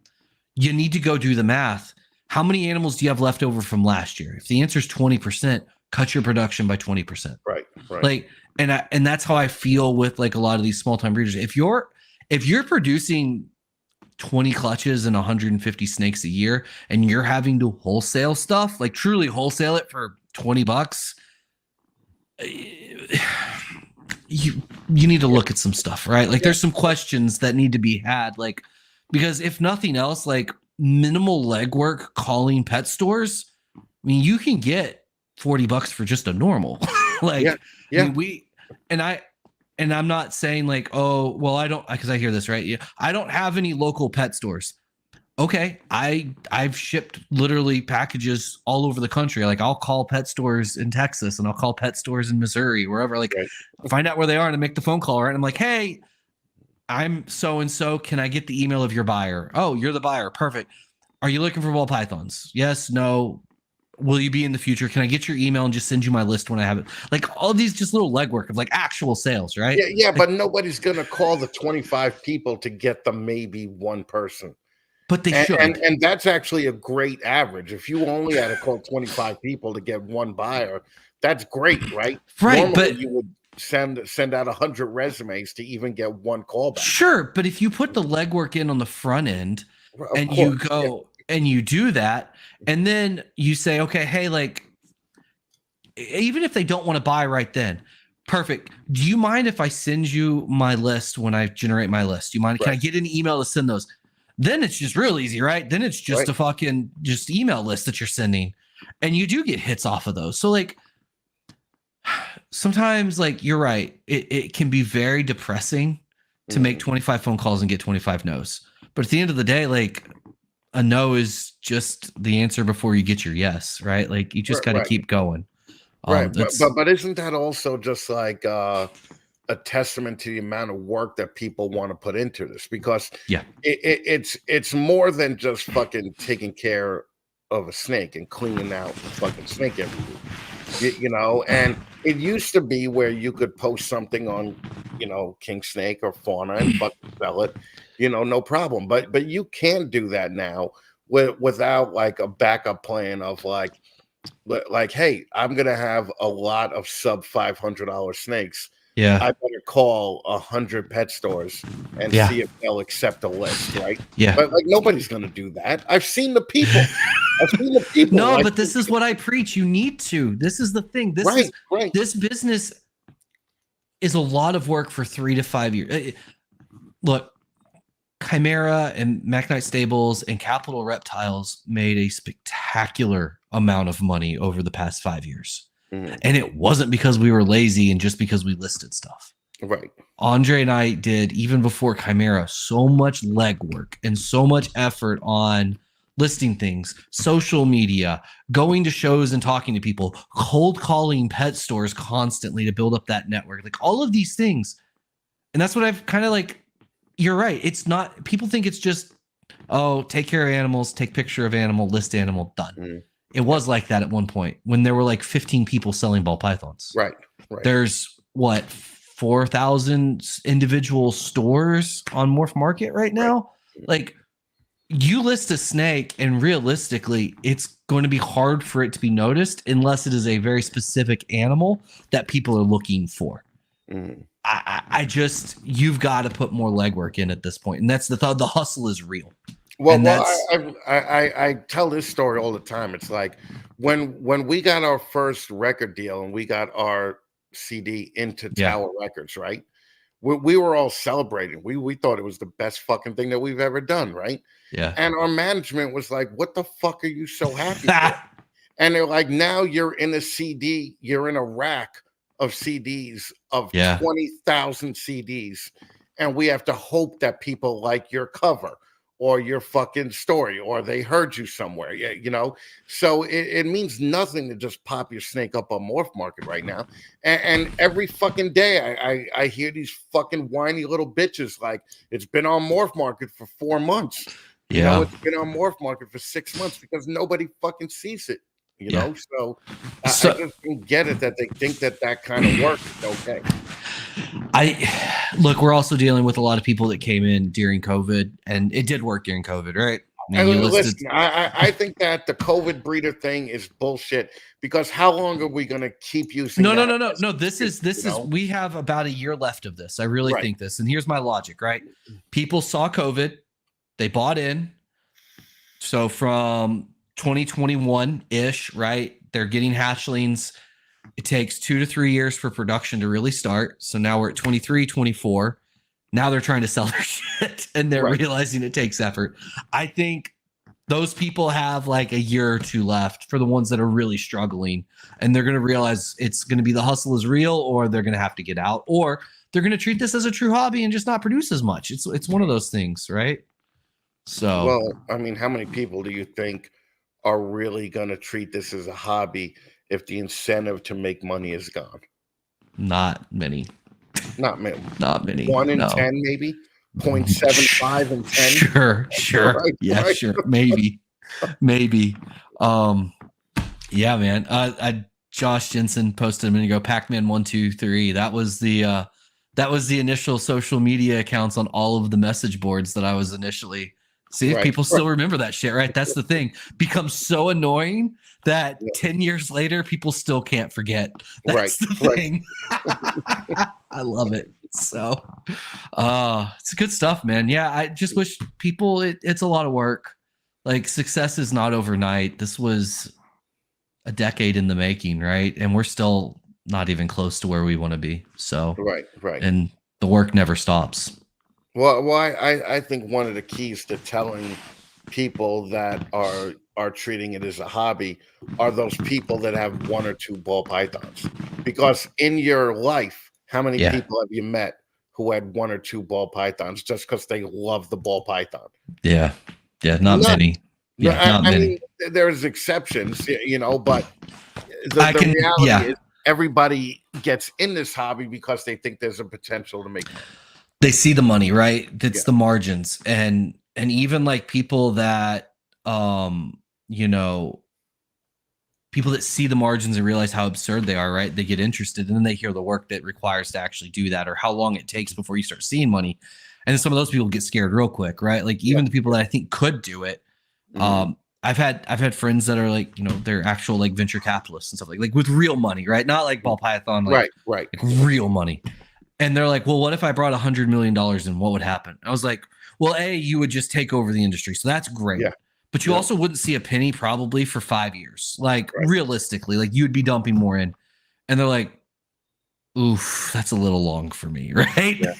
You need to go do the math. How many animals do you have left over from last year? If the answer is 20%, cut your production by 20%. Right. Like, and that's how I feel with like a lot of these small time breeders. If you're producing 20 clutches and 150 snakes a year and you're having to wholesale stuff, like truly wholesale it for $20, you need to look at some stuff, right? Like there's some questions that need to be had, like, because if nothing else, like minimal legwork calling pet stores, I mean, you can get $40 for just a normal. Like, I mean, and I'm not saying like, oh, well, I don't, because I hear this, right? Yeah, I don't have any local pet stores. Okay, I've shipped literally packages all over the country. Like I'll call pet stores in Texas and I'll call pet stores in Missouri, wherever, like find out where they are and make the phone call, right? I'm like, hey, I'm so-and-so. Can I get the email of your buyer? Oh, you're the buyer. Perfect. Are you looking for ball pythons? Yes, no. Will you be in the future? Can I get your email and just send you my list when I have it? Like all these just little legwork of like actual sales, right? Yeah, like, but nobody's going to call the 25 people to get the maybe one person. But they should. And that's actually a great average. If you only had to call 25 people to get one buyer, that's great, right? Right. Normally but you would send out 100 resumes to even get one call back. Sure. But if you put the legwork in on the front end and you go and you do that, and then you say, okay, hey, like, even if they don't want to buy right then, perfect. Do you mind if I send you my list when I generate my list? Do you mind? Can I get an email to send those? Then it's just real easy, right? Then it's just a fucking just email list that you're sending, and you do get hits off of those. So like sometimes, like you're right, it can be very depressing to make 25 phone calls and get 25 no's. But at the end of the day, like a no is just the answer before you get your yes, right? Like you just got to keep going. Right. But isn't that also just like a testament to the amount of work that people want to put into this? Because it's more than just fucking taking care of a snake and cleaning out the fucking snake every week. You know, and it used to be where you could post something on, you know, King Snake or Fauna and fucking sell it, you know, no problem. But you can do that now without like a backup plan of like, hey, I'm gonna have a lot of sub $500 snakes. Yeah, I better call 100 pet stores and see if they'll accept a list, right? Yeah, but like nobody's gonna do that. I've seen the people. No, like, but this is what I preach. You need to. This is the thing. This business is a lot of work for 3 to 5 years. Look, Chimera and Macknight Stables and Capital Reptiles made a spectacular amount of money over the past 5 years. And it wasn't because we were lazy and just because we listed stuff. Right. Andre and I did, even before Chimera, so much legwork and so much effort on listing things, social media, going to shows and talking to people, cold calling pet stores constantly to build up that network, like all of these things. And that's what I've kind of like, you're right. It's not, people think it's just, oh, take care of animals, take picture of animal, list animal, done. It was like that at one point when there were like 15 people selling ball pythons. Right. There's what, 4,000 individual stores on Morph Market right now. Like you list a snake and realistically it's going to be hard for it to be noticed unless it is a very specific animal that people are looking for. I just, you've got to put more legwork in at this point. And that's the hustle is real. Well, I tell this story all the time. It's like when we got our first record deal and we got our CD into Tower Records, right? We were all celebrating. We thought it was the best fucking thing that we've ever done, right? Yeah. And our management was like, "What the fuck are you so happy for?" And they're like, now you're in you're in a rack of CDs of 20,000 CDs. And we have to hope that people like your cover or your fucking story, or they heard you somewhere. Yeah, So it means nothing to just pop your snake up on Morph Market right now. And every fucking day I hear these fucking whiny little bitches like, it's been on Morph Market for 4 months. It's been on Morph Market for 6 months because nobody fucking sees it. So I just don't get it that they think that kind of work is okay. Look, we're also dealing with a lot of people that came in during COVID, and it did work during COVID, right? I think that the COVID breeder thing is bullshit, because how long are we going to keep using? No. This is we have about a year left of this. I really think this, and here's my logic, right? People saw COVID, they bought in. So from 2021-ish, right? They're getting hatchlings. It takes 2 to 3 years for production to really start. So now we're at 23, 24. Now they're trying to sell their shit, and they're realizing it takes effort. I think those people have like a year or two left for the ones that are really struggling, and they're going to realize it's going to be the hustle is real, or they're going to have to get out, or they're going to treat this as a true hobby and just not produce as much. It's one of those things, right? So, well, I mean, how many people do you think are really going to treat this as a hobby if the incentive to make money is gone? Not many. Not many. 1 in 10, maybe 0.75 in 10. Sure. Right? Sure. Maybe. Yeah, man. Josh Jensen posted a minute ago, Pac-Man 123. That was the initial social media accounts on all of the message boards that I was initially. See, if people still remember that shit, right? That's the thing. Becomes so annoying that 10 years later, people still can't forget. That's the thing. I love it. So, it's good stuff, man. Yeah, I just wish people, it's a lot of work. Like, success is not overnight. This was a decade in the making, right? And we're still not even close to where we want to be. So, right. And the work never stops. Well, I think one of the keys to telling people that are treating it as a hobby are those people that have 1 or 2 ball pythons. Because in your life, how many people have you met who had 1 or 2 ball pythons just because they love the ball python? Yeah, not many. Not many. Mean, there's exceptions, but the reality is everybody gets in this hobby because they think there's a potential to make money. They see the money, right? It's the margins. And even like people that, people that see the margins and realize how absurd they are, right? They get interested, and then they hear the work that requires to actually do that, or how long it takes before you start seeing money. And then some of those people get scared real quick, right? Like even the people that I think could do it. I've had friends that are like, they're actual like venture capitalists and stuff like with real money, right? Not like ball python, like real money. And they're like, well, what if I brought $100 million in? What would happen? I was like, well, you would just take over the industry. So that's great. Yeah. But you also wouldn't see a penny probably for 5 years. Like realistically, like you'd be dumping more in. And they're like, oof, that's a little long for me. Right. Yeah.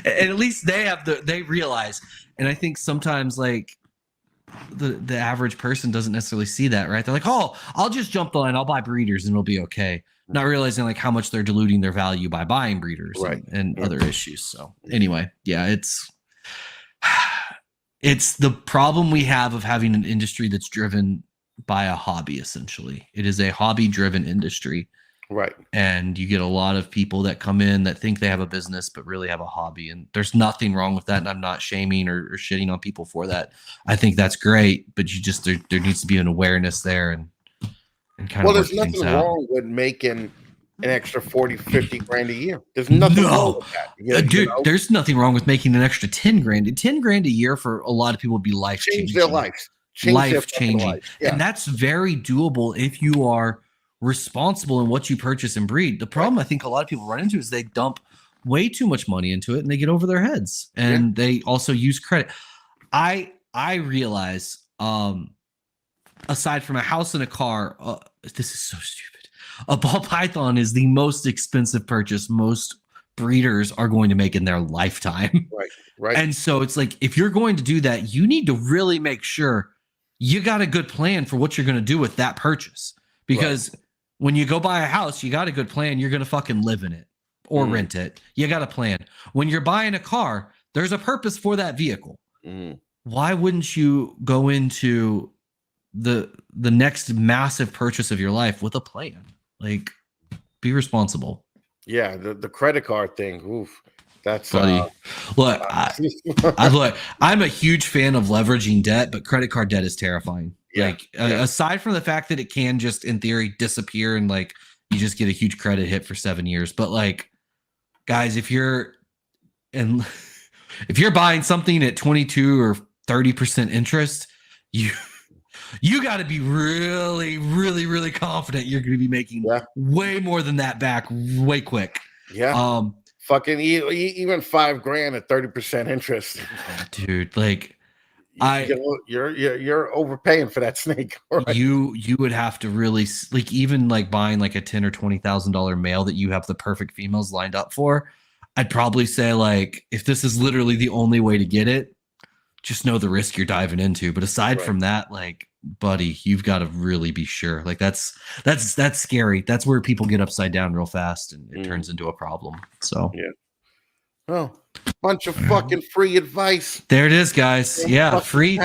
And at least they realize. And I think sometimes like the average person doesn't necessarily see that, right? They're like, oh, I'll just jump the line. I'll buy breeders and it'll be okay. Not realizing like how much they're diluting their value by buying breeders and other issues. So anyway, it's the problem we have of having an industry that's driven by a hobby. Essentially, it is a hobby-driven industry, right? And you get a lot of people that come in that think they have a business but really have a hobby, and there's nothing wrong with that. And I'm not shaming or shitting on people for that. I think that's great, but you just there needs to be an awareness there and kind of there's nothing wrong with making an extra 40, 50 grand a year. There's nothing wrong with that. Dude, there's nothing wrong with making an extra 10 grand. 10 grand a year for a lot of people would be life-changing. Change their lives. Life-changing. Yeah. And that's very doable if you are responsible in what you purchase and breed. The problem I think a lot of people run into is they dump way too much money into it and they get over their heads. And they also use credit. I realize aside from a house and a car, this is so stupid. A ball python is the most expensive purchase most breeders are going to make in their lifetime. Right. And so it's like, if you're going to do that, you need to really make sure you got a good plan for what you're going to do with that purchase. because when you go buy a house, you got a good plan. You're going to fucking live in it or rent it. You got a plan. When you're buying a car, there's a purpose for that vehicle. Why wouldn't you go into the next massive purchase of your life with a plan? Like, be responsible. Yeah, the credit card thing. Oof, that's buddy. Look, I'm a huge fan of leveraging debt, but credit card debt is terrifying. Aside from the fact that it can just, in theory, disappear and like you just get a huge credit hit for 7 years. But like, guys, if you're buying something at 22 or 30% interest, you got to be really, really, really confident you're going to be making way more than that back way quick. Yeah. Fucking even $5,000 at 30% interest, dude. Like, you're overpaying for that snake. Right? You would have to really like, even like buying like a $10,000 or $20,000 male that you have the perfect females lined up for. I'd probably say, like, if this is literally the only way to get it, just know the risk you're diving into. But aside from that, like, buddy, you've got to really be sure. Like, that's scary. That's where people get upside down real fast and it turns into a problem. So bunch of fucking free advice. There it is, guys. Yeah, free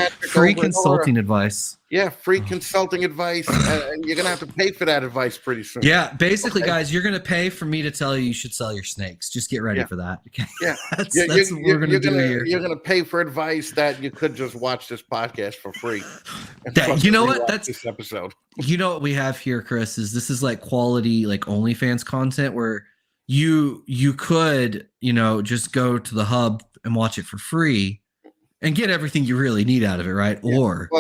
consulting advice. Yeah, free consulting advice, and you're gonna have to pay for that advice pretty soon. Yeah, basically, guys, you're gonna pay for me to tell you should sell your snakes. Just get ready for that. Okay? Yeah, that's what we're gonna do here. You're gonna pay for advice that you could just watch this podcast for free. You know what? That's this episode. You know what we have here, Chris, is this is like quality, like OnlyFans content where you could, just go to the hub and watch it for free and get everything you really need out of it, right? Yeah. Or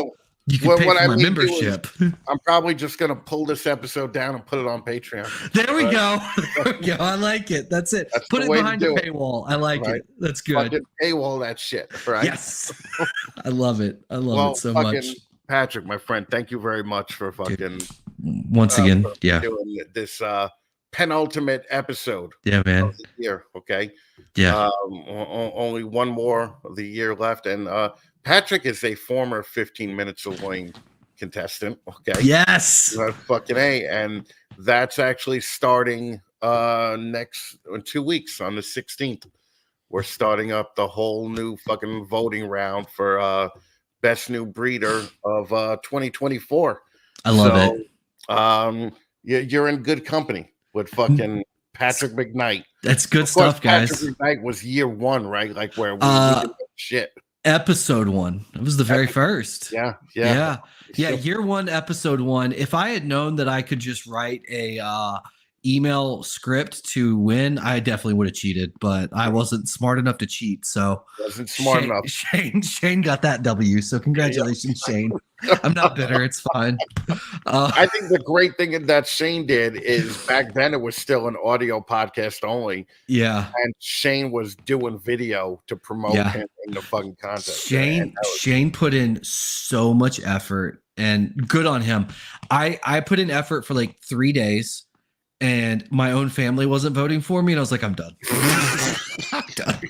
you can pay for my membership. I'm probably just going to pull this episode down and put it on Patreon. There we go. There we go. I like it. That's it. Put it behind the paywall. I like it. That's good. Fucking paywall that shit, right? Yes. I love it. I love it so much. Patrick, my friend, thank you very much for fucking once again, doing this penultimate episode. Yeah, man. Of the year, okay. Yeah. Only one more of the year left, and Patrick is a former 15 Minutes of Wayne contestant. Okay. Yes. Fucking A, and that's actually starting next in 2 weeks on the 16th. We're starting up the whole new fucking voting round for best new breeder of 2024. I love it. You're in good company with fucking Patrick Macknight. That's good stuff, guys. Patrick Macknight was year one, right? Like where we did shit. Episode 1. It was the very first. Yeah. Year 1, episode 1. If I had known that I could just write a email script to win, I definitely would have cheated, but I wasn't smart enough to cheat. So Shane got that W. So congratulations, Shane. I'm not bitter. It's fine. I think the great thing that Shane did is back then it was still an audio podcast only. Yeah. And Shane was doing video to promote him in the fucking contest. Shane put in so much effort, and good on him. I put in effort for like 3 days. And my own family wasn't voting for me, and I was like, I'm done. I'm done.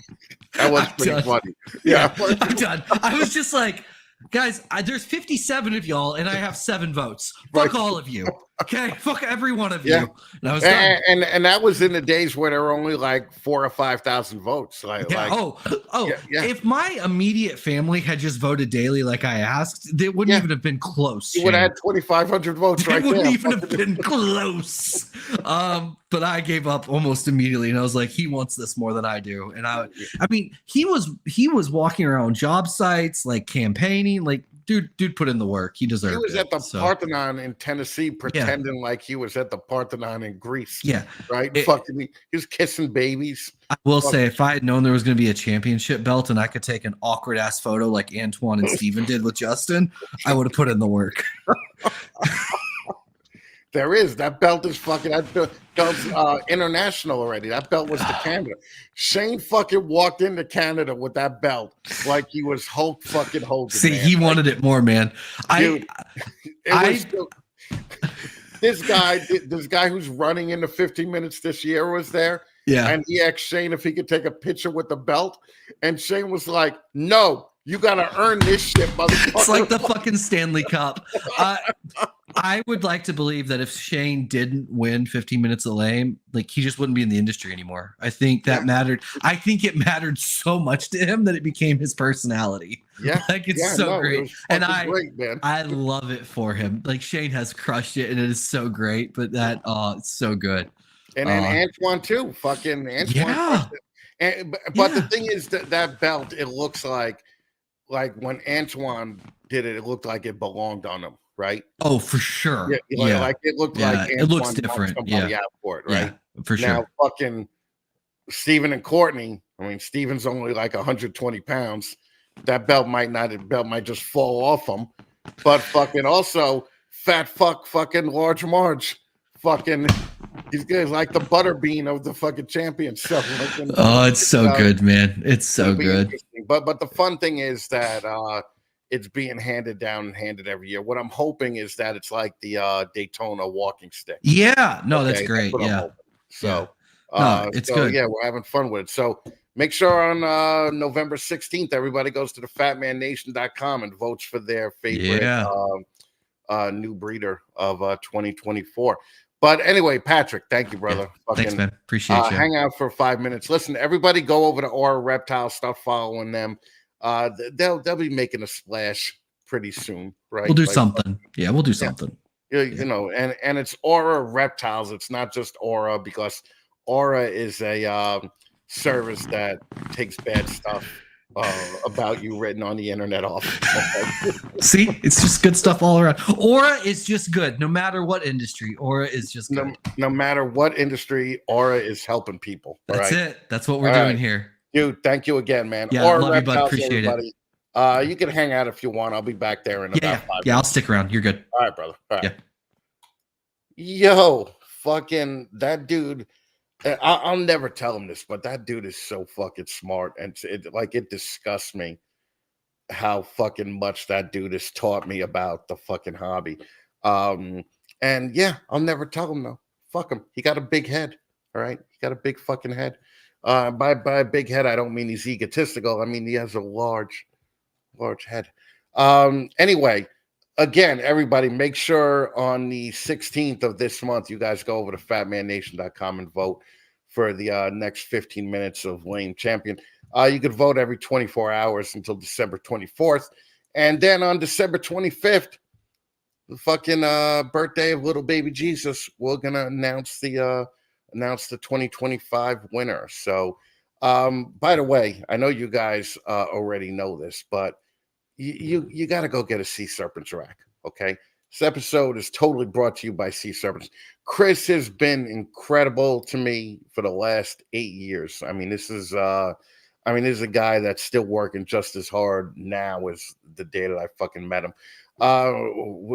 That was pretty funny. Yeah, I'm done. I was just like, guys, there's 57 of y'all, and I have 7 votes. Fuck all of you. Okay, fuck every one of you. And I was done. And that was in the days where there were only like 4,000 or 5,000 votes. If my immediate family had just voted daily like I asked, it wouldn't even have been close. You would have had 2,500 votes right there. It wouldn't even have been close. But I gave up almost immediately, and I was like, he wants this more than I do. And I mean, he was walking around job sites, like campaigning, like dude put in the work. He deserved it. He was at the Parthenon in Tennessee pretending like he was at the Parthenon in Greece. Yeah. Right? He was kissing babies. I will say, if I had known there was going to be a championship belt and I could take an awkward ass photo like Antoine and Steven did with Justin, I would have put in the work. There is. That belt is fucking, that belt's international already. That belt was to Canada. Shane fucking walked into Canada with that belt like he was Hulk fucking Hogan. See, he wanted it more, man. This guy who's running into 15 minutes this year was there. Yeah. And he asked Shane if he could take a picture with the belt. And Shane was like, no, you got to earn this shit, motherfucker. It's like the fucking Stanley Cup. I would like to believe that if Shane didn't win 15 minutes of lame, like he just wouldn't be in the industry anymore. I think that mattered. I think it mattered so much to him that it became his personality. Yeah, Like it's yeah, so no, it great. was And fucking great, man. I love it for him. Like Shane has crushed it and it is so great, but that it's so good. And then Antoine too. Fucking Antoine Yeah. crushed it. And but the thing is that belt, it looks like when Antoine did it, it looked like it belonged on him, right? Oh, for sure. Yeah, like it looked like Antoine it looks different. somebody out for it, right? Yeah, for Now, sure. fucking Steven and Courtney. I mean, Steven's only like 120 pounds. That belt might just fall off him. But fucking also fat fucking Large Marge. Fucking he's like the butterbean of the fucking champions. So it's so good, man. It's so good. But the fun thing is that it's being handed down and handed every year. What I'm hoping is that it's like the Daytona walking stick. Yeah, no, that's great. Yeah. So it's good. Yeah, we're having fun with it. So make sure on November 16th, everybody goes to the fatmannation.com and votes for their favorite new breeder of 2024. But anyway, Patrick, thank you, brother. Thanks, man. Appreciate you. Hang out for 5 minutes. Listen, everybody go over to Aura Reptile, start following them. They'll be making a splash pretty soon, right? We'll do something. Yeah, we'll do something. You know, and it's Aura Reptiles. It's not just Aura, because Aura is a service that takes bad stuff about you written on the internet off. Okay? See, it's just good stuff all around. Aura is just good, no matter what industry. Aura is just good. No matter what industry, Aura is helping people. That's it. That's what we're doing here. Dude, thank you again, man. Yeah, Aura love Reptiles, you, bud. Appreciate everybody. You can hang out if you want. I'll be back there in about 5 minutes. Yeah, I'll stick around. You're good. All right, brother. All right. Yeah. Yo, fucking that dude. I'll never tell him this, but that dude is so fucking smart, and it disgusts me how fucking much that dude has taught me about the fucking hobby. And yeah, I'll never tell him though. Fuck him. He got a big head. All right, he got a big fucking head. By a big head, I don't mean he's egotistical. I mean he has a large head. Anyway. Again, everybody, make sure on the 16th of this month, you guys go over to fatmannation.com and vote for the next 15 minutes of Lane Champion. You could vote every 24 hours until December 24th. And then on December 25th, the fucking birthday of little baby Jesus, we're going to announce the 2025 winner. So, by the way, I know you guys already know this, but you got to go get a Sea Serpents rack, okay? This episode is totally brought to you by Sea Serpents. Chris has been incredible to me for the last 8 years. I mean, this is a guy that's still working just as hard now as the day that I fucking met him.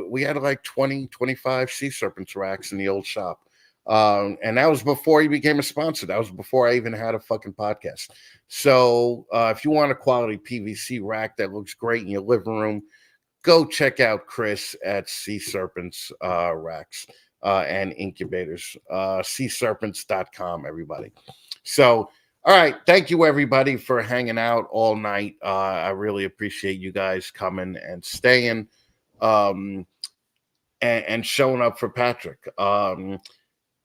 We had like 20, 25 Sea Serpents racks in the old shop. And that was before he became a sponsor. That was before I even had a fucking podcast. So if you want a quality PVC rack that looks great in your living room, go check out Chris at Sea Serpents racks and incubators. SeaSerpents.com, everybody. So, all right. Thank you, everybody, for hanging out all night. I really appreciate you guys coming and staying and showing up for Patrick.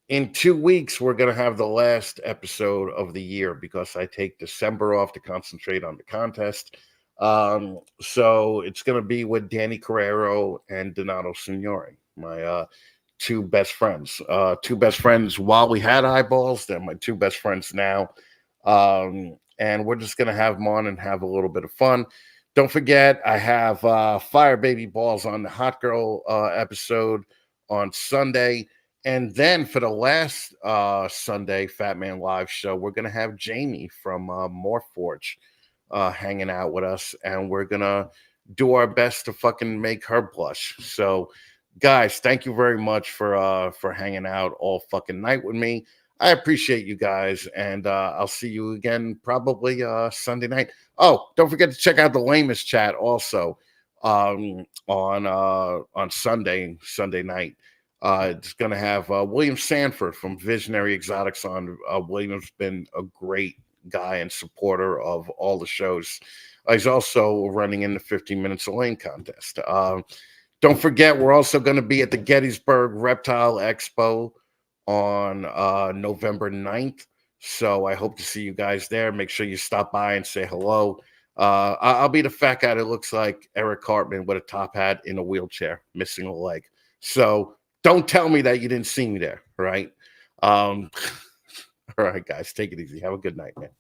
In 2 weeks, we're going to have the last episode of the year because I take December off to concentrate on the contest. So it's going to be with Danny Carrero and Donato Signori, my two best friends. Two best friends while we had eyeballs. They're my two best friends now. And we're just going to have them on and have a little bit of fun. Don't forget, I have Fire Baby Balls on the Hot Girl episode on Sunday. And then for the last Sunday Fatman Live show, we're going to have Jamie from Morphforge hanging out with us. And we're going to do our best to fucking make her blush. So, guys, thank you very much for hanging out all fucking night with me. I appreciate you guys. And I'll see you again probably Sunday night. Oh, don't forget to check out the Lamest chat also on Sunday night. It's going to have William Sanford from Visionary Exotics on. William's been a great guy and supporter of all the shows. He's also running in the 15 Minutes of Lane contest. Don't forget, we're also going to be at the Gettysburg Reptile Expo on November 9th. So I hope to see you guys there. Make sure you stop by and say hello. I'll be the fat guy that looks like Eric Cartman with a top hat in a wheelchair, missing a leg. So don't tell me that you didn't see me there, right? All right, guys, take it easy. Have a good night, man.